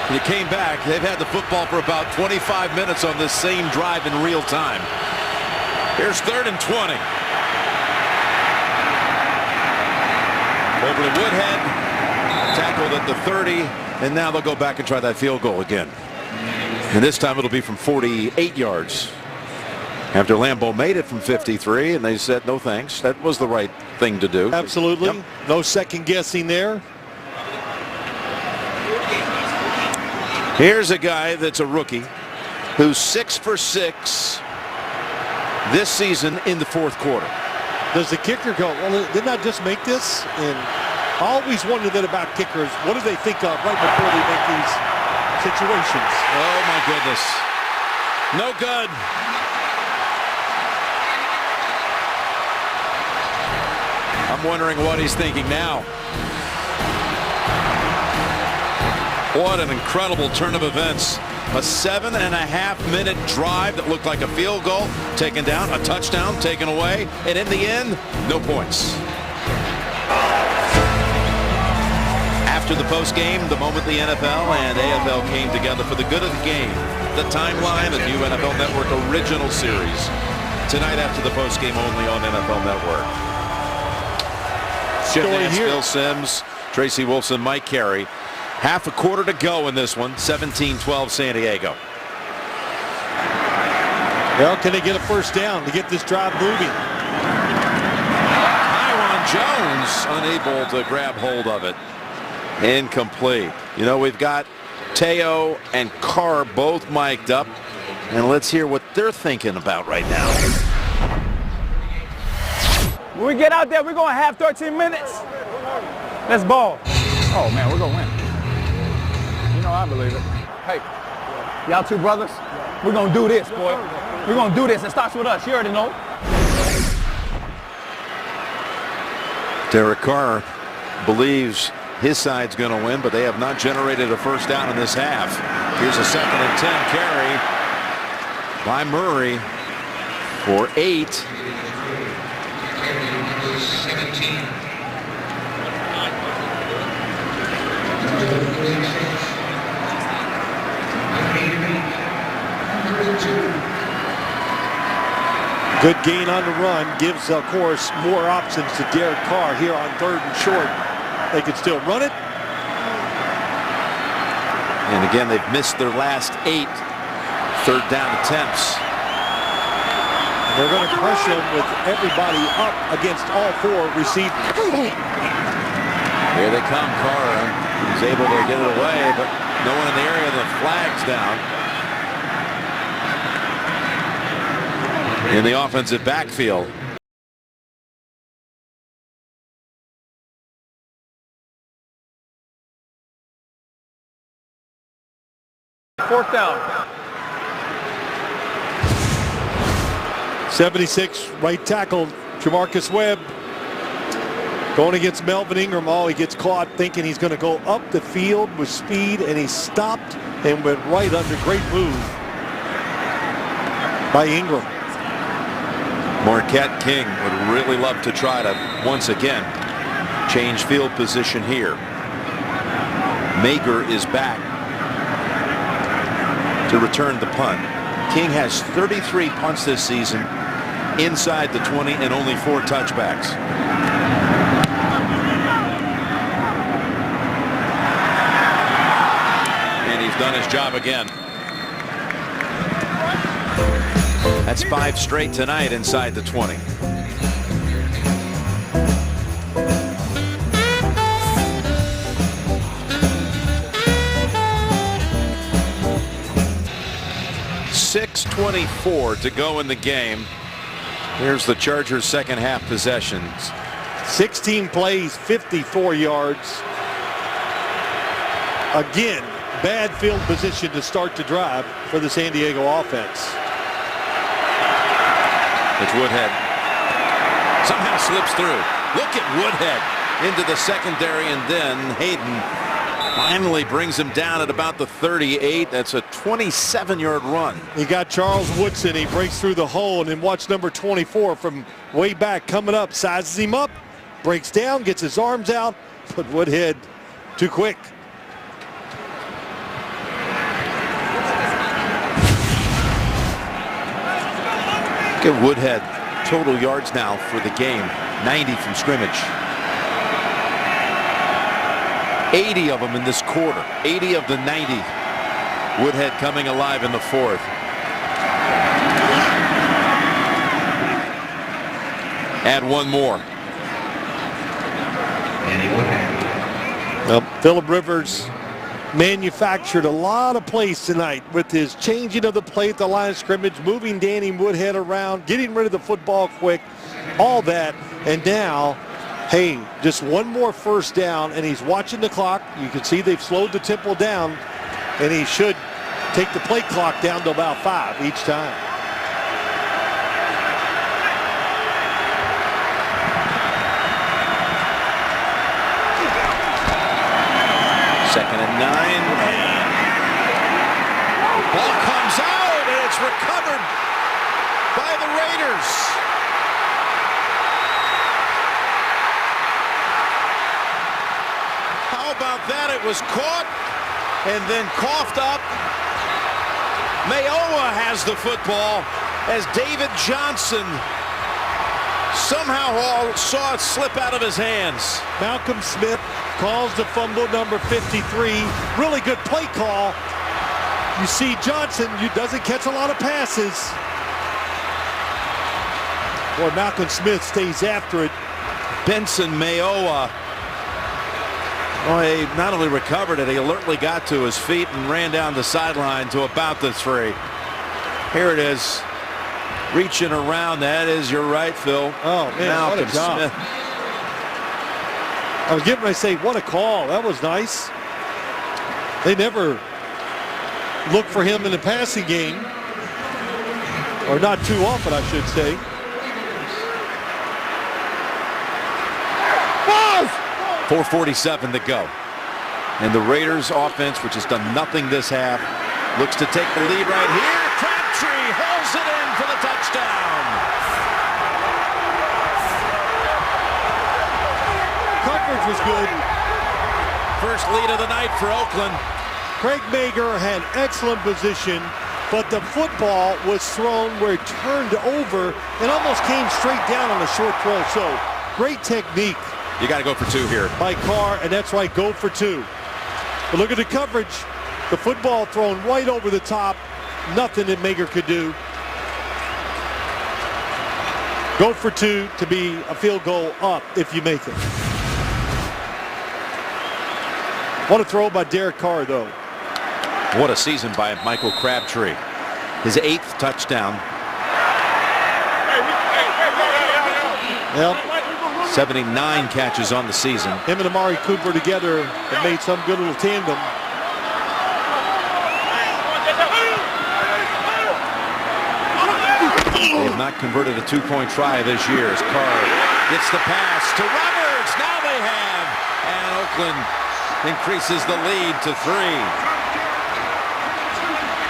and you came back, they've had the football for about 25 minutes on this same drive in real time. Here's 3rd and 20. Over to Woodhead, tackled at the 30, and now they'll go back and try that field goal again. And this time it'll be from 48 yards. After Lambeau made it from 53, and they said, no thanks. That was the right thing to do. Absolutely. Yep. No second guessing there. Here's a guy that's a rookie who's 6 for 6 this season in the 4th quarter. Does the kicker go, well, didn't I just make this? And I always wonder that about kickers. What do they think of right before they make these situations? Oh, my goodness. No good. I'm wondering what he's thinking now. What an incredible turn of events. A 7.5-minute drive that looked like a field goal taken down, a touchdown taken away, and in the end, no points. After the post game, the moment the NFL and AFL came together for the good of the game, the Timeline, a new NFL Network original series. Tonight after the post game only on NFL Network. Chip Nance, Phil Simms, Tracy Wolfson, Mike Carey. Half a quarter to go in this one. 17-12 San Diego. Well, can they get a first down to get this drive moving? Tyron Jones unable to grab hold of it. Incomplete. You know, we've got Teo and Carr both mic'd up. And let's hear what they're thinking about right now. When we get out there, we're going to have 13 minutes. Let's ball. Oh, man, we're going to win. You know I believe it. Hey, y'all two brothers, we're going to do this, boy. We're going to do this. It starts with us. You already know. Derek Carr believes his side's going to win, but they have not generated a first down in this half. Here's a 2nd and 10 carry by Murray for 8. Good gain on the run, gives, of course, more options to Derek Carr here on 3rd and short. They can still run it. And again, they've missed their last 8 third down attempts. They're going to pressure them with everybody up against all 4 receivers. Here they come. Carr is able to get it away, but no one in the area. The flag's down. In the offensive backfield. Fourth down. 76 right tackle Jamarcus Webb going against Melvin Ingram. Oh, he gets caught thinking he's going to go up the field with speed, and he stopped and went right under. Great move. by Ingram. Marquette King would really love to try to once again change field position here. Mager is back to return the punt. King has 33 punts this season inside the 20 and only 4 touchbacks. And he's done his job again. That's 5 straight tonight inside the 20. .6:24 to go in the game. Here's the Chargers' second half possessions. 16 plays, 54 yards. Again, bad field position to start the drive for the San Diego offense. It's Woodhead. Somehow slips through. Look at Woodhead into the secondary, and then Hayden finally brings him down at about the 38. That's a 27-yard run. You got Charles Woodson. He breaks through the hole, and then watch number 24 from way back coming up, sizes him up, breaks down, gets his arms out, but Woodhead too quick. Look at Woodhead. Total yards now for the game. 90 from scrimmage. 80 of them in this quarter. 80 of the 90. Woodhead coming alive in the 4th. Add one more. Well, Phillip Rivers manufactured a lot of plays tonight with his changing of the play at the line of scrimmage, moving Danny Woodhead around, getting rid of the football quick, all that. And now, hey, just one more first down, and he's watching the clock. You can see they've slowed the tempo down, and he should take the play clock down to about 5 each time. Second and 9. Ball comes out, and it's recovered by the Raiders. How about that? It was caught and then coughed up. Mayowa has the football as David Johnson somehow saw it slip out of his hands. Malcolm Smith calls the fumble, number 53. Really good play call. You see Johnson, doesn't catch a lot of passes. Boy, Malcolm Smith stays after it. Benson Mayowa, he not only recovered it, he alertly got to his feet and ran down the sideline to about the 3. Here it is. Reaching around. That is, you're right, Phil. Oh, man, Malcolm what a job. Smith. I was getting ready to say, what a call. That was nice. They never look for him in the passing game. Or not too often, I should say. 4:47 to go. And the Raiders offense, which has done nothing this half, looks to take the lead right here. Crabtree holds it in for the touchdown. Coverage was good. First lead of the night for Oakland. Craig Mager had excellent position, but the football was thrown where it turned over and almost came straight down on a short throw. So great technique. You got to go for 2 here. By Carr, and that's right, go for 2. But look at the coverage. The football thrown right over the top. Nothing that Mager could do. Go for 2 to be a field goal up if you make it. What a throw by Derek Carr, though. What a season by Michael Crabtree. His 8th touchdown. Yep. 79 catches on the season. Him and Amari Cooper together have made some good little tandem. They have not converted a 2-point try this year as Carr gets the pass to Roberts. Now they have. And Oakland increases the lead to 3.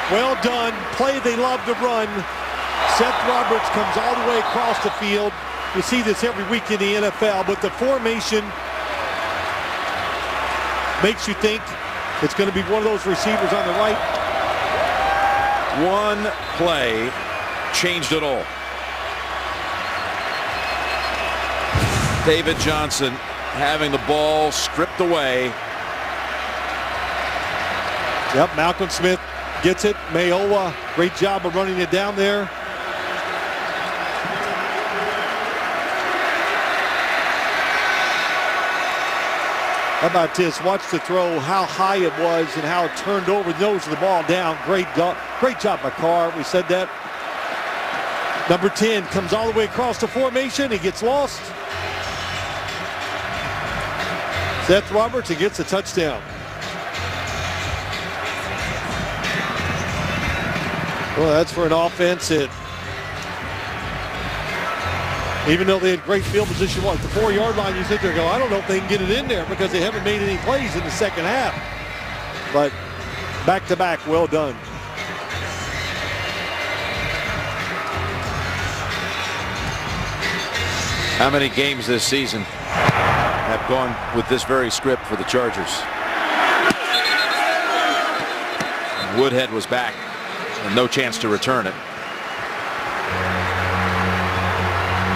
Well done. Play they love to run. Seth Roberts comes all the way across the field. You see this every week in the NFL, but the formation makes you think it's going to be one of those receivers on the right. One play changed it all. David Johnson having the ball stripped away. Yep, Malcolm Smith gets it. Mayowa, great job of running it down there. How about this? Watch the throw, how high it was and how it turned over, nose of the ball down. Great job by Carr. We said that. Number 10 comes all the way across the formation. He gets lost. Seth Roberts, he gets a touchdown. Well, that's for an offense that, even though they had great field position, at the 4-yard line, you sit there and go, I don't know if they can get it in there because they haven't made any plays in the second half. But back-to-back, well done. How many games this season have gone with this very script for the Chargers? Woodhead was back and no chance to return it.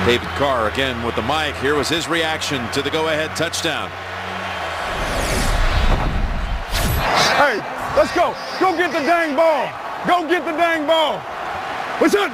David Carr again with the mic. Here was his reaction to the go-ahead touchdown. Hey, let's go. Go get the dang ball. Go get the dang ball. What's up?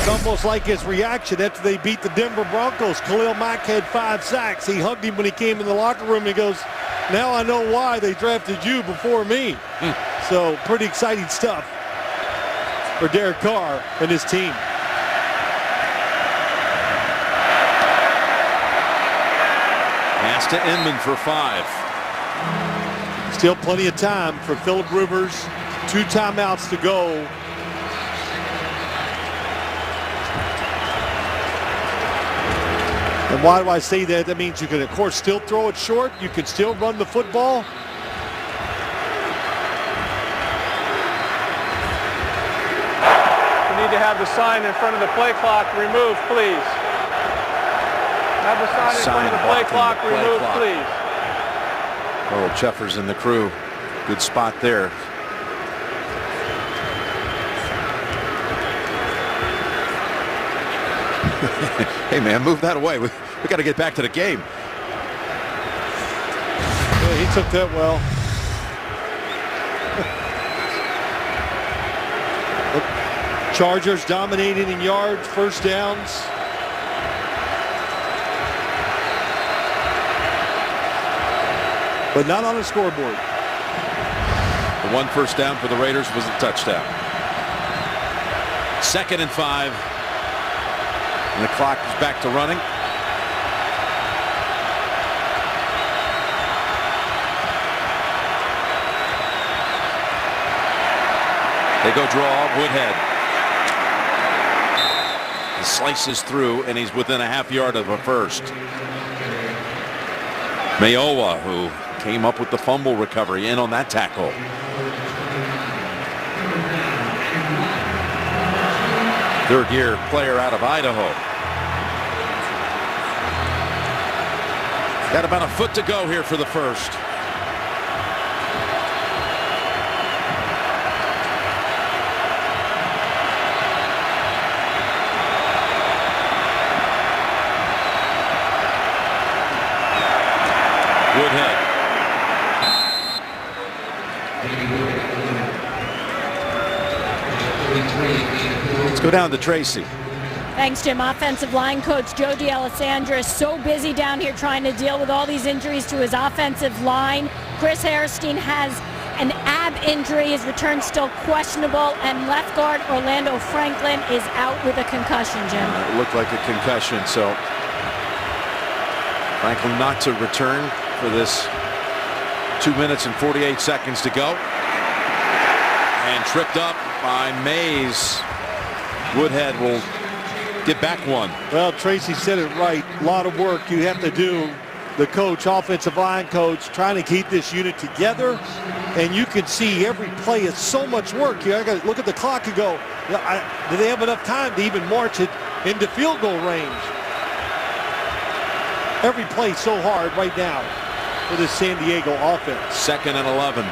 Almost like his reaction after they beat the Denver Broncos. Khalil Mack had 5 sacks. He hugged him when he came in the locker room. And he goes, now I know why they drafted you before me. So pretty exciting stuff for Derek Carr and his team. Pass to Inman for 5. Still plenty of time for Phillip Rivers. 2 timeouts to go. And why do I say that? That means you can, of course, still throw it short. You can still run the football. We need to have the sign in front of the play clock removed, please. Have the sign in front of the play clock removed, please. Oh, Cheffers and the crew. Good spot there. Hey, man, move that away. We got to get back to the game. Yeah, he took that well. The Chargers dominating in yards, first downs. But not on the scoreboard. The 1 first down for the Raiders was a touchdown. 2nd and 5. And the clock is back to running. They go draw. Woodhead. He slices through, and he's within a half yard of a first. Mayowa, who came up with the fumble recovery, in on that tackle. Third-year player out of Idaho. Got about a foot to go here for the first. Woodhead. Let's go down to Tracy. Thanks, Jim. Offensive line coach Joe D'Alessandro is so busy down here trying to deal with all these injuries to his offensive line. Chris Hairston has an ab injury. His return still questionable. And left guard Orlando Franklin is out with a concussion, Jim. It looked like a concussion, so Franklin not to return for this 2 minutes and 48 seconds to go. And tripped up by Mays. Woodhead will get back one. Well, Tracy said it right. A lot of work you have to do. The coach, offensive line coach, trying to keep this unit together. And you can see every play is so much work. You got to look at the clock and go, do they have enough time to even march it into field goal range? Every play so hard right now for this San Diego offense. 2nd and 11.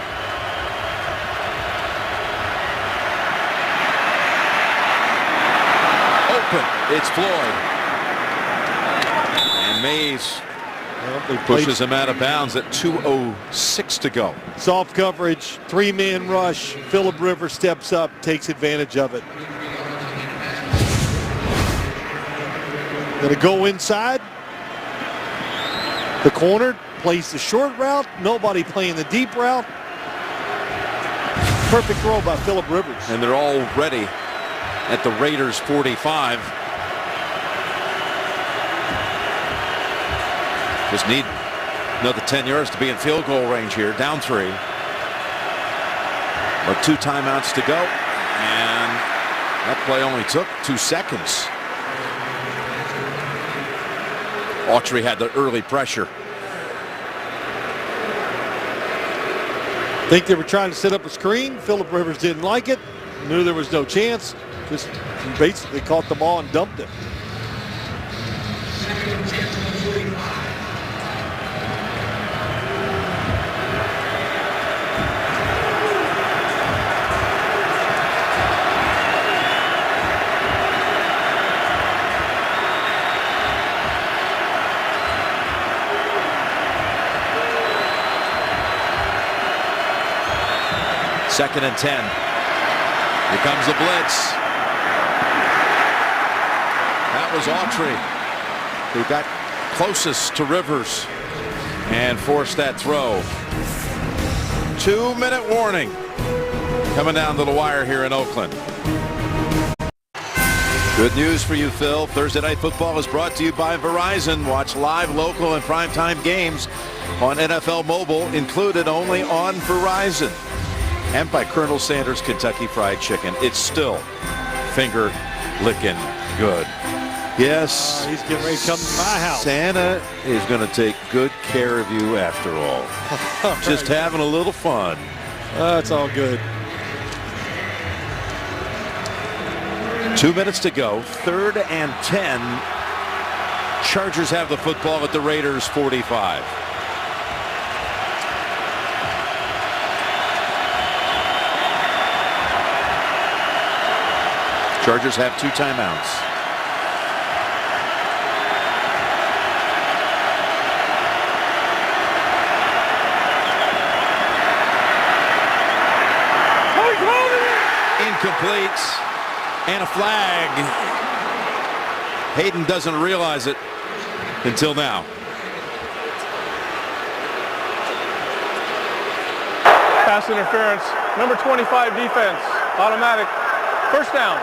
Open. It's Floyd. And Mays pushes him out of bounds at 2:06 to go. Soft coverage, 3-man rush. Phillip Rivers steps up, takes advantage of it. Going to go inside. The corner plays the short route. Nobody playing the deep route. Perfect throw by Phillip Rivers. And they're already at the Raiders 45. Just need another 10 yards to be in field goal range here. Down 3. But 2 timeouts to go. And that play only took 2 seconds. Autry had the early pressure. Think they were trying to set up a screen. Phillip Rivers didn't like it. Knew there was no chance. Just basically caught the ball and dumped it. Second and 10. Here comes the blitz. That was Autry who got closest to Rivers and forced that throw. 2-minute warning coming down to the wire here in Oakland. Good news for you, Phil. Thursday Night Football is brought to you by Verizon. Watch live, local, and primetime games on NFL Mobile, included only on Verizon. And by Colonel Sanders Kentucky Fried Chicken. It's still finger-licking good. Yes. He's getting ready to come to my house. Santa is going to take good care of you after all. Just having a little fun. That's all good. 2 minutes to go. 3rd and 10. Chargers have the football at the Raiders 45. Chargers have 2 timeouts. Incomplete. And a flag. Hayden doesn't realize it until now. Pass interference. Number 25 defense. Automatic. First down.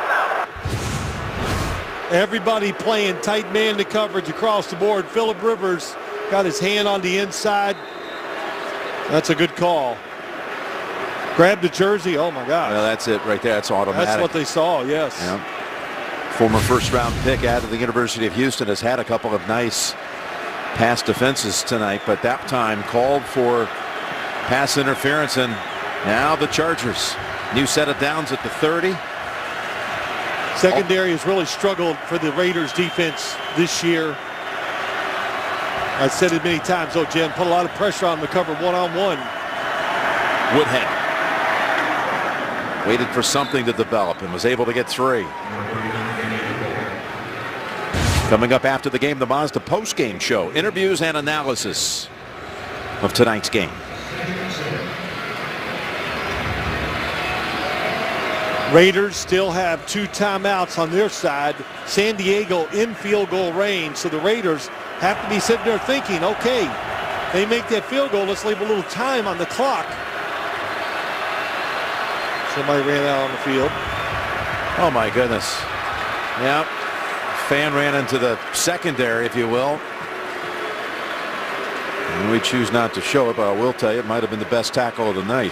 Everybody playing tight man to coverage across the board. Phillip Rivers got his hand on the inside. That's a good call. Grabbed the jersey. Oh, my God. Well, that's it right there. That's automatic. That's what they saw, yes. Yeah. Former first-round pick out of the University of Houston has had a couple of nice pass defenses tonight, but that time called for pass interference, and now the Chargers. New set of downs at the 30. Secondary has really struggled for the Raiders defense this year. I've said it many times, though, Jim, put a lot of pressure on them to cover one-on-one. Woodhead waited for something to develop and was able to get 3. Coming up after the game, the Mazda post-game show. Interviews and analysis of tonight's game. Raiders still have 2 timeouts on their side. San Diego in field goal range, so the Raiders have to be sitting there thinking, okay, they make that field goal, let's leave a little time on the clock. Somebody ran out on the field. Oh, my goodness. Yep. Fan ran into the secondary, if you will. And we choose not to show it, but I will tell you, it might have been the best tackle of the night.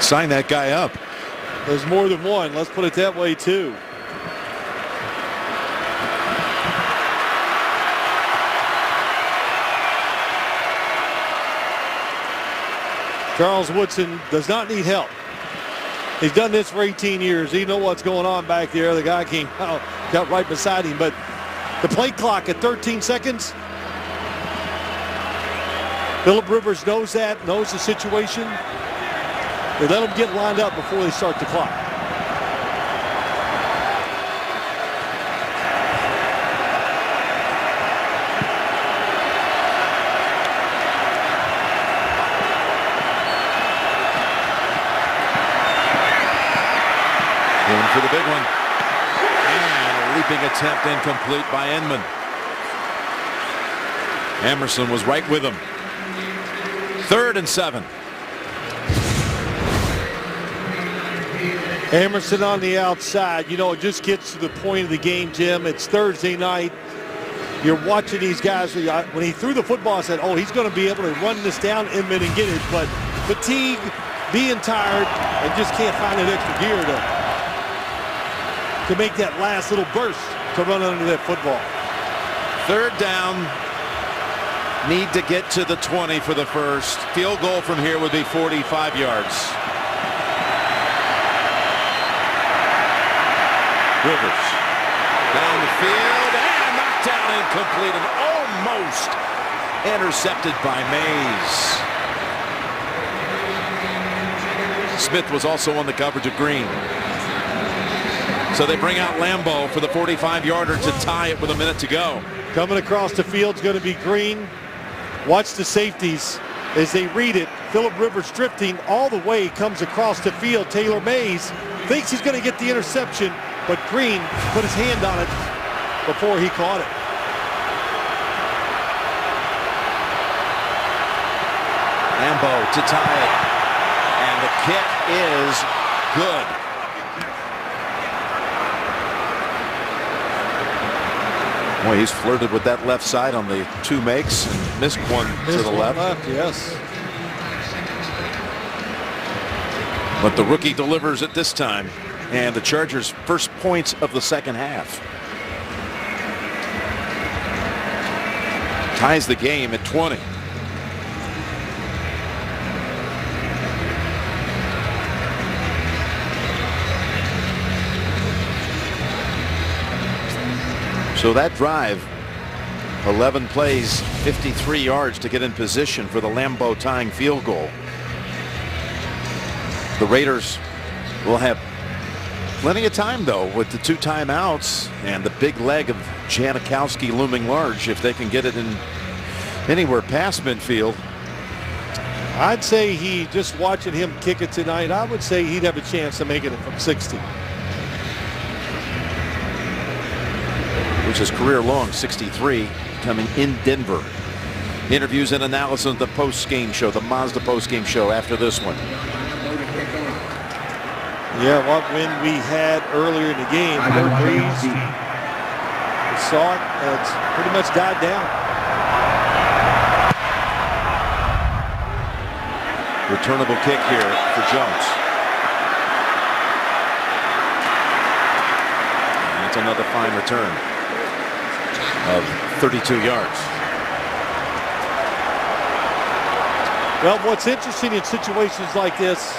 Sign that guy up. There's more than one. Let's put it that way, too. Charles Woodson does not need help. He's done this for 18 years. He knows what's going on back there. The guy came out, got right beside him. But the play clock at 13 seconds. Phillip Rivers knows that, knows the situation. They let them get lined up before they start the clock. For the big one. And a leaping attempt incomplete by Inman. Emerson was right with him. 3rd and 7. Emerson on the outside. You know, it just gets to the point of the game, Jim. It's Thursday night. You're watching these guys. When he threw the football, I said, oh, he's going to be able to run this down Inman and get it. But fatigue, being tired, and just can't find that extra gear to make that last little burst to run under that football. 3rd down. Need to get to the 20 for the first. Field goal from here would be 45 yards. Rivers down the field and knocked down incomplete and almost intercepted by Mays. Smith was also on the coverage of Green. So they bring out Lambeau for the 45-yarder to tie it with a minute to go. Coming across the field is going to be Green. Watch the safeties as they read it. Phillip Rivers drifting all the way, comes across the field. Taylor Mays thinks he's going to get the interception, but Green put his hand on it before he caught it. Lambeau to tie it. And the kick is good. Boy, he's flirted with that left side on the 2 makes and missed one to the left. Yes. But the rookie delivers it this time. And the Chargers' first points of the second half. Ties the game at 20. So that drive, 11 plays, 53 yards to get in position for the Lambeau tying field goal. The Raiders will have plenty of time, though, with the 2 timeouts and the big leg of Janikowski looming large if they can get it in anywhere past midfield. I'd say just watching him kick it tonight, I would say he'd have a chance of making it from 60. Which is career long, 63, coming in Denver. Interviews and analysis of the post-game show, the Mazda post-game show after this one. Yeah, what win we had earlier in the game. No breeze. We saw it. It's pretty much died down. Returnable kick here for Jones. And it's another fine return of 32 yards. Well, what's interesting in situations like this,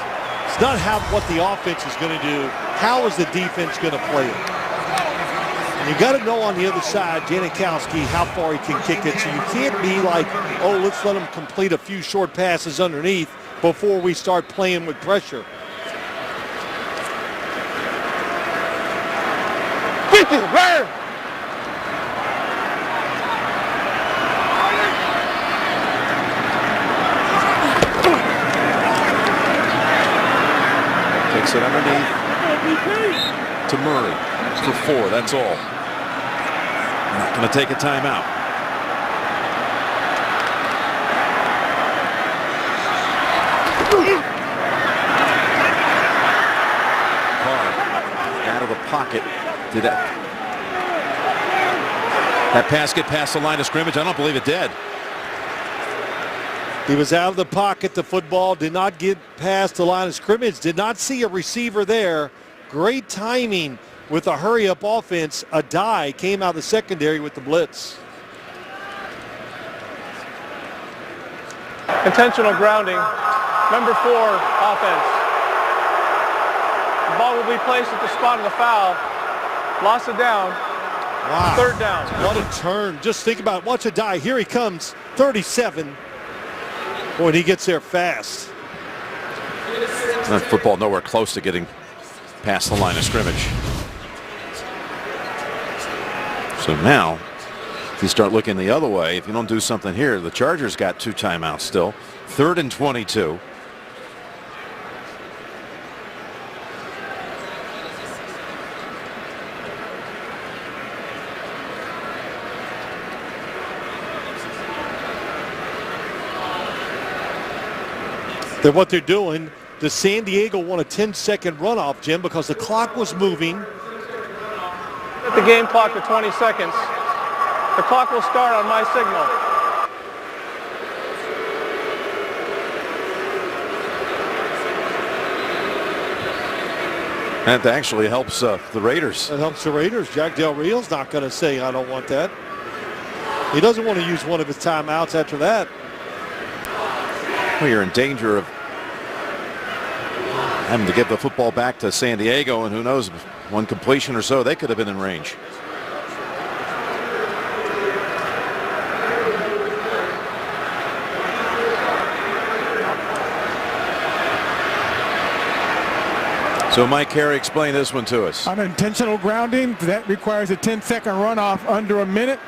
it's not what the offense is going to do. How is the defense going to play it? And you got to know on the other side, Janikowski, how far he can kick it. So you can't be like, oh, let's let him complete a few short passes underneath before we start playing with pressure. Get this, man! Takes it underneath to Murray for 4. That's all. Not going to take a timeout. Carr out of the pocket. Did that pass get past the line of scrimmage? I don't believe it did. He was out of the pocket. The football did not get past the line of scrimmage. Did not see a receiver there. Great timing with a hurry-up offense. Adai came out of the secondary with the blitz. Intentional grounding. Number 4 offense. The ball will be placed at the spot of the foul. Loss of down. Wow. 3rd down. What a turn. Just think about it. Watch Adai. Here he comes. 37. Boy, and he gets there fast. That football nowhere close to getting past the line of scrimmage. So now, if you start looking the other way, if you don't do something here, the Chargers got 2 timeouts still. 3rd and 22. What they're doing, the San Diego won a 10-second runoff, Jim, because the clock was moving. Set the game clock to 20 seconds. The clock will start on my signal. That actually helps the Raiders. It helps the Raiders. Jack Del Rio's not going to say, I don't want that. He doesn't want to use one of his timeouts after that. Well, you're in danger of having to give the football back to San Diego, and who knows, one completion or so, they could have been in range. So Mike Carey, explain this one to us. Unintentional grounding, that requires a 10-second runoff under a minute.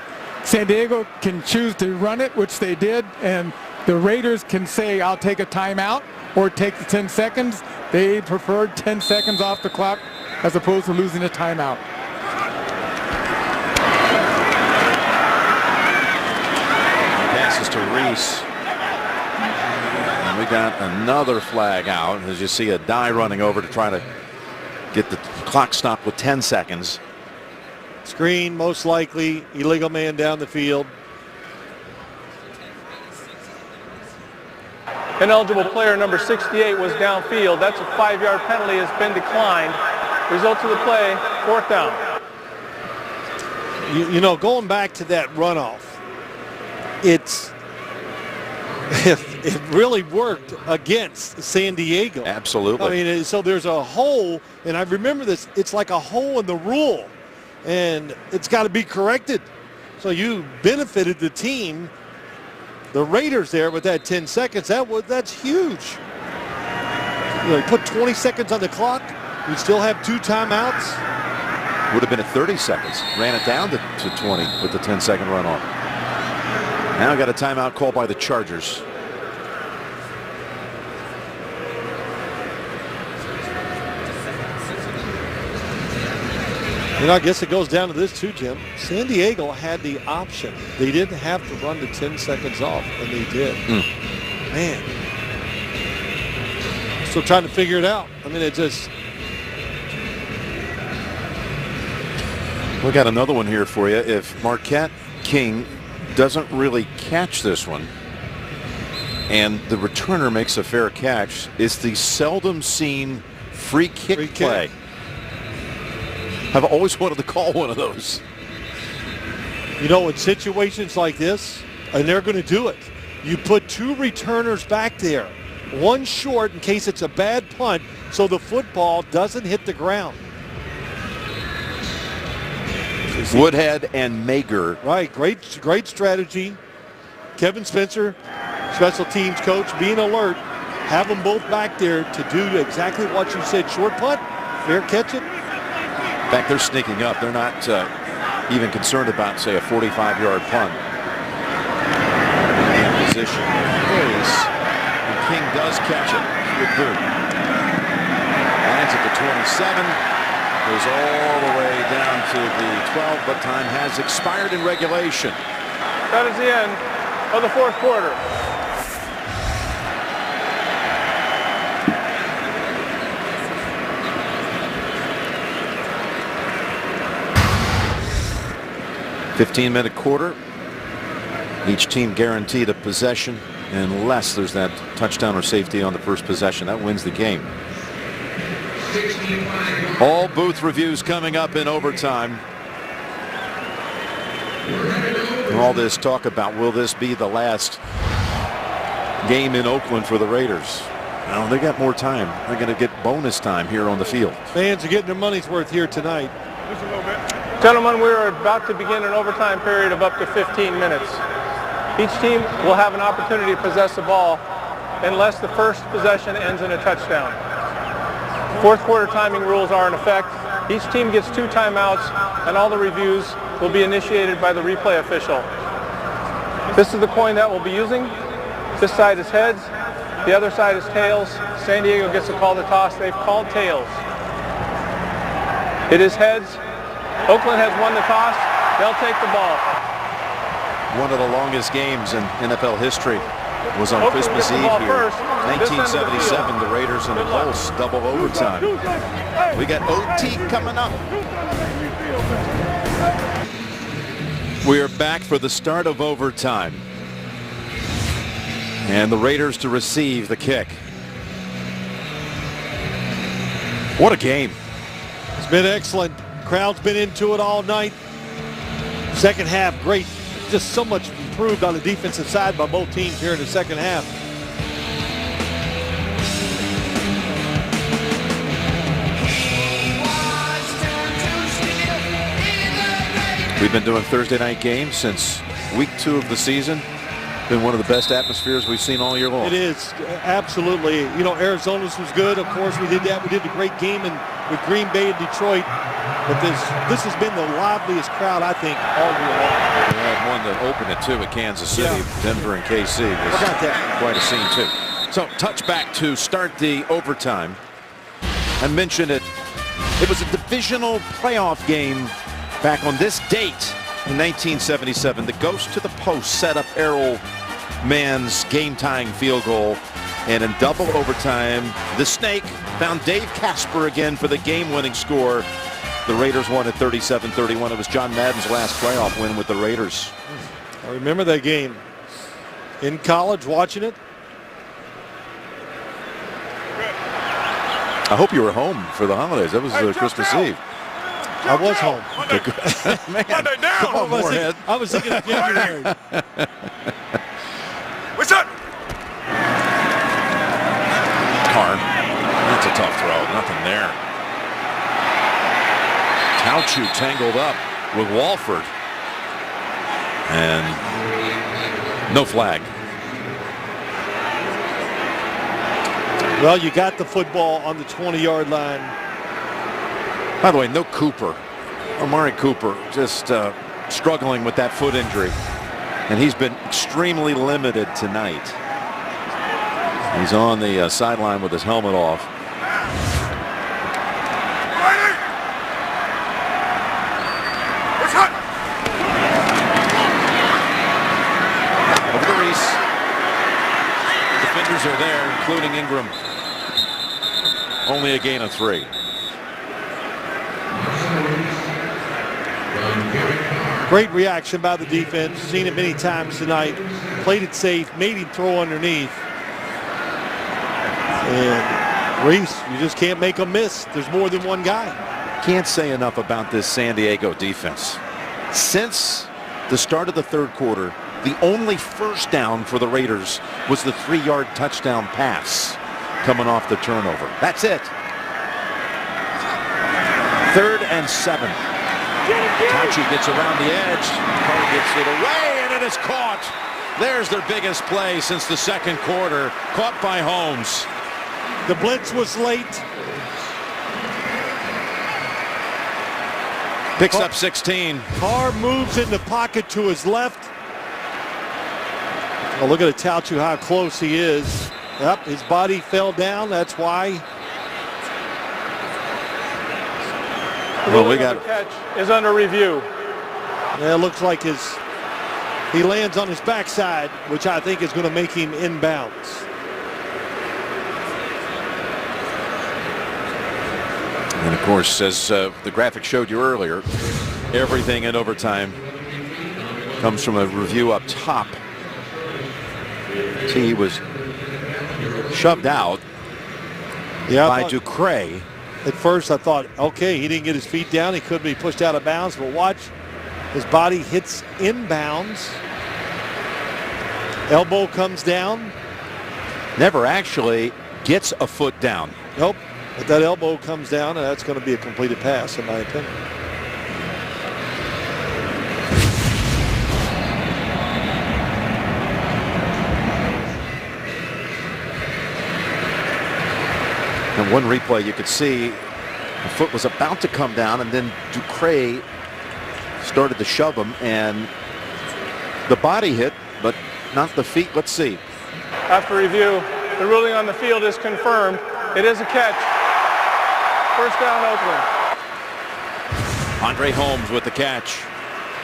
San Diego can choose to run it, which they did, and the Raiders can say, I'll take a timeout or take the 10 seconds. They preferred 10 seconds off the clock as opposed to losing a timeout. Passes to Reese. And we got another flag out as you see Adai running over to try to get the clock stopped with 10 seconds. Screen, most likely. Illegal man down the field. Ineligible player number 68 was downfield. That's a 5-yard penalty has been declined. Results of the play, 4th down. You know, going back to that runoff, it really worked against San Diego. Absolutely. I mean, so there's a hole, and I remember this, it's like a hole in the rule, and it's got to be corrected. So you benefited the team, the Raiders there with that 10 seconds. That's huge. You know, put 20 seconds on the clock. We still have 2 timeouts. Would have been at 30 seconds. Ran it down to 20 with the 10-second runoff. Now got a timeout called by the Chargers. You know, I guess it goes down to this too, Jim. San Diego had the option. They didn't have to run the 10 seconds off, and they did. Man. Still trying to figure it out. I mean, it just... We got another one here for you. If Marquette King doesn't really catch this one, and the returner makes a fair catch, it's the seldom seen free kick play. I've always wanted to call one of those. You know, in situations like this, and they're going to do it, you put 2 returners back there, one short in case it's a bad punt, so the football doesn't hit the ground. Woodhead and Mager. Right, great strategy. Kevin Spencer, special teams coach, being alert. Have them both back there to do exactly what you said. Short punt, fair catch it. In fact, they're sneaking up. They're not even concerned about, say, a 45-yard punt. In position is, and King does catch it. Good boot. Lands at the 27. Goes all the way down to the 12, but time has expired in regulation. That is the end of the 4th quarter. $15-minute quarter. Each team guaranteed a possession. unless there's that touchdown or safety on the first possession. That wins the game. All booth reviews coming up in overtime. And all this talk about, will this be the last game in Oakland for the Raiders? No, they got more time. They're going to get bonus time here on the field. Fans are getting their money's worth here tonight. Gentlemen, we're about to begin an overtime period of up to 15 minutes. Each team will have an opportunity to possess the ball unless the first possession ends in a touchdown. Fourth quarter timing rules are in effect. Each team gets 2 timeouts, and all the reviews will be initiated by the replay official. This is the coin that we'll be using. This side is heads, the other side is tails. San Diego gets to call the toss. They've called tails. It is heads. Oakland has won the toss. They'll take the ball. One of the longest games in NFL history was on Oakland Christmas gets the Eve ball here. first. This end of the 1977, field. the Raiders and the Colts double overtime. We got OT coming up. We are back for the start of overtime. And the Raiders to receive the kick. What a game. It's been excellent. Crowd's been into it all night. Second half, great. Just so much improved on the defensive side by both teams here in the second half. We've been doing Thursday night games since week 2 of the season. Been one of the best atmospheres we've seen all year long. It is, absolutely. You know, Arizona's was good. Of course, we did that. We did a great game with Green Bay and Detroit. But this has been the liveliest crowd, I think, all year long. We had one that opened it, too, at Kansas City. Yeah. Denver and KC. Was Forgot that. quite a scene, too. So, touchback to start the overtime. I mentioned it. It was a divisional playoff game back on this date in 1977. The ghost to the post set up Errol Mann's game-tying field goal. And in double overtime, the Snake found Dave Casper again for the game-winning score. The Raiders won at 37-31. It was John Madden's last playoff win with the Raiders. I remember that game. In college, watching it. I hope you were home for the holidays. That was Christmas Eve. I was home. Man, come on, Moorhead. I was thinking of January. What's up? Carr. That's a tough throw. Nothing there. Tauchu tangled up with Walford. And no flag. Well, you got the football on the 20-yard line. By the way, no Cooper. Amari Cooper just struggling with that foot injury. And he's been extremely limited tonight. He's on the sideline with his helmet off. Over to Reese. Defenders are there, including Ingram. Only a gain of 3. Great reaction by the defense. Seen it many times tonight. Played it safe. Made him throw underneath. And Reese, you just can't make them miss. There's more than one guy. Can't say enough about this San Diego defense. Since the start of the third quarter, the only first down for the Raiders was the 3-yard touchdown pass coming off the turnover. That's it. 3rd and 7. Tauchu gets around the edge. Carr gets it away, and it is caught. There's their biggest play since the second quarter. Caught by Holmes. The blitz was late. Picks up 16. Carr moves in the pocket to his left. Oh, look at Tauchu, how close he is. Yep, his body fell down. That's why. Well, we got The catch is under review. Yeah, it looks like he lands on his backside, which I think is going to make him inbounds. And of course, as the graphic showed you earlier, everything in overtime comes from a review up top. See, he was shoved out by Ducray. At first I thought, okay, he didn't get his feet down. He could be pushed out of bounds, but watch, his body hits inbounds. Elbow comes down. Never actually gets a foot down. Nope, but that elbow comes down, and that's going to be a completed pass, in my opinion. In one replay, you could see the foot was about to come down, and then Ducray started to shove him, and the body hit, but not the feet. Let's see. After review, the ruling on the field is confirmed. It is a catch. First down, Oakland. Andre Holmes with the catch.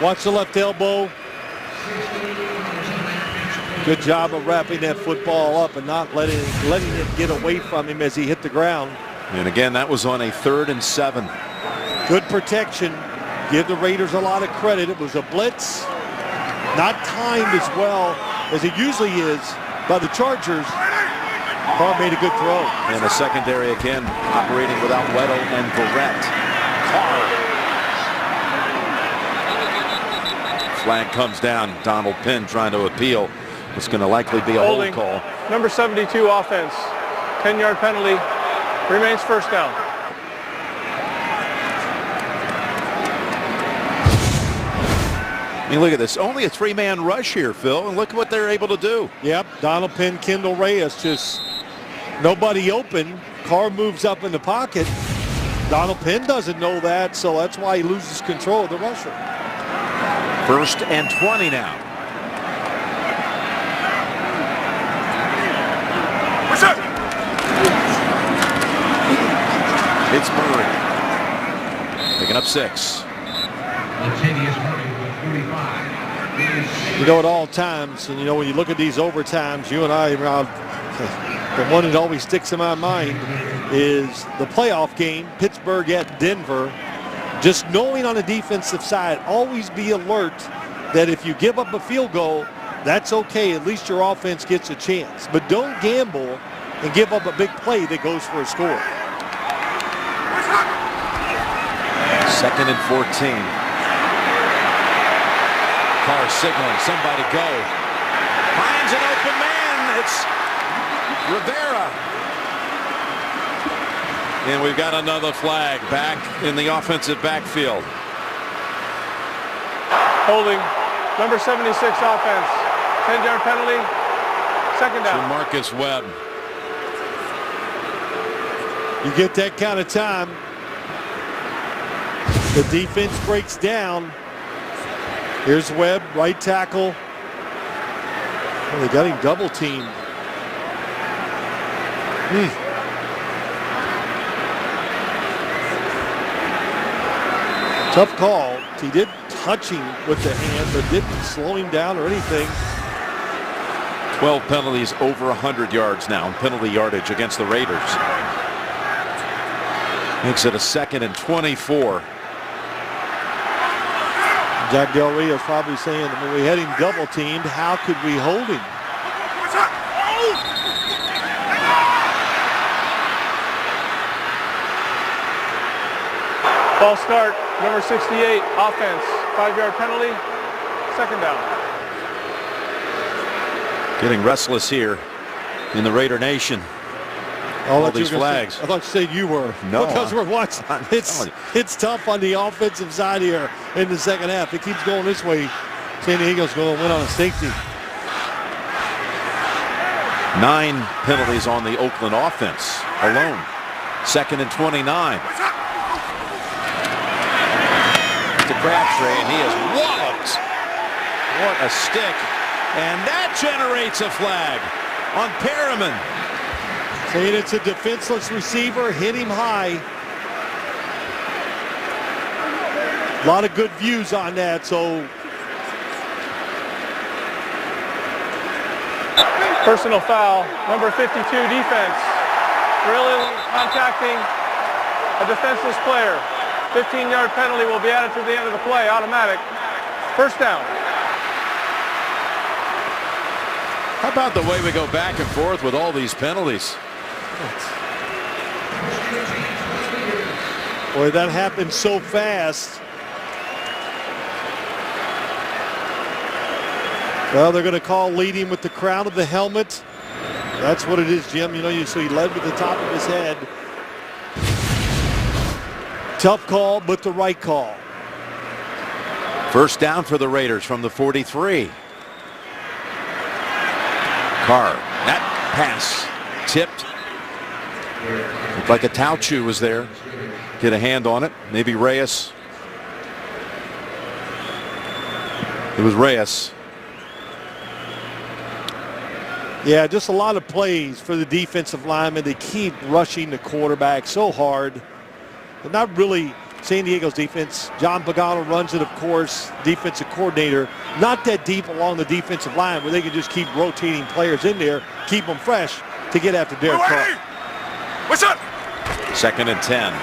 Watch the left elbow. Good job of wrapping that football up and not letting it get away from him as he hit the ground. And again, that was on a 3rd and 7. Good protection. Give the Raiders a lot of credit. It was a blitz, not timed as well as it usually is by the Chargers. Carr made a good throw. And a secondary again operating without Weddle and Barrett. Carr. Flag comes down. Donald Penn trying to appeal. It's going to likely be a hold call. Number 72 offense. 10-yard penalty. Remains first down. I mean, look at this. Only a 3-man rush here, Phil, and look what they're able to do. Yep, Donald Penn, Kendall Reyes, just nobody open. Carr moves up in the pocket. Donald Penn doesn't know that, so that's why he loses control of the rusher. 1st and 20 now. Pittsburgh picking up 6. You know, at all times, and you know, when you look at these overtimes, you and I, Rob, the one that always sticks in my mind is the playoff game, Pittsburgh at Denver. Just knowing on the defensive side, always be alert that if you give up a field goal, that's okay. At least your offense gets a chance. But don't gamble and give up a big play that goes for a score. 2nd and 14. Carr signaling, somebody go. Finds an open man. It's Rivera. And we've got another flag back in the offensive backfield. Holding. Number 76 offense. 10-yard penalty. Second down. Marcus Webb. You get that kind of time, the defense breaks down. Here's Webb, right tackle. Well, they got him double teamed. Tough call. He did touch him with the hand, but didn't slow him down or anything. 12 penalties, over 100 yards now in penalty yardage against the Raiders. Makes it a 2nd and 24. Jack Del Rio is probably saying, when we had him double teamed, how could we hold him? False start, number 68, offense. 5-yard penalty, second down. Getting restless here in the Raider Nation. All these flags. I thought you said you were. No. Because we're watching. It's tough on the offensive side here in the second half. It keeps going this way. San Diego's going to win on a safety. 9 penalties on the Oakland offense alone. 2nd and 29. To Crabtree, and he is walloped. What a stick. And that generates a flag on Perriman. Saying it's a defenseless receiver, hit him high. A lot of good views on that, so. Personal foul, number 52 defense. Really contacting a defenseless player. 15-yard penalty will be added to the end of the play, automatic. First down. How about the way we go back and forth with all these penalties? Boy, that happened so fast. Well, they're going to call leading with the crown of the helmet. That's what it is, Jim. You know, so he led with the top of his head. Tough call, but the right call. First down for the Raiders from the 43. Carr, that pass tipped. Looked like a Tauchu was there. Get a hand on it. Maybe Reyes. It was Reyes. Yeah, just a lot of plays for the defensive linemen. They keep rushing the quarterback so hard. But not really San Diego's defense. John Pagano runs it, of course, defensive coordinator. Not that deep along the defensive line where they can just keep rotating players in there, keep them fresh to get after Derek Carr. What's up? 2nd and 10.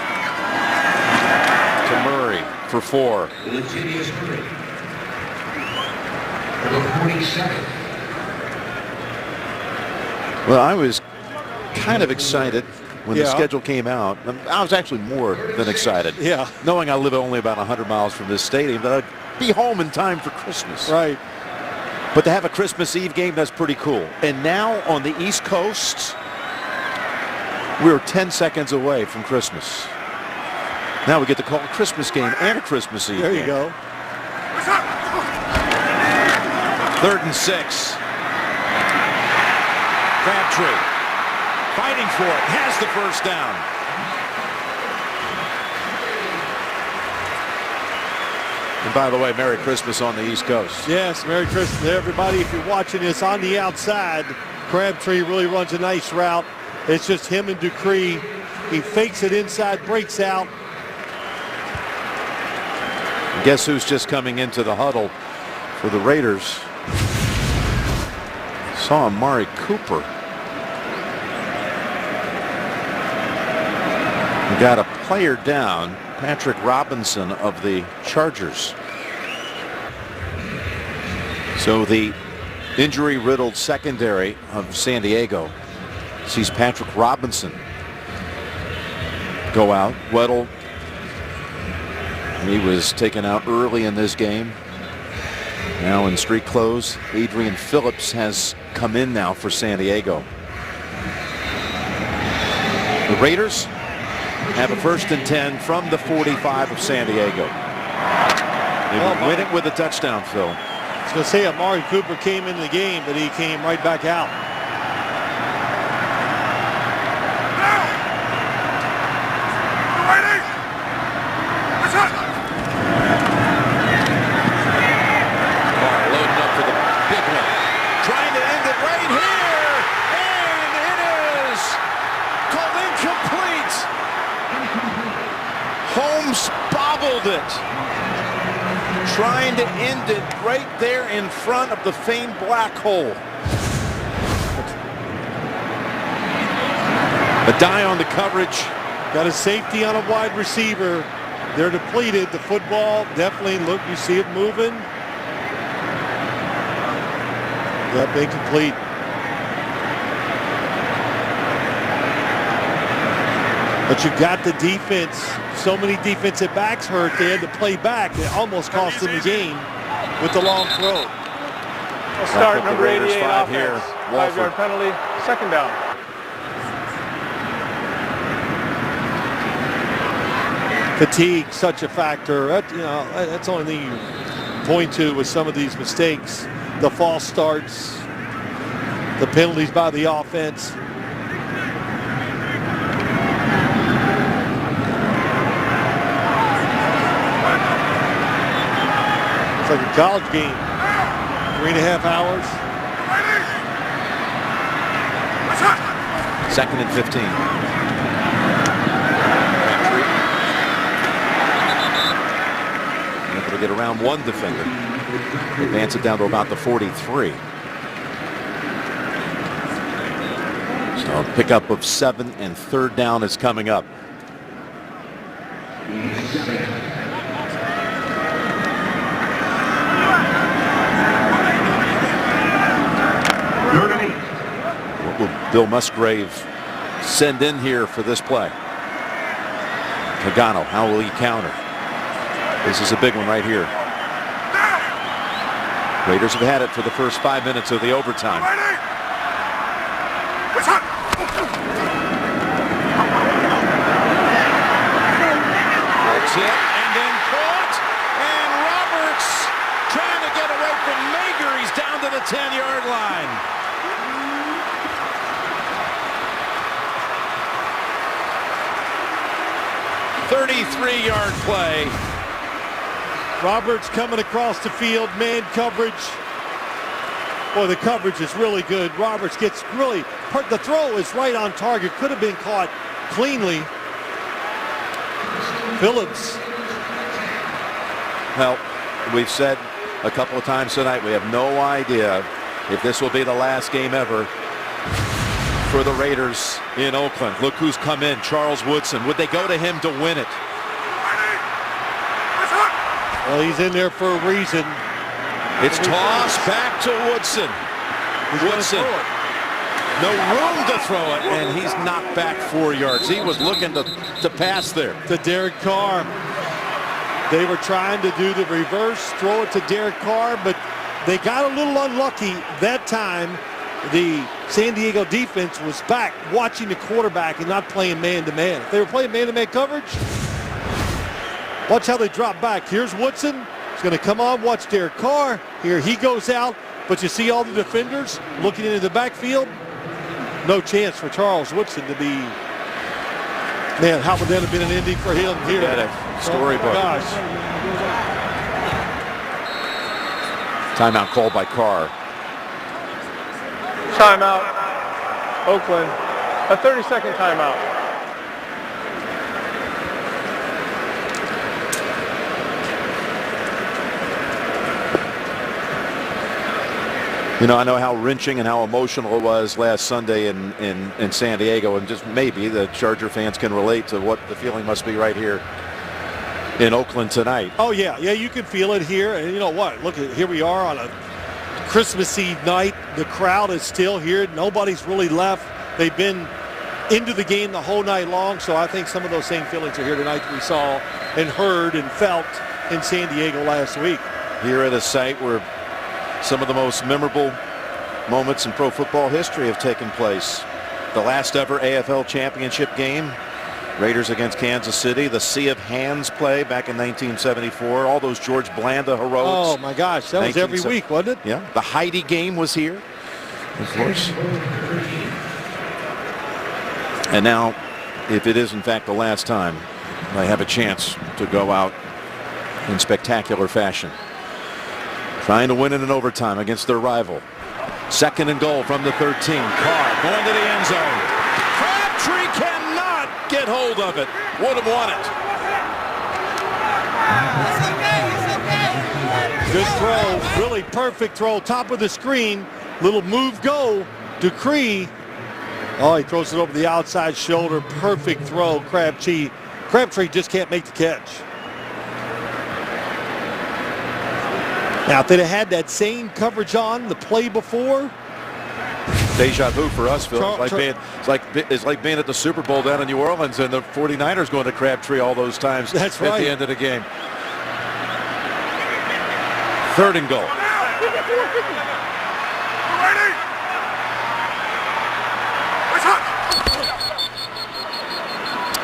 To Murray for 4. Latavius Murray. Number 47. Well, I was kind of excited when the schedule came out. I was actually more than excited. Yeah. Knowing I live only about 100 miles from this stadium, that I'd be home in time for Christmas. Right. But to have a Christmas Eve game, that's pretty cool. And now on the East Coast, we're 10 seconds away from Christmas. Now we get to call a Christmas game and a Christmas Eve There game. you go. What's up? 3rd and 6. Crabtree fighting for it, has the first down. And by the way, Merry Christmas on the East Coast. Yes, Merry Christmas to everybody. If you're watching this on the outside, Crabtree really runs a nice route. It's just him and Dupree. He fakes it inside, breaks out. Guess who's just coming into the huddle for the Raiders? Saw Amari Cooper. We got a player down, Patrick Robinson of the Chargers. So the injury-riddled secondary of San Diego sees Patrick Robinson go out. Weddle, he was taken out early in this game. Now in street clothes, Adrian Phillips has come in now for San Diego. The Raiders have a 1st and 10 from the 45 of San Diego. They will win it with a touchdown, Phil. I was going to say Amari Cooper came into the game, but he came right back out. What's up? Loading up for the big one. Trying to end it right here. And it is called incomplete. Holmes bobbled it. Trying to end it right there in front of the famed black hole. A die on the coverage. Got a safety on a wide receiver. They're depleted. The football definitely, look, you see it moving. Yep, incomplete. But you got the defense. So many defensive backs hurt. They had to play back. It almost cost them the game with the long throw. We'll start number 88 5 offense. here. 5-yard penalty, 2nd down. Fatigue, such a factor. That's the only thing you point to with some of these mistakes. The false starts, the penalties by the offense. It's like a college game. 3.5 hours. What's up? 2nd and 15. Able to get around one defender. Advance it down to about the 43. So a pickup of 7 and 3rd down is coming up. Third and Bill Musgrave send in here for this play. Pagano, how will he counter? This is a big one right here. Raiders have had it for the first 5 minutes of the overtime. That's it, and then caught, and Roberts trying to get away from Mager. He's down to the 10-yard line. "33-yard play." Roberts coming across the field, man coverage. Boy, the coverage is really good. Roberts gets really, the throw is right on target. Could have been caught cleanly. Phillips. Well, we've said a couple of times tonight, we have no idea if this will be the last game ever for the Raiders in Oakland. Look who's come in, Charles Woodson. Would they go to him to win it? Well, he's in there for a reason. It's tossed back to Woodson. Woodson, no room to throw it, and he's knocked back 4 yards. He was looking to pass there. To Derek Carr. They were trying to do the reverse, throw it to Derek Carr, but they got a little unlucky that time. The San Diego defense was back watching the quarterback and not playing man-to-man. If they were playing man-to-man coverage, watch how they drop back. Here's Woodson. He's going to come on. Watch Derek Carr. Here he goes out. But you see all the defenders looking into the backfield. No chance for Charles Woodson to be. Man, how would that have been an ending for him here? Storybook. Oh, gosh. Timeout called by Carr. Timeout. Oakland. A 30-second timeout. You know, I know how wrenching and how emotional it was last Sunday in San Diego, and just maybe the Charger fans can relate to what the feeling must be right here in Oakland tonight. Oh, yeah. Yeah, you can feel it here. And you know what? Look, here we are on a Christmas Eve night. The crowd is still here. Nobody's really left. They've been into the game the whole night long, so I think some of those same feelings are here tonight that we saw and heard and felt in San Diego last week. Here at a site where some of the most memorable moments in pro football history have taken place. The last ever AFL championship game, Raiders against Kansas City. The Sea of Hands play back in 1974. All those George Blanda heroics. Oh, my gosh. That was every week, wasn't it? Yeah. The Heidi game was here, of course. And now, if it is in fact the last time, they have a chance to go out in spectacular fashion. Trying to win in an overtime against their rival. 2nd and goal from the 13. Carr going to the end zone. Crabtree cannot get hold of it. Would have won it. Good throw. Really perfect throw. Top of the screen. Little move go. Dupree. Oh, he throws it over the outside shoulder. Perfect throw. Crabtree just can't make the catch. Now, if they'd have had that same coverage on the play before. Deja vu for us, Phil. It's like being at the Super Bowl down in New Orleans and the 49ers going to Crabtree all those times. That's at right. the end of the game. 3rd and goal.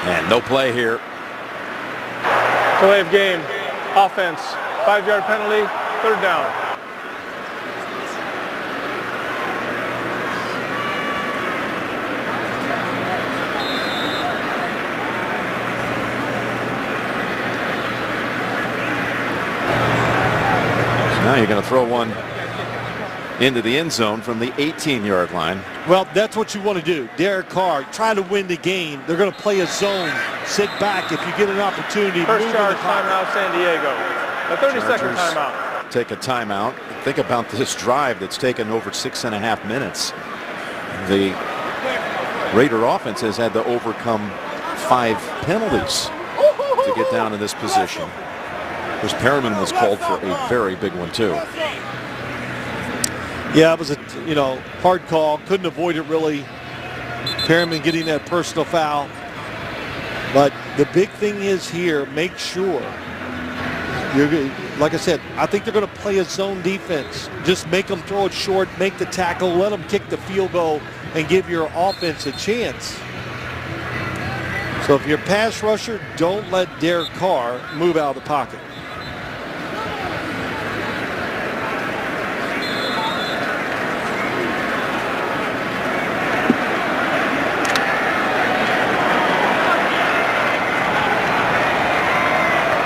And no play here. Delay of game. Offense. 5-yard penalty. 3rd down. So now you're going to throw one into the end zone from the 18-yard line. Well, that's what you want to do. Derek Carr, try to win the game. They're going to play a zone. Sit back if you get an opportunity. First charge timeout, San Diego. A 30-second timeout. Take a timeout. Think about this drive that's taken over 6.5 minutes. The Raider offense has had to overcome 5 penalties to get down in this position. Of course, Perriman was called for a very big one too. Yeah, it was a hard call. Couldn't avoid it really. Perriman getting that personal foul. But the big thing is here, make sure like I said, I think they're going to play a zone defense. Just make them throw it short, make the tackle, let them kick the field goal, and give your offense a chance. So if you're a pass rusher, don't let Derek Carr move out of the pocket.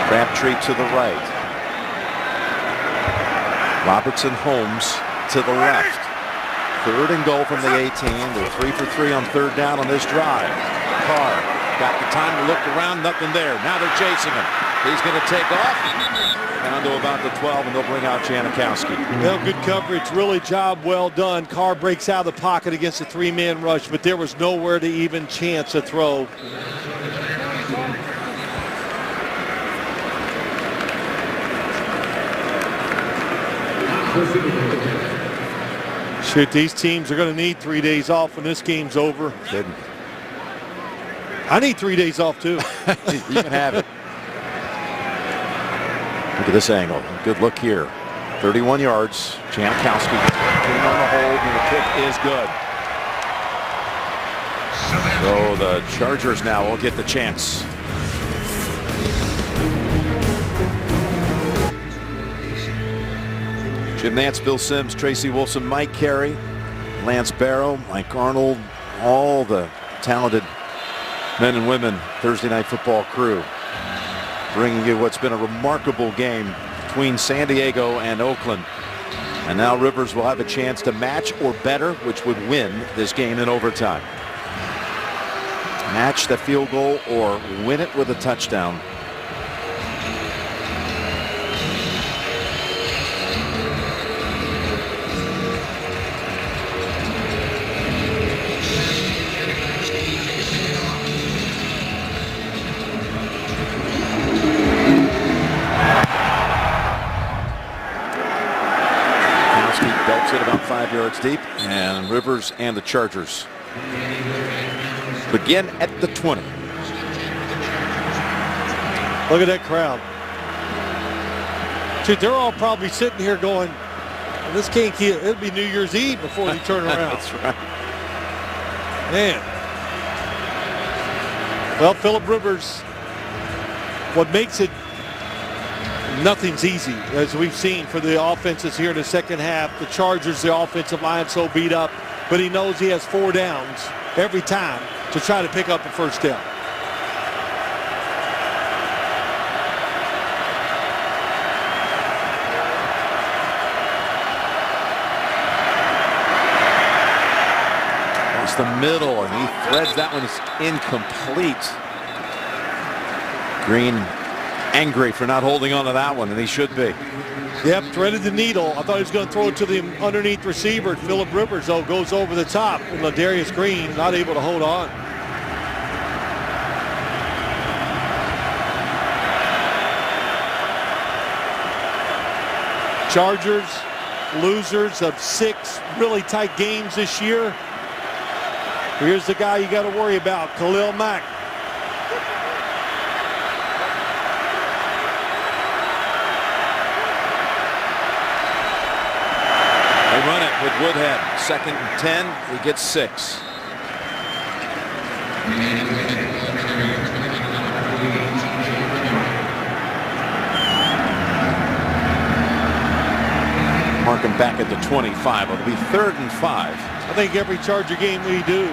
Crabtree to the right. Robertson Holmes to the left. 3rd and goal from the 18. They're 3 for 3 on 3rd down on this drive. Carr got the time to look around, nothing there. Now they're chasing him. He's going to take off. Down to about the 12, and they'll bring out Janikowski. Well, good coverage. Really job well done. Carr breaks out of the pocket against a 3-man rush, but there was nowhere to even chance a throw. Shoot, these teams are going to need 3 days off when this game's over. Kidding. I need 3 days off, too. You can have it. Look at this angle. Good look here. 31 yards. Janikowski on the hold, and the kick is good. So the Chargers now will get the chance. Jim Nantz, Bill Sims, Tracy Wolfson, Mike Carey, Lance Barrow, Mike Arnold, all the talented men and women Thursday Night Football crew, bringing you what's been a remarkable game between San Diego and Oakland. And now Rivers will have a chance to match or better, which would win this game in overtime. Match the field goal or win it with a touchdown. It about 5 yards deep, and Rivers and the Chargers begin at the 20. Look at that crowd. Dude, they're all probably sitting here going, this can't kill. It'll be New Year's Eve before they turn around. That's right. Man. Well, Phillip Rivers, what makes it nothing's easy, as we've seen for the offenses here in the second half. The Chargers, the offensive line so beat up, but he knows he has 4 downs every time to try to pick up a first down. It's the middle, and he threads that one. It's incomplete. Green angry for not holding on to that one, and he should be. Yep, threaded the needle. I thought he was going to throw it to the underneath receiver. Phillip Rivers, though, goes over the top, and Ladarius Green not able to hold on. Chargers, losers of 6 really tight games this year. Here's the guy you got to worry about, Khalil Mack. Run it with Woodhead. 2nd and 10. He gets 6. Mark him back at the 25. It'll be 3rd and 5. I think every Charger game we do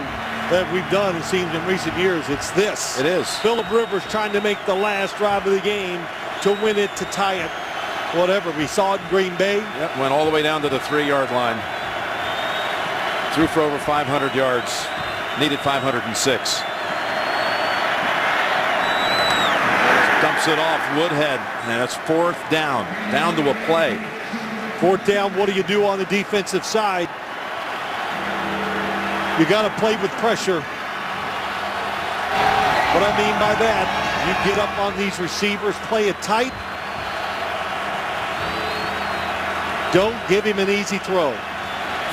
that we've done, it seems in recent years, it's this. It is. Phillip Rivers trying to make the last drive of the game to win it, to tie it. Whatever. We saw it in Green Bay. Yep, went all the way down to the 3-yard line. Threw for over 500 yards. Needed 506. Dumps it off Woodhead, and it's 4th down. Down to a play. 4th down, what do you do on the defensive side? You got to play with pressure. What I mean by that, you get up on these receivers, play it tight. Don't give him an easy throw.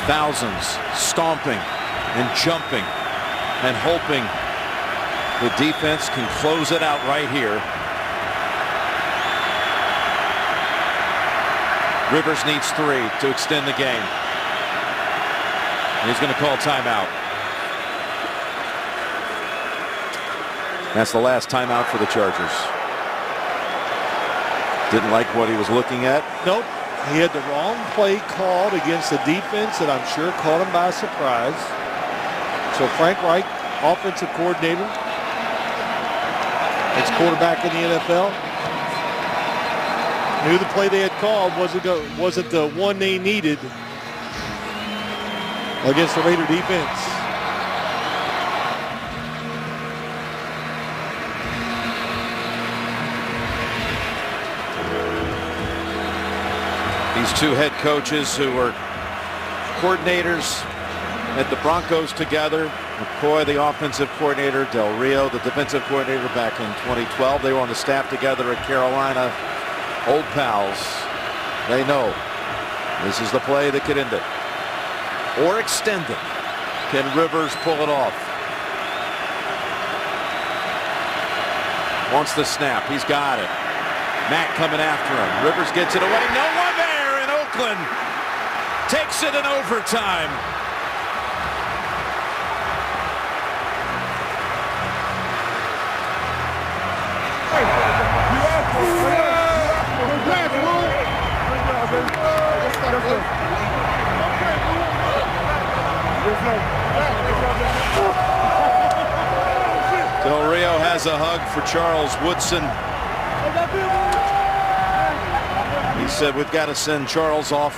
Thousands stomping and jumping and hoping the defense can close it out right here. Rivers needs 3 to extend the game. And he's going to call timeout. That's the last timeout for the Chargers. Didn't like what he was looking at. Nope. He had the wrong play called against the defense that I'm sure caught him by surprise. So Frank Reich, offensive coordinator, ex-quarterback in the NFL, knew the play they had called wasn't the one they needed against the Raider defense. These two head coaches who were coordinators at the Broncos together. McCoy, the offensive coordinator, Del Rio, the defensive coordinator back in 2012. They were on the staff together at Carolina. Old pals. They know this is the play that could end it. Or extend it. Can Rivers pull it off? Wants the snap. He's got it. Mack coming after him. Rivers gets it away. No one there, and Oakland takes it in overtime. Del Rio has a hug for Charles Woodson. He said, we've got to send Charles off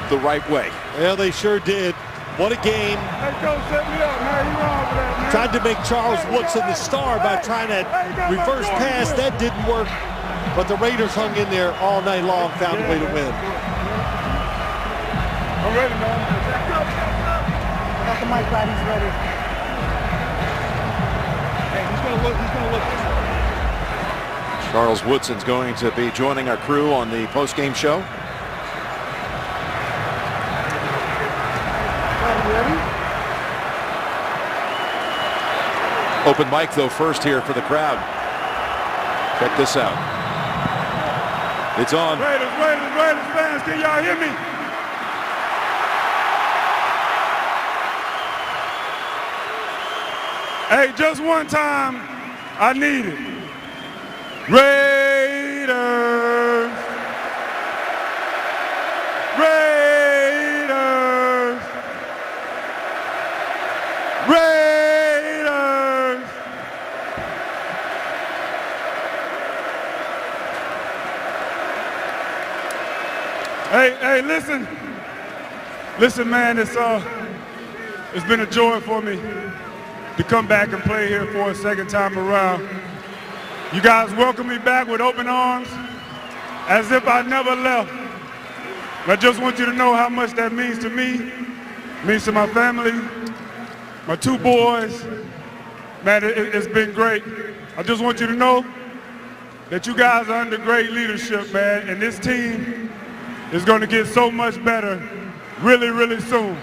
the right way. Well, they sure did. What a game. Tried to make Charles Woodson the star by trying to reverse pass. That didn't work. But the Raiders hung in there all night long, found a way to win. I'm ready, man. I got the mic right. He's ready. Hey, he's going to look. Charles Woodson's going to be joining our crew on the post-game show. Open mic, though, first here for the crowd. Check this out. It's on. Raiders fans, can y'all hear me? Hey, just one time, I need it. Raiders. Raiders. Raiders. Hey, listen. Listen, man, it's been a joy for me to come back and play here for a second time around. You guys welcome me back with open arms as if I never left. I just want you to know how much that means to me, means to my family, my 2 boys. Man, it's been great. I just want you to know that you guys are under great leadership, man, and this team is going to get so much better really, really soon.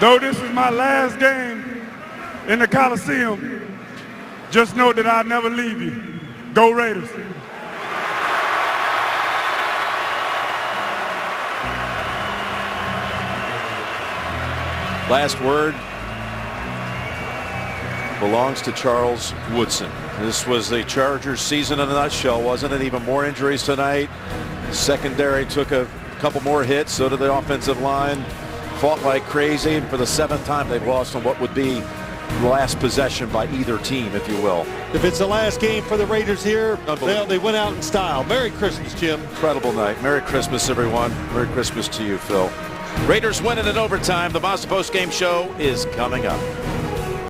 Though this is my last game in the Coliseum, just know that I'll never leave you. Go Raiders. Last word belongs to Charles Woodson. This was the Chargers season in a nutshell, wasn't it? Even more injuries tonight. Secondary took a couple more hits, so did the offensive line. Fought like crazy, and for the 7th time they've lost on what would be the last possession by either team, if you will. If it's the last game for the Raiders here, well, they went out in style. Merry Christmas, Jim. Incredible night. Merry Christmas, everyone. Merry Christmas to you, Phil. Raiders win it in overtime. The Mazda Post Game Show is coming up.